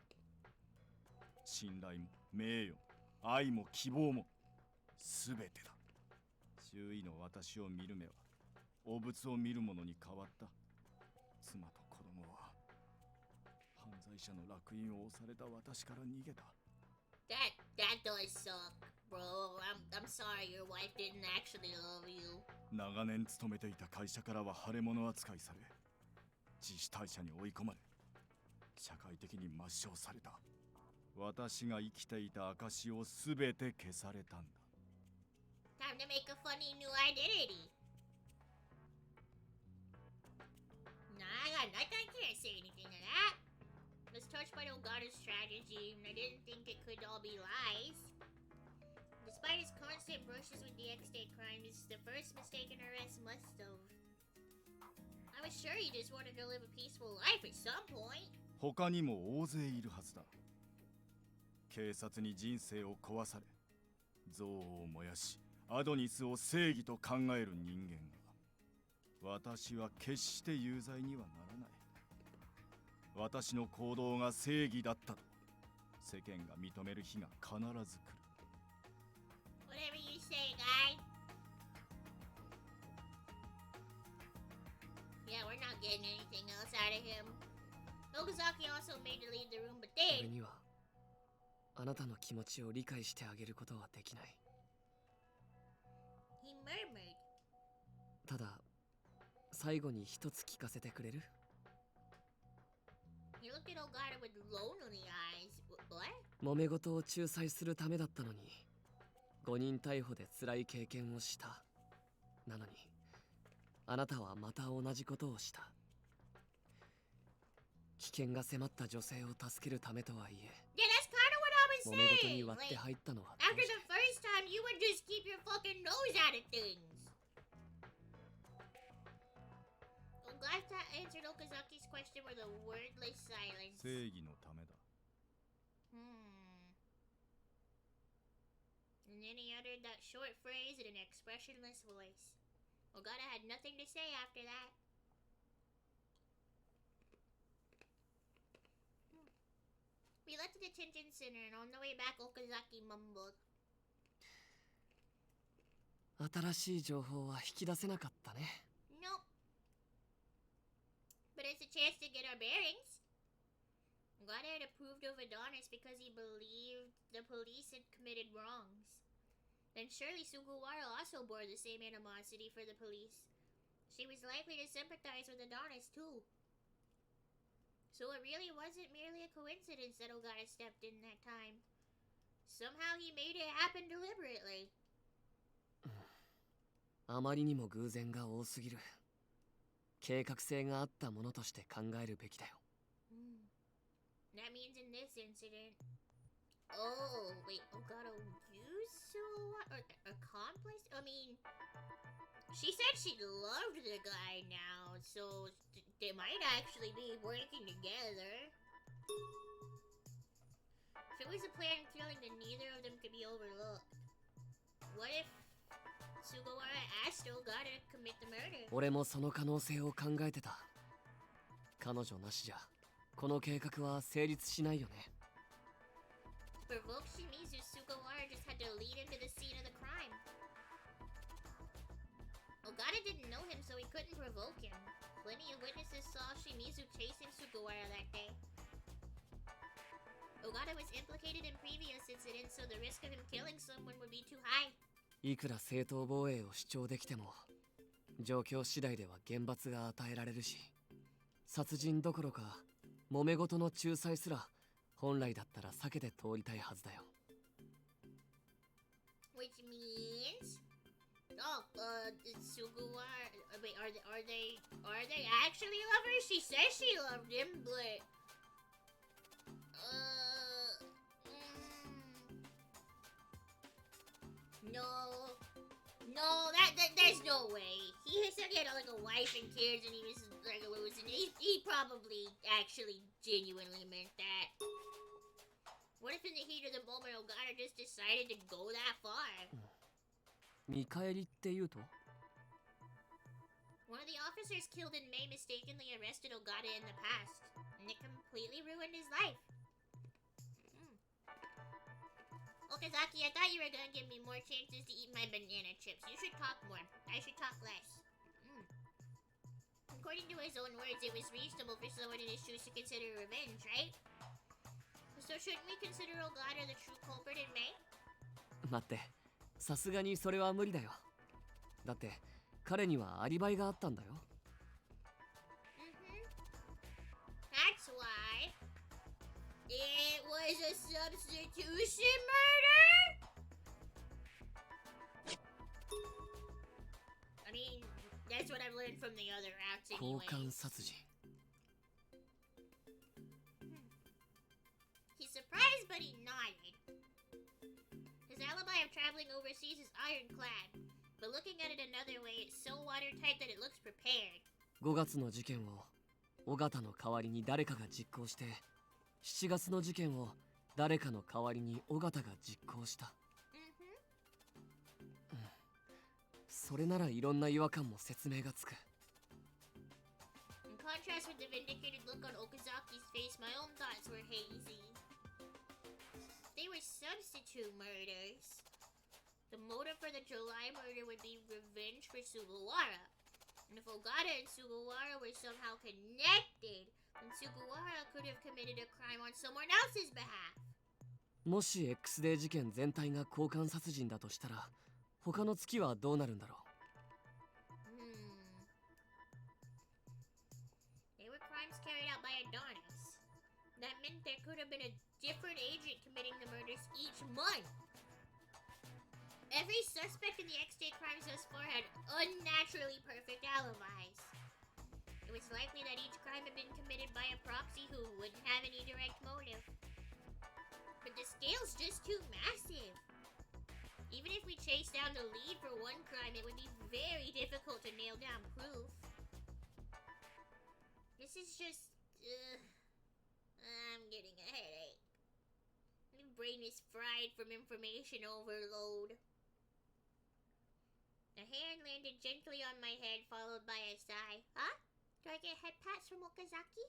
S17: 信頼も名誉、愛も希望もすべてだ。周囲の私を見る目は汚物を見るものに変わった。妻と子供は犯罪者の烙印を押された私から逃げた。
S4: That does suck, bro. I'm sorry your wife didn't actually love you.
S17: 長年勤めていた会社からは腫れ物扱いされ、自主退社に追い込まれ、社会的に抹消された。私が生きていた証をすべて消されたんだ。
S4: Time to make a funny new identity. Nah, I can't say anything to that. I was touched by Ogata's strategy, and I didn't think it could all be lies. Despite his constant brushes with the X-State crimes, the first mistaken arrest must have. I was sure he just wanted to live a peaceful life at some point.
S17: 他にも大勢いるはずだ。警察に人生を壊され、憎悪を燃やし、アドニスを正義と考える人間が。私は決して有罪にはならない。私の行動が正義だったと世間が認める日が必ず来る。
S4: Whatever you say, guy. Yeah, we're not getting anything else out of him. Okazaki also made to leave the room, but
S16: 俺
S4: then
S16: にはあなたの気持ちを理解してあげることはできない。
S4: he murmured.
S16: ただ最後に一つ聞かせてくれる？
S4: He looked at Ogata with lonely eyes. What?
S16: 揉め事を仲裁するためだったのに誤認逮捕で辛い経験をした。なのにあなたはまた同じことをした。危険が迫った女性を助けるためとはいえ
S4: Yeah, that's kind of what I was
S16: 揉め事
S4: saying.
S16: に割って
S4: Like,
S16: 入ったのは
S4: after the first time, you would just keep your fucking nose out of things. Ogata answered Okazaki's question with a wordless silence.
S17: 正義のためだ。
S4: And then he uttered that short phrase in an expressionless voice. Ogata had nothing to say after that. We left the detention center, and on the way back, Okazaki mumbled.
S16: 新しい情報は引き出せなかったね。
S4: Nope. But it's a chance to get our bearings. Ogata had approved of Adonis because he believed the police had committed wrongs. Then surely Sugawara also bore the same animosity for the police. She was likely to sympathize with Adonis too. So it really wasn't merely a coincidence that Ogata stepped in that time. Somehow he made it happen deliberately.
S16: あまりにも偶然が多すぎる。計画性があったものとして考えるべきだよ。
S4: That means in this incident... Oh, wait, Ogata used Sugawara? Accomplice? I mean... She said she loved the guy now, so they might actually be working together. If it was a planned killing, then neither of them could be overlooked. What if Sugawara asked Ogata to commit the murder?
S16: 俺もその可能性を考えてた。彼女なしじゃ、この計画は成立しないよね。
S4: To provoke Shimizu, Sugawara just had to lead him to the scene of the crime. Ogata didn't know him, so he couldn't provoke him. Plenty of witnesses saw Shimizu chasing Sugawara that day. Ogata was implicated in previous incidents, so the risk of him killing someone would be too high.
S16: いくら正当防衛を主張できても、状況次第では厳罰が与えられるし、殺人どころか揉め事の仲裁すら本来だったら避けて通りたいはずだよ。
S4: Which means, Sugawara. Wait, are they actually lovers? She says she loved him, but no, there's no way. He said he had like a wife and kids, and he was like losing. He probably actually genuinely meant that. What if in the heat of the moment Ogata just decided to go that far?
S16: 見返りって言うと
S4: One of the officers killed in May mistakenly arrested Ogata in the past, and it completely ruined his life. Okazaki, I thought you were gonna give me more chances to eat my banana chips. You should talk more. I should talk less. According to his own words, it was reasonable for someone in his shoes to consider revenge, right? So shouldn't we consider Ogata the true culprit in May?
S16: 待って、さすがにそれは無理だよ。だって彼にはアリバイがあったんだよ。
S4: That's why it was a substitution murder? I mean, that's what I've learned from the other routes
S16: 交
S4: anyway.
S16: 換殺人。
S4: He's surprised, but he nodded. His alibi of traveling overseas is ironclad, but looking at it another way, it's so watertight that it looks prepared.
S16: 5月の事件を尾形の代わりに誰かが実行して、7月の事件を誰かの代わりに尾形が実行した。それならいろんな違和感も説明がつく。
S4: In contrast with the vindicated look on Okazaki's face, my own thoughts were hazy. they were substitute murders. The motive for the July murder would be revenge for Sugawara. And if Ogata and Sugawara were somehow connected, then Sugawara could have committed a crime on someone else's behalf.
S16: もし X デー事件全体が交換殺人だとしたら、他の月はどうなるんだろう。
S4: They were crimes carried out by Adonis. That meant there could have been a different agent committing the murders each month. Every suspect in the X-Day crimes thus far had unnaturally perfect alibis. It was likely that each crime had been committed by a proxy who wouldn't have any direct motive. But the scale's just too massive. Even if we chased down the lead for one crime, it would be very difficult to nail down proof. This is just... I'm getting a headache. My brain is fried from information overload. A hand landed gently on my head, followed by a sigh. Huh? Do I get head pats from Okazaki?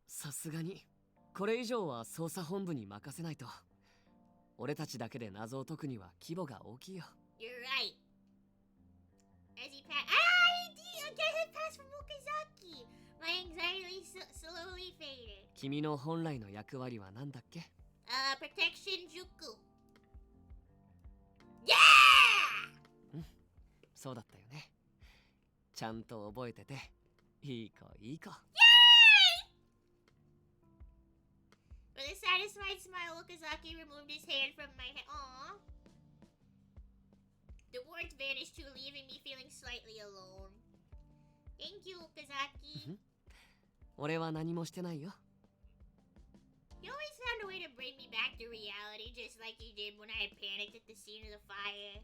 S16: さすがにこれ以上は捜査本部に任せないと。俺たちだけで謎を解くには規模が大きいよ。
S4: You're right. As he pat... I get head pats from Okazaki! My anxiety slowly faded.
S16: 君の本来の役割は何だっけ？
S4: Protection Juku. Yeah!
S16: そうだったよね。ちゃんと覚えてて。いい子いい子。
S4: With a satisfied smile, Okazaki removed his hand from my head. Aww. The warmth vanished too, leaving me feeling slightly alone. Thank you, Okazaki.
S16: 俺は何もしてないよ。
S4: He always found a way to bring me back to reality, just like he did when I had panicked at the scene of the fire.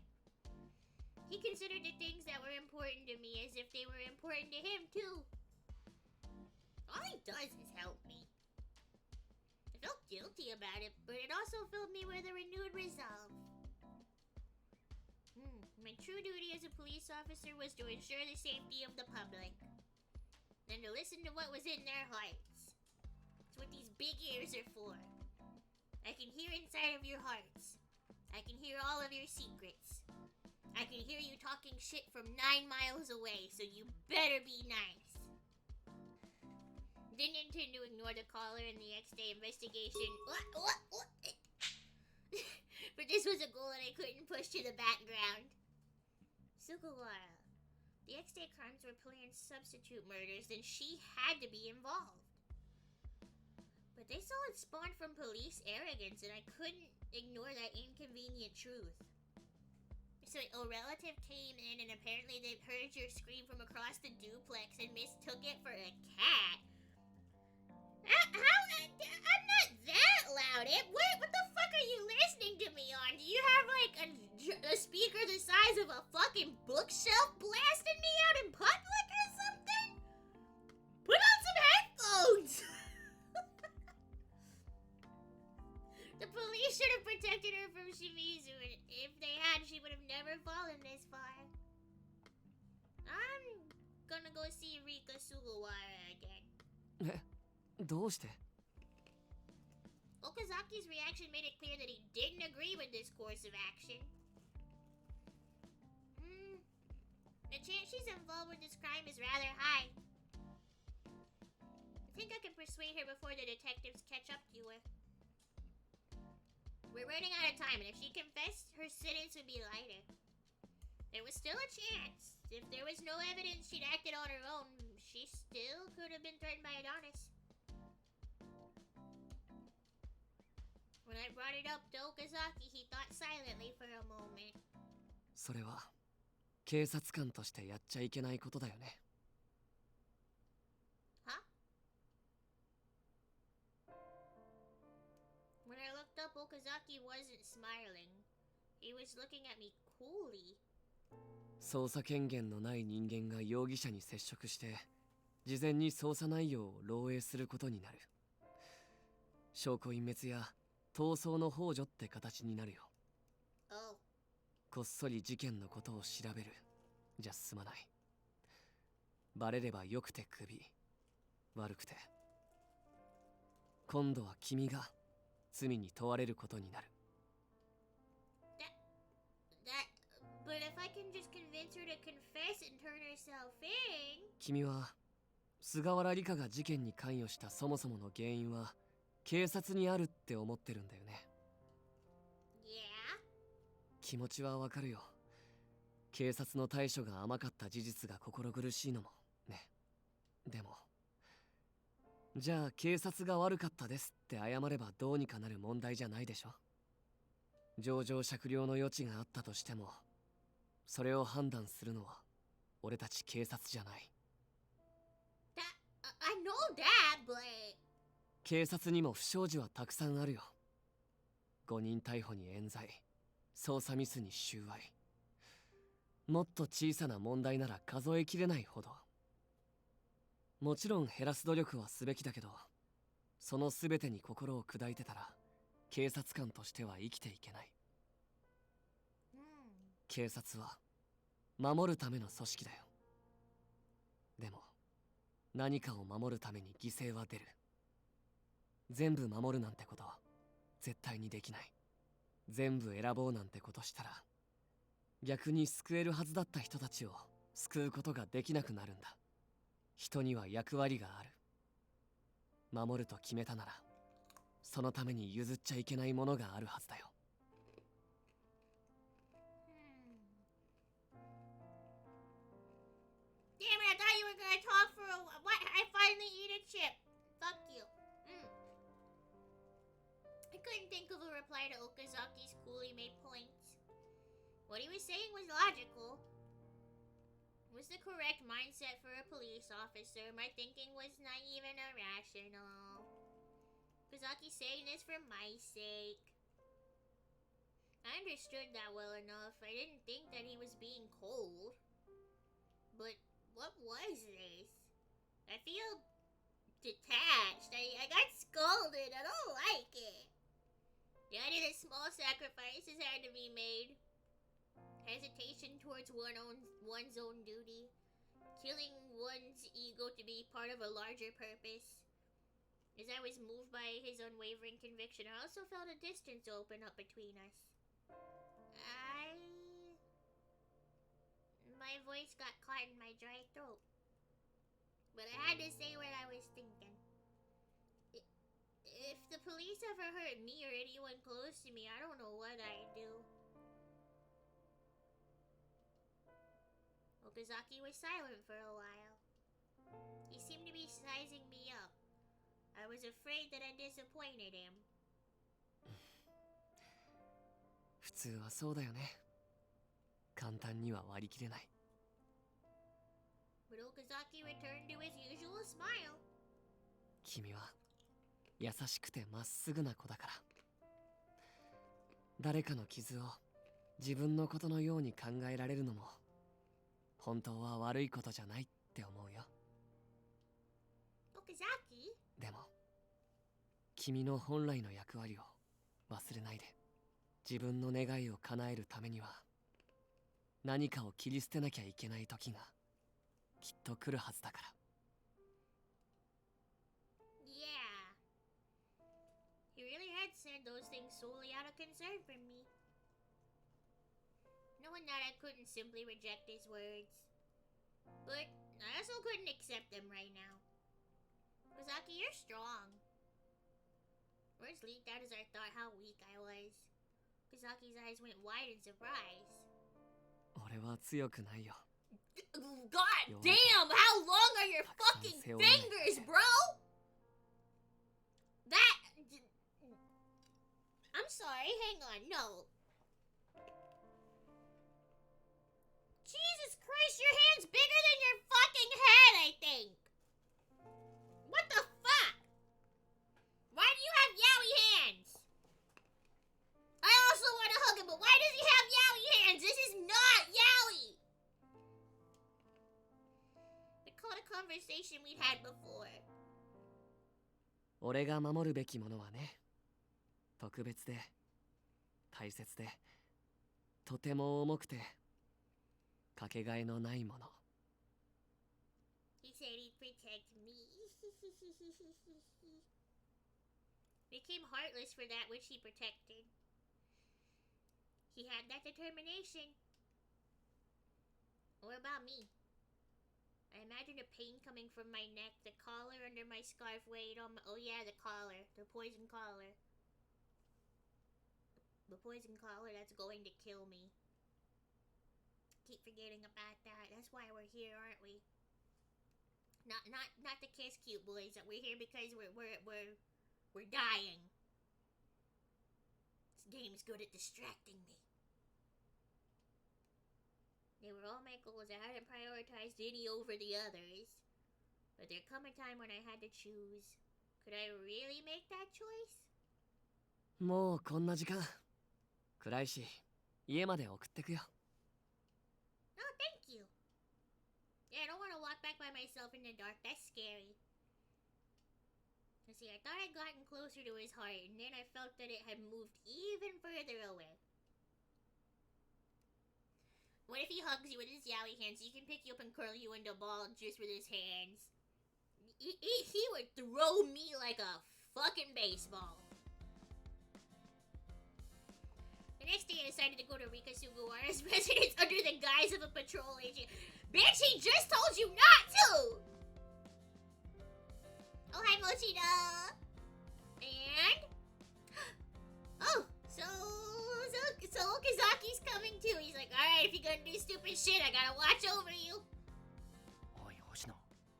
S4: He considered the things that were important to me as if they were important to him, too. All he does is help me. I felt guilty about it, but it also filled me with a renewed resolve. My true duty as a police officer was to ensure the safety of the public, and to listen to what was in their hearts. It's what these big ears are for. I can hear inside of your hearts. I can hear all of your secrets. I can hear you talking shit from 9 miles away, so you better be nice. Didn't intend to ignore the caller in the X-Day investigation. What? But this was a goal that I couldn't push to the background. Sugawara. The X-Day crimes were planned substitute murders, then she had to be involved. But this all had spawned from police arrogance, and I couldn't ignore that inconvenient truth. So a relative came in, and apparently they heard your scream from across the duplex and mistook it for a cat. I'm not that loud. What the fuck are you listening to me on? Do you have like a speaker the size of a fucking bookshelf blasting me out in public or something? Put on some headphones! The police should have protected her from Shimizu, and if they had, she would have never fallen this far. I'm gonna go see Rika Sugawara again.
S16: どうして？
S4: Okazaki's reaction made it clear that he didn't agree with this course of action. The chance she's involved with this crime is rather high. I think I can persuade her before the detectives catch up to her. We're running out of time, and if she confessed, her sentence would be lighter. There was still a chance. If there was no evidence she'd acted on her own, she still could have been threatened by Adonis. When I brought it up to Okazaki, he thought silently for a moment.
S16: それは警察官としてやっちゃいけないことだよね。
S4: Huh? When I looked up, Okazaki wasn't smiling. He was looking at me coolly.
S16: 捜査権限のない人間が容疑者に接触して事前に捜査内容を漏洩することになる。証拠隠滅や逃走の幇助って形になるよ。
S4: Oh.
S16: こっそり事件のことを調べるじゃ済まない。バレればよくてクビ、悪くて今度は君が罪に問われることになる。
S4: But if I can just convince her to confess and turn herself in...
S16: 君は菅原梨香が事件に関与したそもそもの原因は警察にあるって思ってるんだよね。
S4: Yeah?
S16: 気持ちはわかるよ。警察の対処が甘かった事実が心苦しいのもね。でもじゃあ警察が悪かったですって謝ればどうにかなる問題じゃないでしょ。情状酌量の余地があったとしてもそれを判断するのは俺たち警察じゃない。
S4: I know that, but...
S16: 警察にも不祥事はたくさんあるよ。誤認逮捕に冤罪、捜査ミスに収賄。もっと小さな問題なら数えきれないほど。もちろん減らす努力はすべきだけど、その全てに心を砕いてたら警察官としては生きていけない。警察は守るための組織だよ。でも何かを守るために犠牲は出る。全部守るなんてこと絶対にできない。全部選ぼうなんてことしたら逆に救えるはずだった人たちを救うことができなくなるんだ。人には役割がある。守ると決めたならそのために譲っちゃいけないものがあるはずだよ。
S4: Damn it, I thought you were gonna talk for a while. What? I finally eat a chip. Fuck you. I couldn't think of a reply to Okazaki's coolly made points. What he was saying was logical. It was the correct mindset for a police officer. My thinking was naive and irrational. Okazaki's saying this for my sake. I understood that well enough. I didn't think that he was being cold. But what was this? I feel detached. I got scolded. I don't like it. The idea that small sacrifices had to be made. Hesitation towards one's own duty. Killing one's ego to be part of a larger purpose. As I was moved by his unwavering conviction, I also felt a distance open up between us. My voice got caught in my dry throat. But I had to say what I was thinking. If the police ever hurt me or anyone close to me, I don't know what I'd do. Okazaki was silent for a while. He seemed to be sizing me up. I was afraid that I disappointed him.
S16: 普通はそうだよね。簡単には割り切れない。
S4: But Okazaki returned to his usual smile.
S16: 君は優しくてまっすぐな子だから。誰かの傷を自分のことのように考えられるのも本当は悪いことじゃないって思うよ。
S4: Okazaki?
S16: でも君の本来の役割を忘れないで。自分の願いを叶えるためには何かを切り捨てなきゃいけない時がきっと来るはずだから。
S4: Yeah. He really had said those things solely out of concern for me. Knowing that I couldn't simply reject his words. But I also couldn't accept them right now. Okazaki, you're strong. Words leaked out as I thought how weak I was. Okazaki's eyes went wide in surprise.
S16: 俺は強くないよ。
S4: God damn! How long are your fucking fingers, bro? That... I'm sorry, hang on, no. Jesus Christ, your hand's bigger than your fucking head, I think. What the fuck? Why do you have yaoi hands? I also want to hug him, but why does he have yaoi hands? This is not yaoi. Recall the conversation we'd had before.
S16: 俺が守るべきものはね、特別で大切でとても重くてかけがえのないもの。
S4: He said he'd protect me. became heartless for that which he protected. He had that determination. What about me? I imagine the pain coming from my neck, the collar under my scarf weighed on my... Oh yeah, the collar. The poison collar. The poison collar that's going to kill me. Keep forgetting about that. That's why we're here, aren't we? Not the kiss cute boys. We're here because we're dying. This game's good at distracting me. They were all my goals. I hadn't prioritized any over the others. But there come a time when I had to choose. Could I really make that choice?
S16: もうこんな時間。暗いし、家まで送ってくよ。
S4: No, thank you. Yeah, I don't want to walk back by myself in the dark. That's scary. Let's see, I thought I'd gotten closer to his heart, and then I felt that it had moved even further away. What if he hugs you with his yaoi hands? He can pick you up and curl you into a ball just with his hands. He would throw me like a fucking baseball. The next day I decided to go to Rika Sugawara's residence under the guise of a patrol agent. Bitch, he just told you not to! Oh, hi, Mochida! And... Oh, so Okazaki's coming too. He's like, alright, if you're gonna do stupid shit, I gotta watch over you.
S6: おい、星野、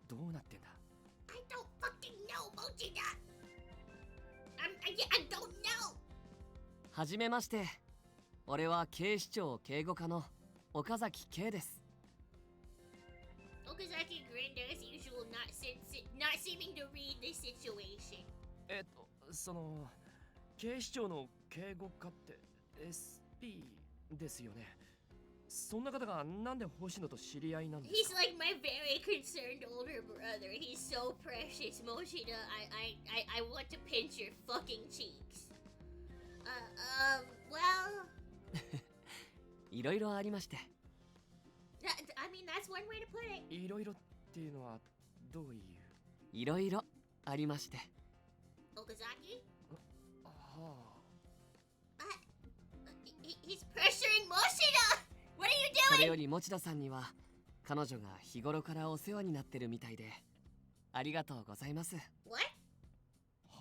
S6: どうなってんだ
S4: I don't fucking know, Mochida! I don't know!
S16: はじめまして。俺は警視庁警護課の岡崎圭です。
S4: Okazaki grinned as usual, not seeming to read the situation.
S6: その、警視庁の警護課って SP ですよね。そんな方がなんで星野と知り合いなんですか
S4: He's like my very concerned older brother. He's so precious, Mochida. I want to pinch your fucking cheeks. Well...
S16: いろいろありまして。
S4: I mean, that's one way to put it.
S6: いろいろっていうのはどういう
S16: いろいろありまして。
S4: Okazaki?
S6: はあ。
S4: He's pressuring Mochida! What are you
S16: そ
S4: doing?
S16: れより持田さんには彼女が日頃からお世話になってるみたいでありがとうございます。
S4: What?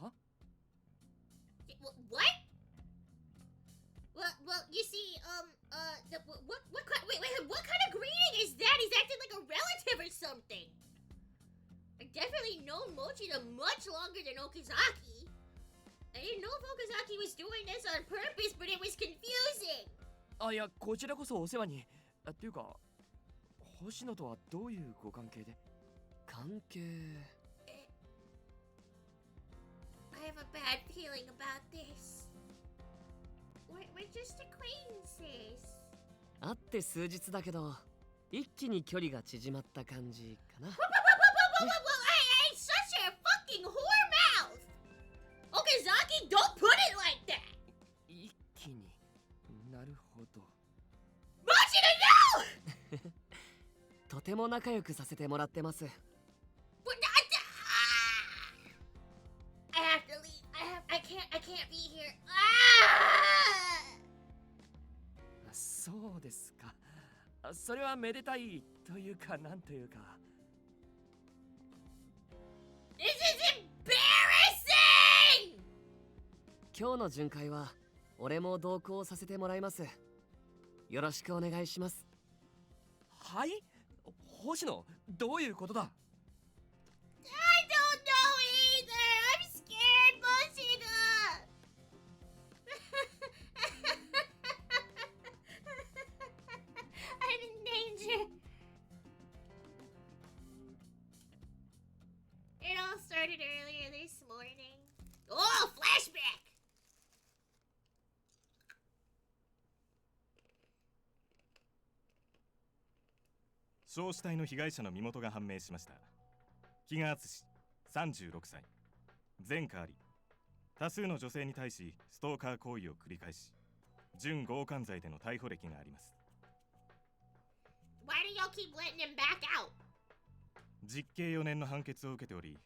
S6: は
S4: What? Well, you see, what kind of greeting is that? He's acting like a relative or something. I've definitely known Mochida much longer than Okazaki. I didn't know if Okazaki was doing this on purpose, but it was confusing.
S6: あ、いや、こちらこそお世話に。っていうか、星野とはどういうご関係で
S16: 関係
S4: I have a bad feeling about this. We're just acquaintances.
S16: 会って数日だけど一気に距離が縮まった感じかな。
S4: Hey, shut your fucking whore mouth! Okazaki, don't put it like that!
S6: 一気になるほど。
S4: Mochida, no!
S16: とても仲良くさせてもらってます。
S4: I have to leave. I can't be here.
S6: そうですか。それはめでたいというかなんというか。
S4: This is embarrassing!
S16: 今日の巡回は俺も同行させてもらいます。よろしくお願いします。
S6: はい？星野、どういうことだ？
S4: I don't know either. I'm scared, Mochida. I'm in danger. It all started earlier this morning. Oh, flashback!
S7: 焼死体の被害者の身元が判明しました。木賀敦36歳、前科あり、多数の女性に対しストーカー行為を繰り返し、準強姦罪での逮捕歴があります。
S4: Why do y'all keep letting him back out?
S7: 実刑4年の判決を受けており、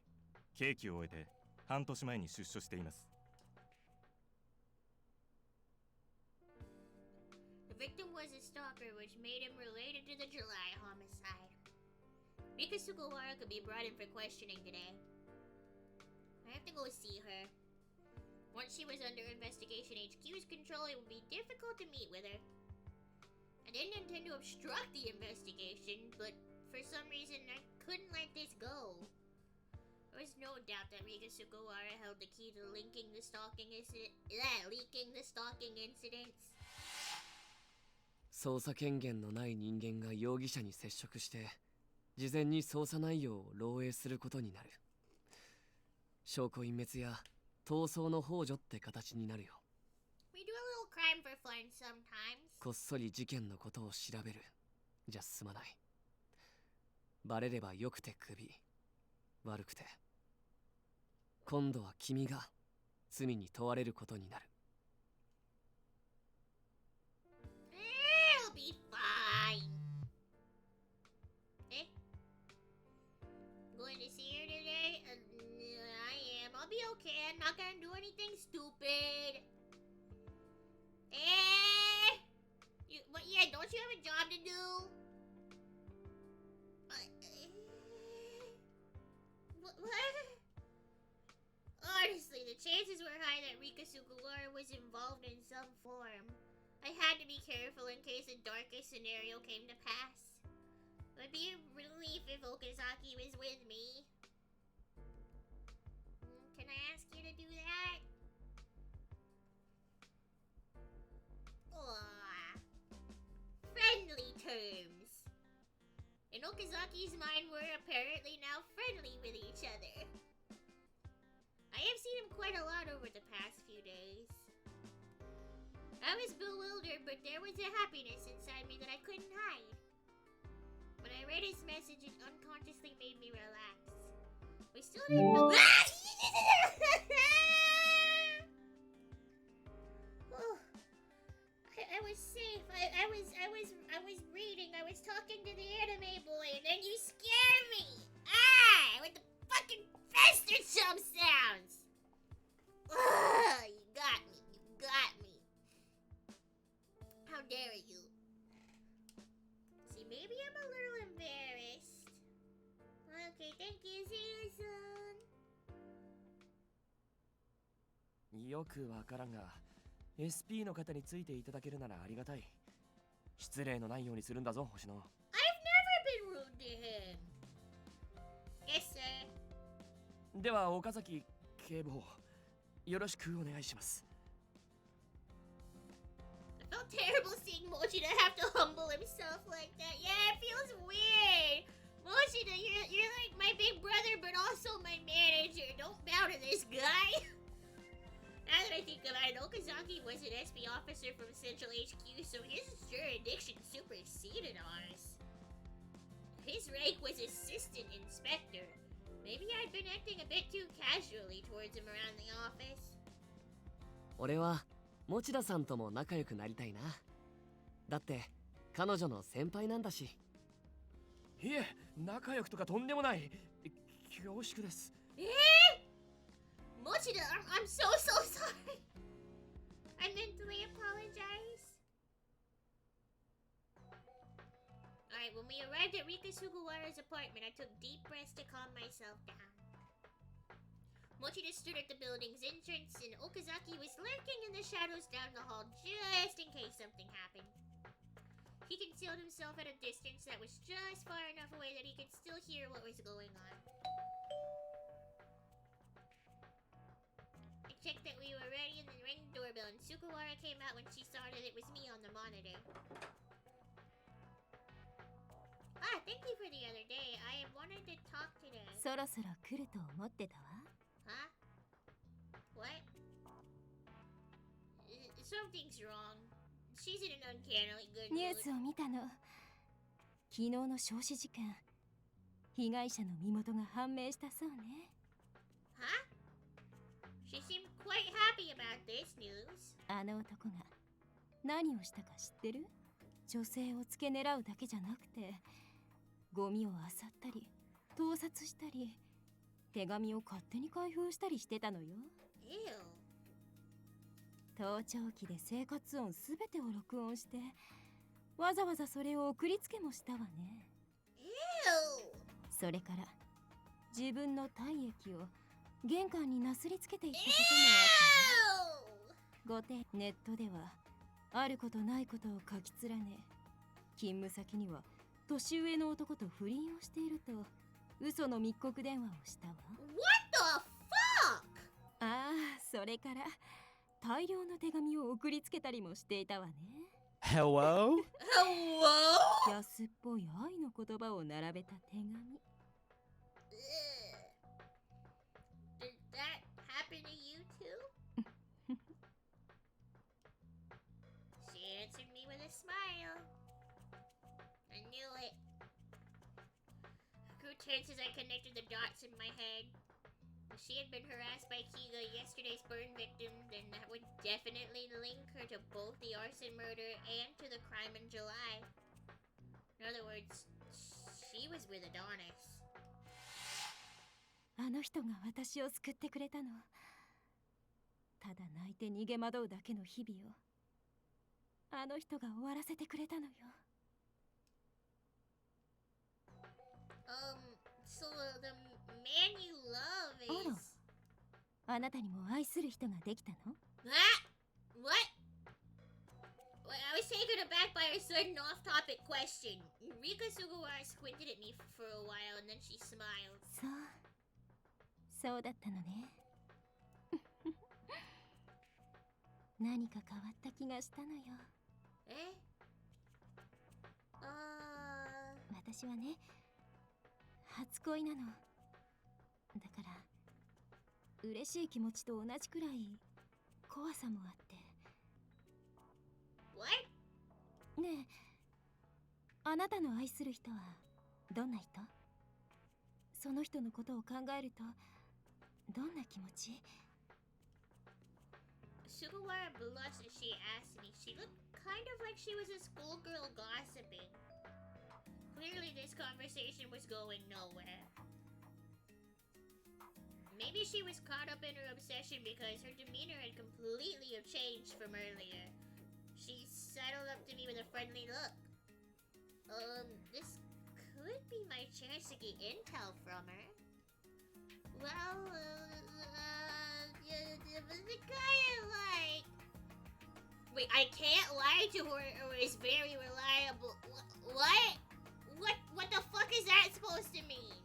S7: 刑期を終えて半年前に出所しています。
S4: The victim was a stalker, which made him related to the July homicide. Rika Sugawara could be brought in for questioning today. I have to go see her. Once she was under Investigation HQ's control, it would be difficult to meet with her. I didn't intend to obstruct the investigation, but for some reason I couldn't let this go. There was no doubt that Rika Sugawara held the key to leaking the stalking incidents.
S16: 捜査権限のない人間が容疑者に接触して事前に捜査内容を漏洩することになる。証拠隠滅や逃走の幇助って形になるよ。
S4: We do a little crime for fun sometimes.
S16: こっそり事件のことを調べるじゃ済まない。バレればよくてクビ、悪くて今度は君が罪に問われることになる。
S4: It'll be fine. Eh? Going to see her today? I am. I'll be okay. I'm not gonna do anything stupid. Eh? But yeah, don't you have a job to do? What? Honestly, the chances were high that Rika Sugawara was involved in some form. I had to be careful in case the darkest scenario came to pass. It would be a relief if Okazaki was with me. Can I ask you to do that? Aww. Friendly terms. In Okazaki's mind, we're apparently now friendly with each other. I have seen him quite a lot over the past few days. I was bewildered, but there was a happiness inside me that I couldn't hide. When I read his message, it unconsciously made me relax. We still didn't know. Oh, I was safe. I was reading. I was talking to the anime boy, and then you scared me. With the fucking bastard jump sounds. You got me. You got me. How dare you? See, maybe I'm a little embarrassed. Okay, thank you. See you soon.
S6: よくわからんが、SP の方についていただけるならありがたい。失礼のないようにするんだぞ、星野。
S4: I've never been rude to him. Yes, sir.
S6: では、岡崎警部補、よろしくお願いします。
S4: I felt terrible seeing Mochida have to humble himself like that. Yeah, it feels weird. Mochida, you're like my big brother, but also my manager. Don't bow to this guy. Now that I think about it, Okazaki was an SP officer from Central HQ, so his jurisdiction superseded ours. His rank was assistant inspector. Maybe I'd been acting a bit too casually towards him around the office.
S16: 俺は持田さんとも仲良くなりたいな。だって彼女の先輩なんだし。
S6: いえ、仲良くとかとんでもない。恐縮です。
S4: Mochida, I'm so sorry. I mentally apologize. Alright, when we arrived at Rika Sugawara's apartment, I took deep breaths to calm myself down. Mochida stood at the building's entrance, and Okazaki was lurking in the shadows down the hall just in case something happened. He concealed himself at a distance that was just far enough away that he could still hear what was going on. I checked that we were ready and then rang the doorbell, and Sugawara came out when she saw that it was me on the monitor. Thank you for the other day. I wanted to talk today.
S12: そろそろ来ると思ってたわ。
S4: Huh? What? Something's wrong. She's in an uncannily good
S12: ニュー
S4: mood.
S12: スを見たの。昨日の焼死事件。被害者の身元が判明したそうね。
S4: Huh? She seemed quite happy about this news.
S12: あの男が何をしたか知ってる？女性を付け狙うだけじゃなくて、ゴミを漁ったり、盗撮したり、手紙を勝手に開封したりしてたのよ。
S4: Ew.
S12: 盗聴器で生活音すべてを録音してわざわざそれを送りつけもしたわね。それから自分の体液を玄関になすりつけていったこともあった。後手ネットではあることないことを書き連ね、勤務先には年上の男と不倫をしていると嘘の密告電話をしたわ。
S4: What the fuck?
S12: ああ、それから大量の手紙を送りつけたりもしていたわね。
S2: Hello?
S4: Hello?
S12: 安っぽい愛の言葉を並べた手紙。
S4: Did that happen to you too? She answered me with a smile. I knew it. I grew tense as I connected the dots in my head. If she had been harassed by Kiga, yesterday's burn victim, then that would definitely link her to both the arson murder and to the crime in July. In other words, she was with Adonis.
S12: あの人が私を救ってくれたの。ただ泣いて逃げ惑うだけの日々をあの人が終わらせてくれたのよ。
S4: So the man you love
S12: あら、
S4: is...
S12: あなたにも愛する人ができたの？
S4: What? Well, I was taken aback by her sudden off-topic question. Rika Sugawara squinted at me for a while and then she smiled.
S12: そうだったのね。何か変わった気がしたのよ。
S4: え？
S12: 私はね、初恋なの。だから嬉しい気持ちと同じくらい怖さもあって。
S4: What?
S12: ねえ、あなたの愛する人はどんな人？その人のことを考えるとどんな気持ち？
S4: Sugawara blushed as she asked me. She looked kind of like she was a schoolgirl gossiping. Clearly this conversation was going nowhere. Maybe she was caught up in her obsession because her demeanor had completely changed from earlier. She sidled up to me with a friendly look. This could be my chance to get intel from her. Well, it was kinda like... Wait, I can't lie to her or it's very reliable. What? What the fuck is that supposed to mean?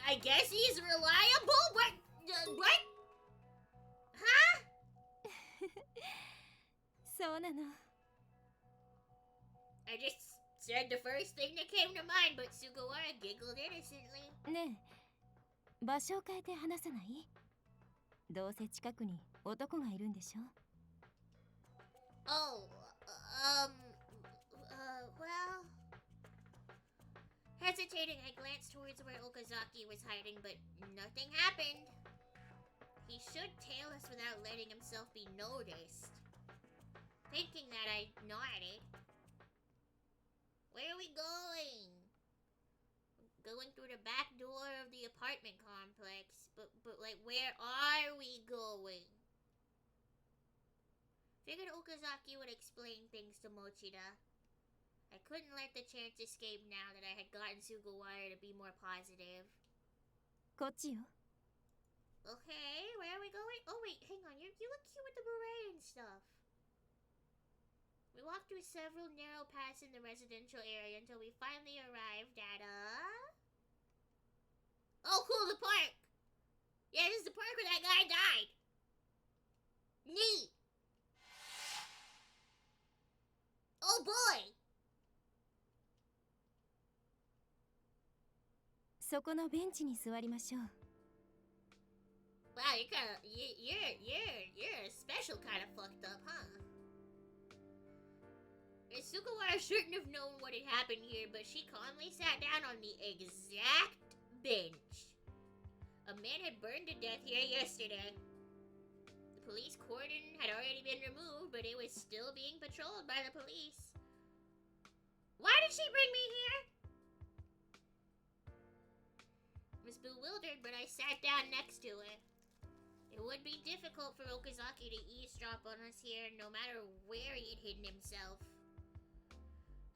S4: I guess he's reliable? What? What? Huh?
S12: そうなの。
S4: I just said the first thing that came to mind, but Sugawara giggled innocently.
S12: ねえ、場所を変えて話さない？どうせ近くに男がいるんでしょ？
S4: Oh, well... Hesitating, I glanced towards where Okazaki was hiding, but nothing happened. He should tail us without letting himself be noticed. Thinking that, I nodded. Where are we going? Going through the back door of the apartment complex. But like, where are we going? Figured Okazaki would explain things to Mochida. I couldn't let the chance escape now that I had gotten Sugawara to be more positive.
S12: こっちよ。
S4: Okay, where are we going? Oh wait, hang on, you look cute with the beret and stuff. We walked through several narrow paths in the residential area until we finally arrived at Oh cool, the park! Yeah, this is the park where that guy died! Neat! Oh boy!
S12: そこのベンチに座りましょう。
S4: Wow, you're a special kind of fucked up, huh? Sugawara shouldn't have known what had happened here, but she calmly sat down on the exact bench. A man had burned to death here yesterday. The police cordon had already been removed, but it was still being patrolled by the police. Why did she bring me here? It was bewildered, but I sat down next to it. It would be difficult for Okazaki to eavesdrop on us here, no matter where he had hidden himself.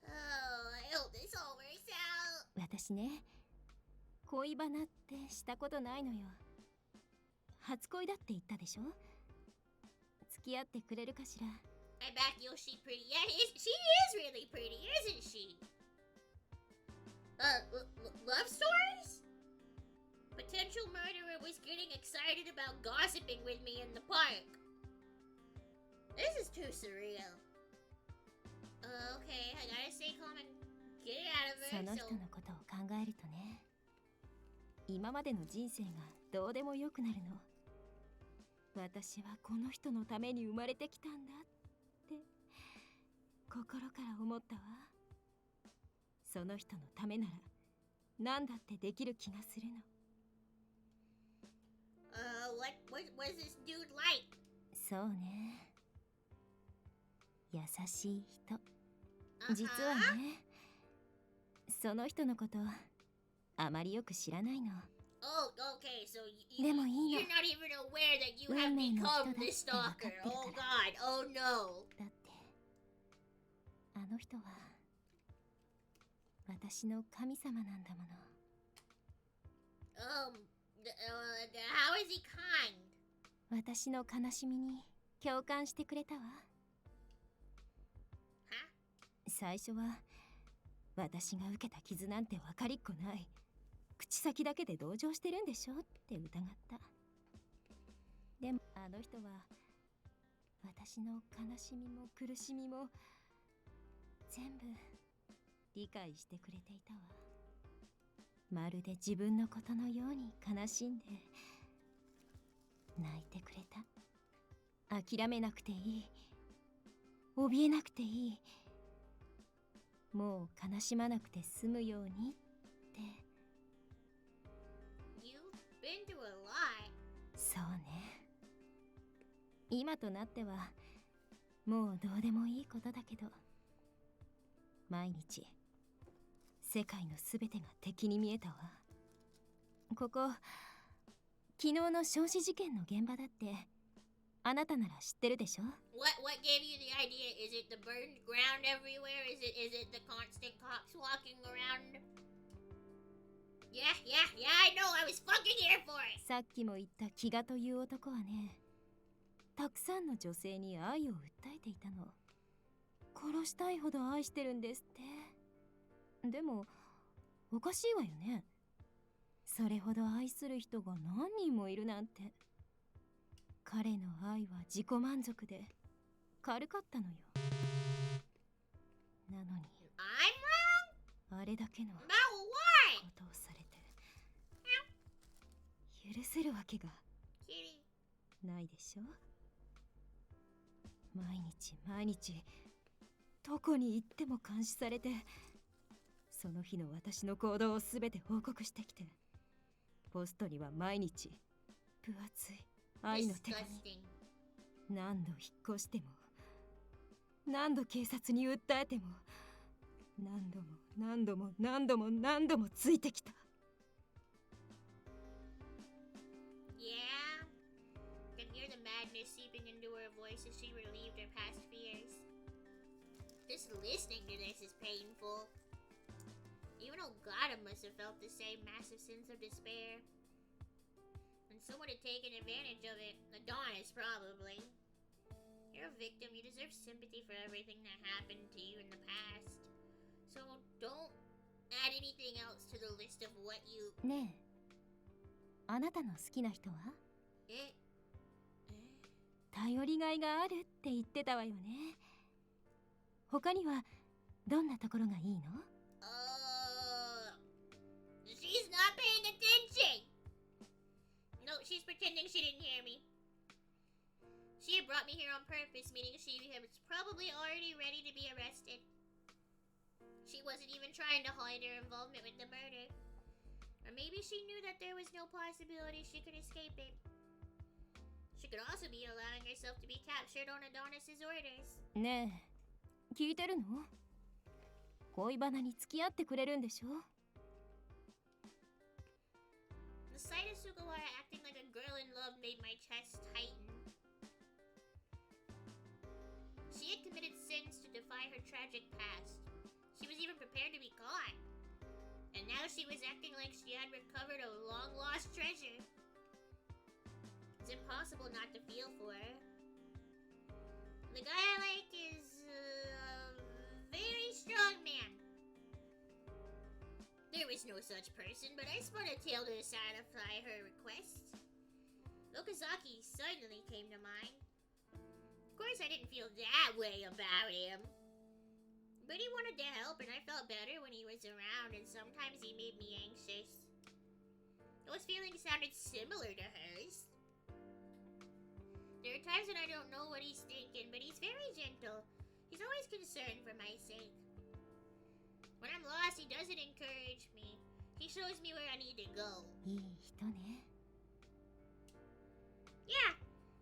S4: Oh, I hope this all works out.
S12: 私ね、恋バナってしたことないのよ。初恋だって言ったでしょ。付き合ってくれるかしら。
S4: I back Yoshi pretty. Yeah, she is really pretty, isn't she? Love stories? Potential murderer was getting excited about gossiping with me in the park. This is too surreal. Okay, I gotta stay calm and get it out of her.
S12: その人のことを考えるとね、今までの人生がどうでもよくなるの。私はこの人のために生まれてきたんだって心から思ったわ。その人のためなら何だってできる気がするの。
S4: What was this dude like?
S12: そうね。優しい人。実はね、その人のことあまりよく知らないの。
S4: Oh, okay, so
S12: でもいいの。
S4: you're not even aware that you have become the stalker. Oh god, oh no.
S12: だってあの人は私の神様なんだもの。
S4: How is he kind?
S12: 私の悲しみに共感してくれたわ。最初は私が受けた傷なんて分かりっこない。口先だけで同情してるんでしょって疑った。でもあの人は私の悲しみも苦しみも全部理解してくれていたわ。まるで自分のことのように悲しんで泣いてくれた。諦めなくていい、怯えなくていい、もう悲しまなくて済むようにって。
S4: You've been through a lot.
S12: そうね。今となってはもうどうでもいいことだけど、毎日世界のすべてが敵に見えたわ。ここ昨日の焼死事件の現場だってあなたなら知ってるでしょ。
S4: What gave you the idea? Is it the burned ground everywhere? Is it the constant cops walking around? Yeah, I know. I was fucking here for it.
S12: さっきも言ったキガという男はね、たくさんの女性に愛を訴えていたの。殺したいほど愛してるんですって。でもおかしいわよね。それほど愛する人が何人もいるなんて。彼の愛は自己満足で軽かったのよ。なのにあれだけのことをされて許せるわけがないでしょ。毎日どこに行っても監視されて、その日の私の行動をすべて報告してきて、ポストには毎日分厚い愛の手紙。何度引っ越しても、何度警察に訴えても、何度もついてきた。
S4: Yeah, I can hear the madness seeping into her voice as she relieved her past fears. Just listening to this is painful. Even Ogata must have felt the same massive sense of despair. And someone had taken advantage of it. Adonis, probably. You're a victim. You deserve sympathy for everything that happened to you in the past. So don't add anything else to the list of what you...
S12: ねえ、あなたの好きな人は？頼りがいがあるって言ってたわよね。他にはどんなところがいいの？
S4: She's not paying attention! No, she's pretending she didn't hear me. She had brought me here on purpose, meaning she was probably already ready to be arrested. She wasn't even trying to hide her involvement with the murder. Or maybe she knew that there was no possibility she could escape it. She could also be allowing herself to be captured on Adonis's orders.
S12: ねえ、聞いてるの？恋バナに付き合ってくれるんでしょ？
S4: Sugawara acting like a girl in love made my chest tighten. She had committed sins to defy her tragic past. She was even prepared to be caught. And now she was acting like she had recovered a long-lost treasure. It's impossible not to feel for her. The guy I like is a very strong man. There was no such person, but I spun a tale to satisfy her request. Okazaki suddenly came to mind. Of course, I didn't feel that way about him. But he wanted to help, and I felt better when he was around, and sometimes he made me anxious. Those feelings sounded similar to hers. There are times when I don't know what he's thinking, but he's very gentle. He's always concerned for my sake. When I'm lost, he doesn't encourage me. He shows me where I need to go.
S12: いい人ね。
S4: Yeah,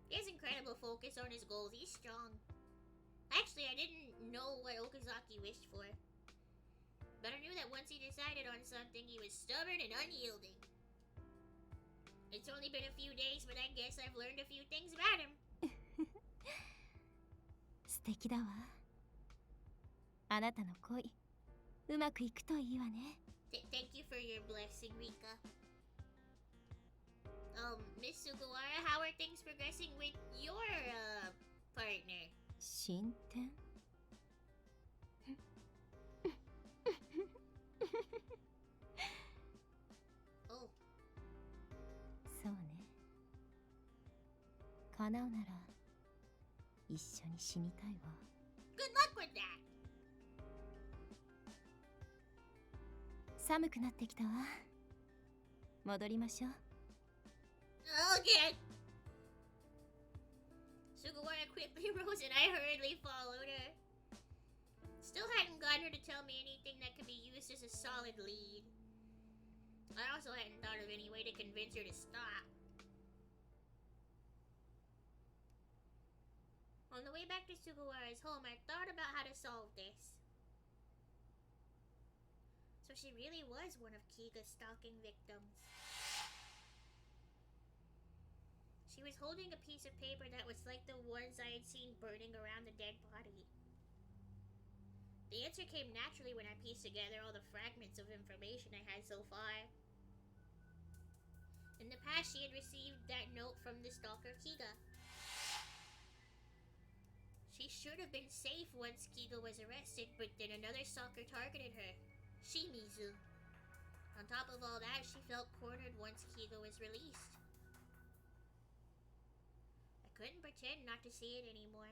S4: he has incredible focus on his goals. He's strong. Actually, I didn't know what Okazaki wished for. But I knew that once he decided on something, he was stubborn and unyielding. It's only been a few days, but I guess I've learned a few things about him.
S12: 素敵だわ。あなたの恋、うまくいくといいわね。
S4: Thank you for your blessing, Rika. Miss Sugawara, how are things progressing with your, partner?
S12: 進展
S4: Oh.
S12: そうね。叶うなら一緒に死にたいわ。
S4: Good luck with that!
S12: 寒くなってきたわ。戻りましょう。
S4: Okay. Sugawara quickly rose and I hurriedly followed her. Still hadn't gotten her to tell me anything that could be used as a solid lead. I also hadn't thought of any way to convince her to stop. On the way back to Sugawara's home, I thought about how to solve this. So she really was one of Kiga's stalking victims. She was holding a piece of paper that was like the ones I had seen burning around the dead body. The answer came naturally when I pieced together all the fragments of information I had so far. In the past, she had received that note from the stalker Kiga. She should have been safe once Kiga was arrested, but then another stalker targeted her, Shimizu. On top of all that, she felt cornered once Kiga was released. I couldn't pretend not to see it anymore.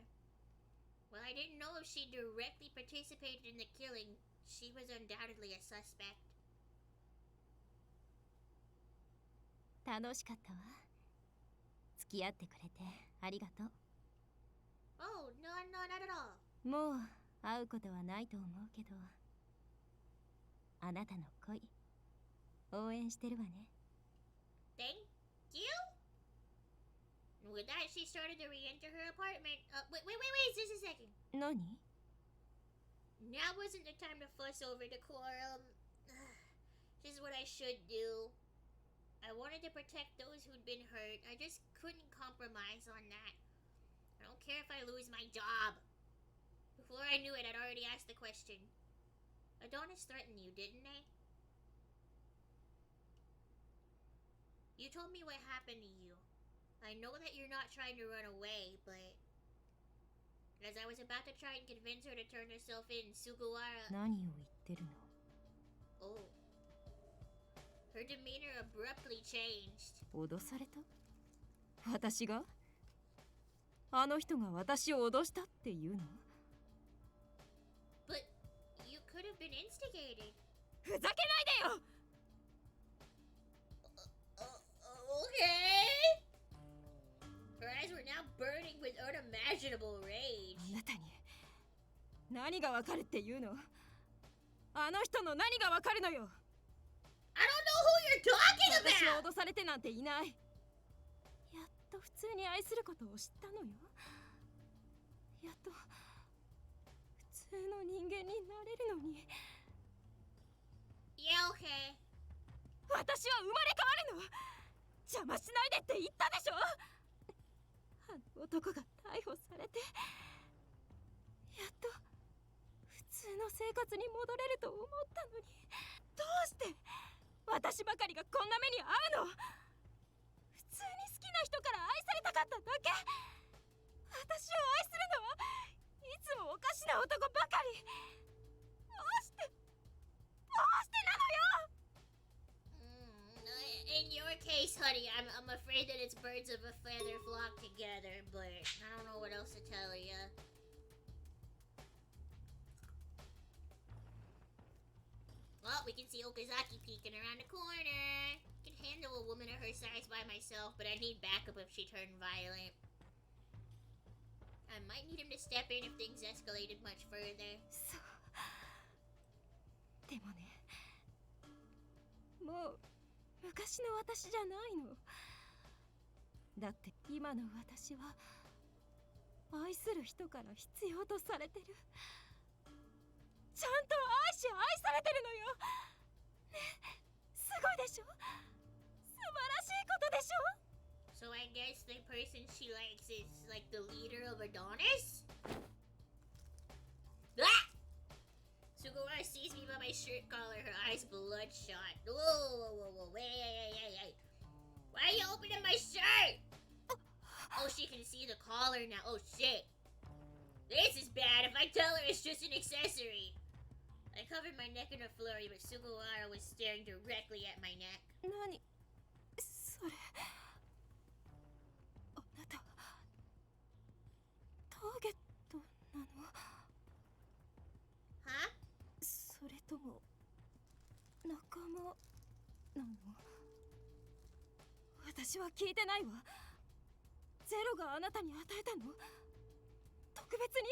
S4: While I didn't know if she directly participated in the killing, she was undoubtedly a suspect.
S12: 楽しかったわ。付き合ってくれてありがとう。
S4: Oh, no, not at all.
S12: もう会うことはないと思うけど、あなたの恋、応援してるわね。
S4: Thank you? With that, she started to re-enter her apartment. Wait, just a second.
S12: 何？
S4: Now wasn't the time to fuss over decorum. This is what I should do. I wanted to protect those who'd been hurt. I just couldn't compromise on that. I don't care if I lose my job. Before I knew it, I'd already asked the question. Adonis threatened you, didn't they? You told me what happened to you. I know that you're not trying to run away, but... As I was about to try and convince her to turn herself in, Sugawara...
S12: 何を言ってるの？
S4: Oh. Her demeanor abruptly changed.
S12: 脅された？私が？あの人が私を脅したって言うの？
S4: But you could have been instigated.
S12: ふざけないでよ！
S4: Okay. Her eyes were now burning with unimaginable rage.
S12: あなたに何がわかるって言うの？あの人の何がわかるのよ？
S4: I don't know who you're talking about!
S12: 私は脅されてなんていない。やっと普通に愛することを知ったのよ。やっと普通の人間になれるのに。
S4: Yeah, okay.
S12: 私は生まれ変わるの。邪魔しないでって言ったでしょ。あの男が逮捕されてやっと普通の生活に戻れると思ったのに、どうして私ばかりがこんな目に遭うの。普通に好きな人から愛されたかっただけ。私を愛するのはいつもおかしな男ばかり。どうしてなのよ。
S4: In your case, honey, I'm afraid that it's birds of a feather flock together, but I don't know what else to tell you. Well, we can see Okazaki peeking around the corner. I can handle a woman of her size by myself, but I need backup if she turned violent. I might need him to step in if things escalated much further.
S12: でもね、もう昔の私じゃないの。だって今の私は愛する人から必要とされてる。ちゃんと愛し愛されてるのよ。ね、すごいでしょ。素晴らしいことでしょ。
S4: So I guess the person she likes is like the leader of Adonis? Ah! Sugawara sees me by my shirt collar, her eyes bloodshot. Whoa, wait. Why are you opening my shirt? Oh, she can see the collar now. Oh, shit. This is bad. If I tell her it's just an accessory. I covered my neck in a flurry, but Sugawara was staring directly at my neck.
S12: 何それ。あなたターゲットなの？
S4: は？
S12: それとも仲間なの？私は聞いてないわ。ゼロがあなたに与えたの？特別に？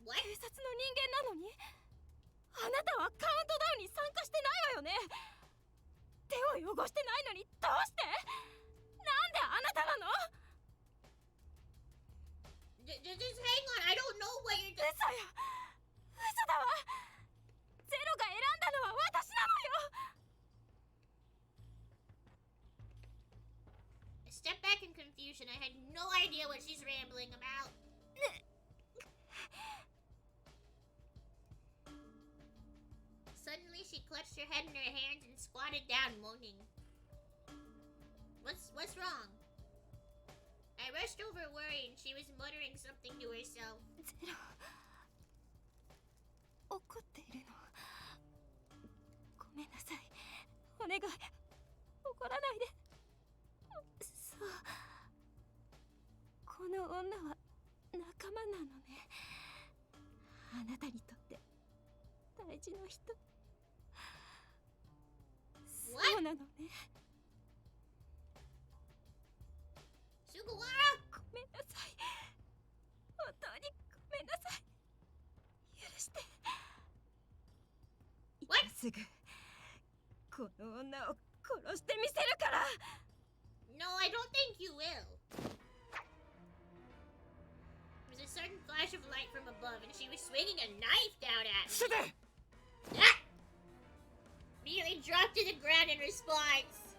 S12: 警察の人間なのに？あなたはカウントダウンに参加してないわよね。手を汚してないのにどうして？なんであなたなの？
S4: Just hang on, I don't know what you're doing.
S12: 嘘よ。嘘だわ。ゼロが選んだのは私なのよ。
S4: Step back in confusion. I had no idea what she's rambling about. Suddenly, she clutched her head in her hands and squatted down, moaning. What's wrong? I rushed over worried. She was muttering something to herself.
S12: ゼロ、怒っているの。ごめんなさい。お願い。怒らないで。そう。この女は仲間なのね。あなたにとって大事な人。そうなのね。
S4: Sugawara!
S12: ごめんなさい。本当にごめんなさい。許して。今すぐこの女を殺してみせるから。
S4: No, I don't think you will. There was a sudden flash of light from above, and she was swinging a knife down at me. Ah! Immediately dropped to the ground in response.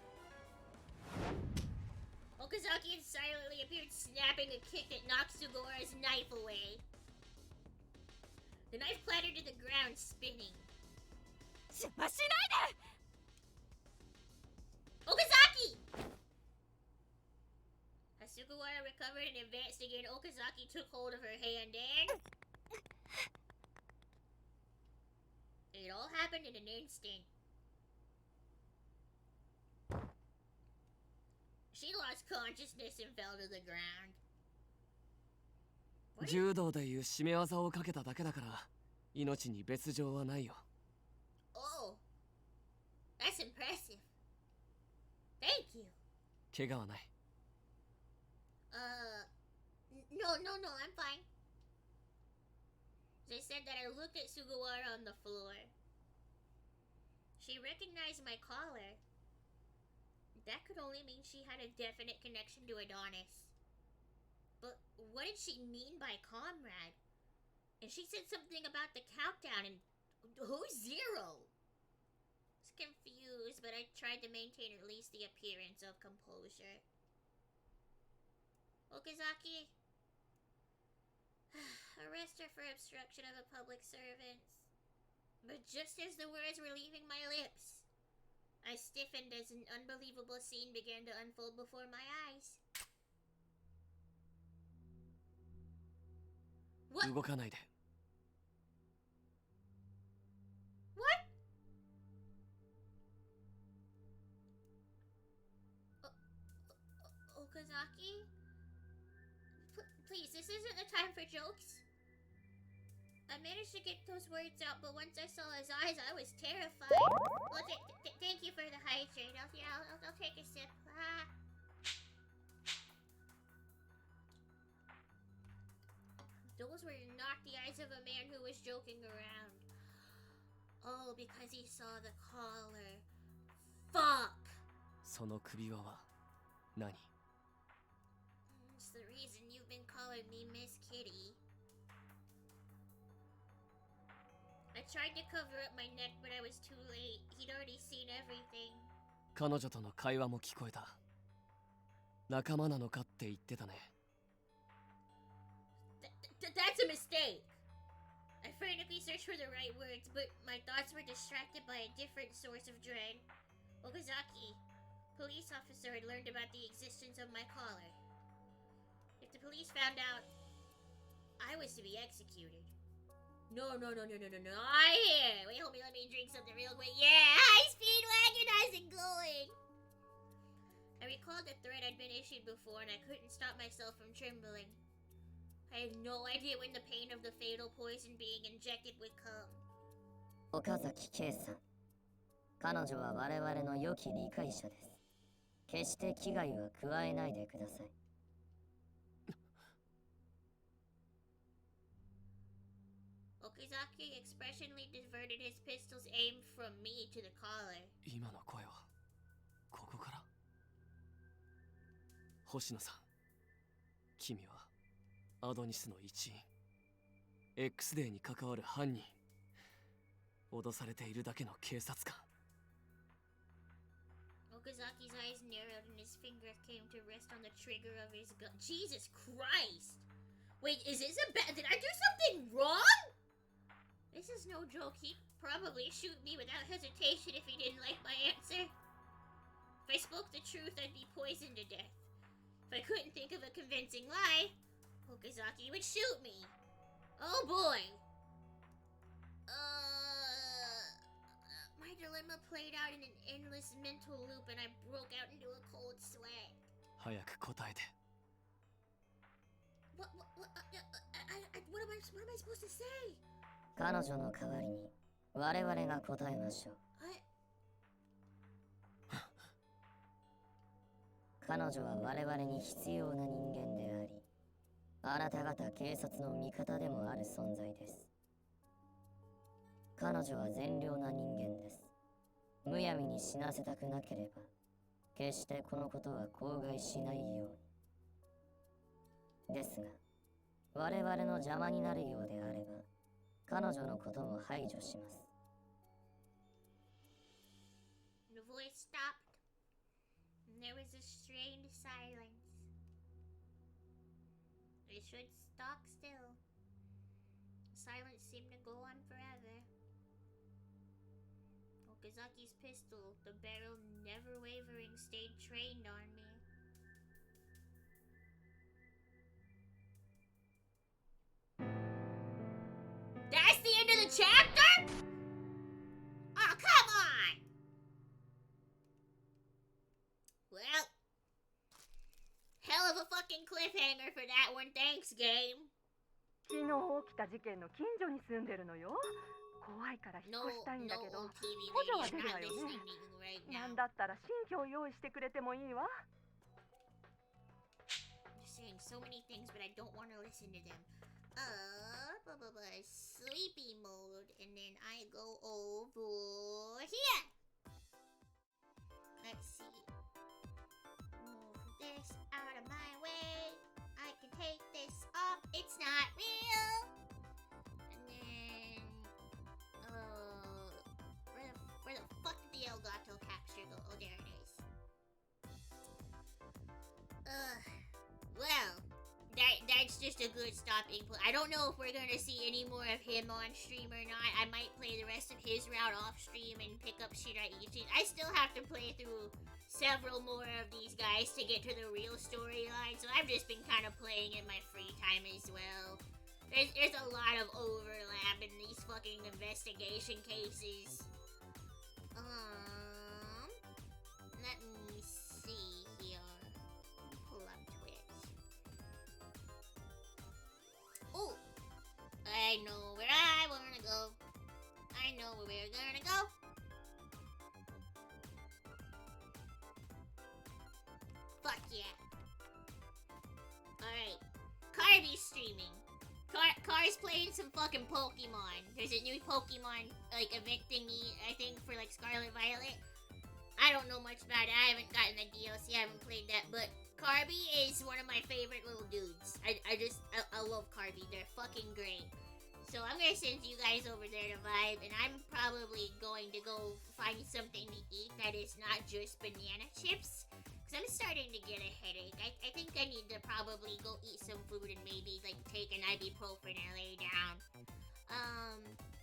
S4: Okazaki had silently appeared, snapping a kick that knocked Sugawara's knife away. The knife clattered to the ground, spinning.
S12: 邪魔しないで!
S4: Okazaki! As Sugawara recovered and advanced again, Okazaki took hold of her hand and... It all happened in an instant. She lost consciousness and fell to the ground.
S16: 柔道でいう締め技をかけただけだから命に別状はないよ。
S4: Oh, that's impressive. Thank you.
S16: 怪我はない。
S4: No, I'm fine. They said that I looked at Sugawara on the floor. She recognized my collar. That could only mean she had a definite connection to Adonis. But what did she mean by comrade? And she said something about the countdown and who's Zero? I was confused, but I tried to maintain at least the appearance of composure. Okazaki? Arrest her for obstruction of a public servant. But just as the words were leaving my lips, I stiffened as an unbelievable scene began to unfold before my eyes. What?
S16: 動かないで。
S4: What? Okazaki? Please, this isn't the time for jokes. I managed to get those words out, but once I saw his eyes, I was terrified. Well, thank you for the hydrate. I'll take a sip. Ah. Those were not the eyes of a man who was joking around. Oh, because he saw the collar. Fuck!
S16: その首輪は何？
S4: It's the reason you've been calling me Miss Kitty. I tried to cover up my neck, but I was too late. He'd already seen everything.
S16: 彼女との会話も聞こえた。仲間なのかって言ってたね。
S4: That's a mistake! I frantically searched for the right words, but my thoughts were distracted by a different source of dread. Okazaki, police officer, had learned about the existence of my collar. If the police found out, I was to be executed. No. I hear. Wait, hold me, let me drink something real quick. Yeah, high-speed wagon isn't going. I recalled the threat I'd been issued before, and I couldn't stop myself from trembling. I had no idea when the pain of the fatal poison being injected would come.
S18: 岡崎圭さん、彼女は我々の良き理解者です。決して危害は加えないでください。
S4: Okazaki expressionally diverted his pistol's aim from me to the collar.
S16: 今の声はここから。星野さん、君はアドニスの一員。X デーに関わる犯人。脅されているだけの警察官。
S4: Okazaki's eyes narrowed and his finger came to rest on the trigger of his gun. Jesus Christ! Wait, is this a bad? Did I do something wrong? This is no joke. He'd probably shoot me without hesitation if he didn't like my answer. If I spoke the truth, I'd be poisoned to death. If I couldn't think of a convincing lie, Okazaki would shoot me. Oh boy. My dilemma played out in an endless mental loop and I broke out into a cold sweat.
S16: 早く答えて。
S4: What am I supposed to say?
S18: 彼女の代わりに我々が答えましょう。彼女は我々に必要な人間であり、あなた方警察の味方でもある存在です。彼女は善良な人間です。むやみに死なせたくなければ、決してこのことは口外しないように。ですが、我々の邪魔になるようであれば、彼女のことも排除します。
S4: The voice stopped, and there was a strained silence. It should stock still. Silence seemed to go on forever. Okazaki's pistol, the barrel never wavering, stayed trained on me. That's the end of the chapter? Oh, come on! Well, hell of a fucking cliffhanger for that one. Thanks, game.
S11: 昨日起きた事件の近所に住んでるのよ。怖いから引っ越したいんだけど、補助は出るわよね。なんだったら新居を用意してくれてもいいわ。
S4: I'm just saying so many things, but I don't want to listen to them. Sleepy mode, and then I go over here. Let's see. Move this out of my way. I can take this off. It's not real. And then, where the fuck did the Elgato capture just a good stopping point. I don't know if we're gonna see any more of him on stream or not. I might play the rest of his route off stream and pick up Shirai Ichi. I still have to play through several more of these guys to get to the real storyline, so I've just been kind of playing in my free time as well. There's a lot of overlap in these fucking investigation cases. Let me see here. Pull up Twitch. Oh, I know where I wanna go. I know where we're gonna go. Fuck yeah. Alright. Kirby's streaming. Car's playing some fucking Pokemon. There's a new Pokemon, like, event thingy, I think, for, like, Scarlet Violet. I don't know much about it. I haven't gotten the DLC. I haven't played that. But Kirby is one of my favorite little dudes. I love Kirby. They're fucking great. So I'm going to send you guys over there to vibe. And I'm probably going to go find something to eat that is not just banana chips. Because I'm starting to get a headache. I think I need to probably go eat some food and maybe, like, take an ibuprofen and lay down.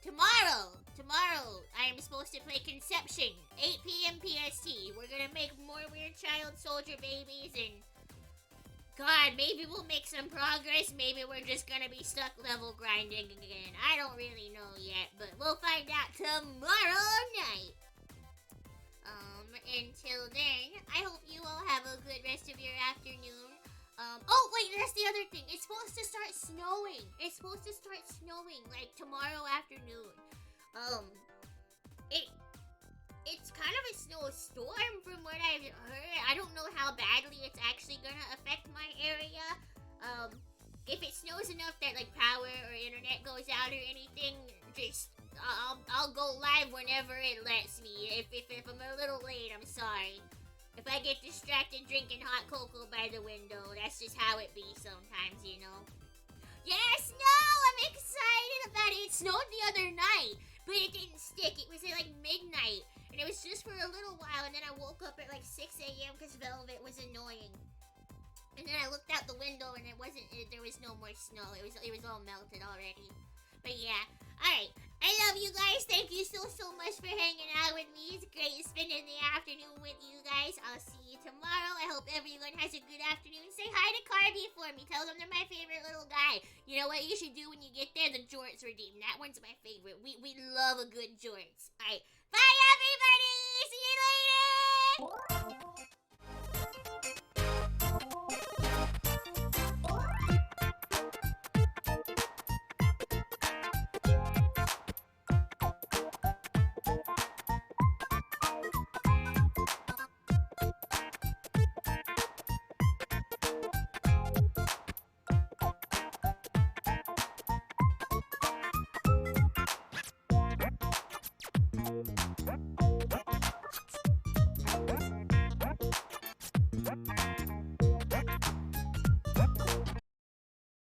S4: Tomorrow, I am supposed to play Conception, 8 p.m. PST. We're gonna make more Weird Child Soldier babies, and God, maybe we'll make some progress. Maybe we're just gonna be stuck level grinding again. I don't really know yet, but we'll find out tomorrow night. Until then, I hope you all have a good rest of your afternoon. Oh wait, that's the other thing. It's supposed to start snowing. It's supposed to start snowing, like, tomorrow afternoon. It's kind of a snowstorm from what I've heard. I don't know how badly it's actually gonna affect my area. If it snows enough that, like, power or internet goes out or anything, just, I'll go live whenever it lets me. If I'm a little late, I'm sorry. If I get distracted drinking hot cocoa by the window, that's just how it be sometimes, you know? Yeah, snow! I'm excited about it! It snowed the other night, but it didn't stick. It was at, like, midnight, and it was just for a little while, and then I woke up at, like, 6 a.m. because Velvet was annoying. And then I looked out the window, and there was no more snow. It was all melted already. But yeah, alright. I love you guys. Thank you so much for hanging out with me. It's great spending the afternoon with you guys. I'll see you tomorrow. I hope everyone has a good afternoon. Say hi to Kirby for me. Tell them they're my favorite little guy. You know what you should do when you get there? The Jorts redeem. That one's my favorite. We love a good Jorts. Alright. Bye, everybody. See you later.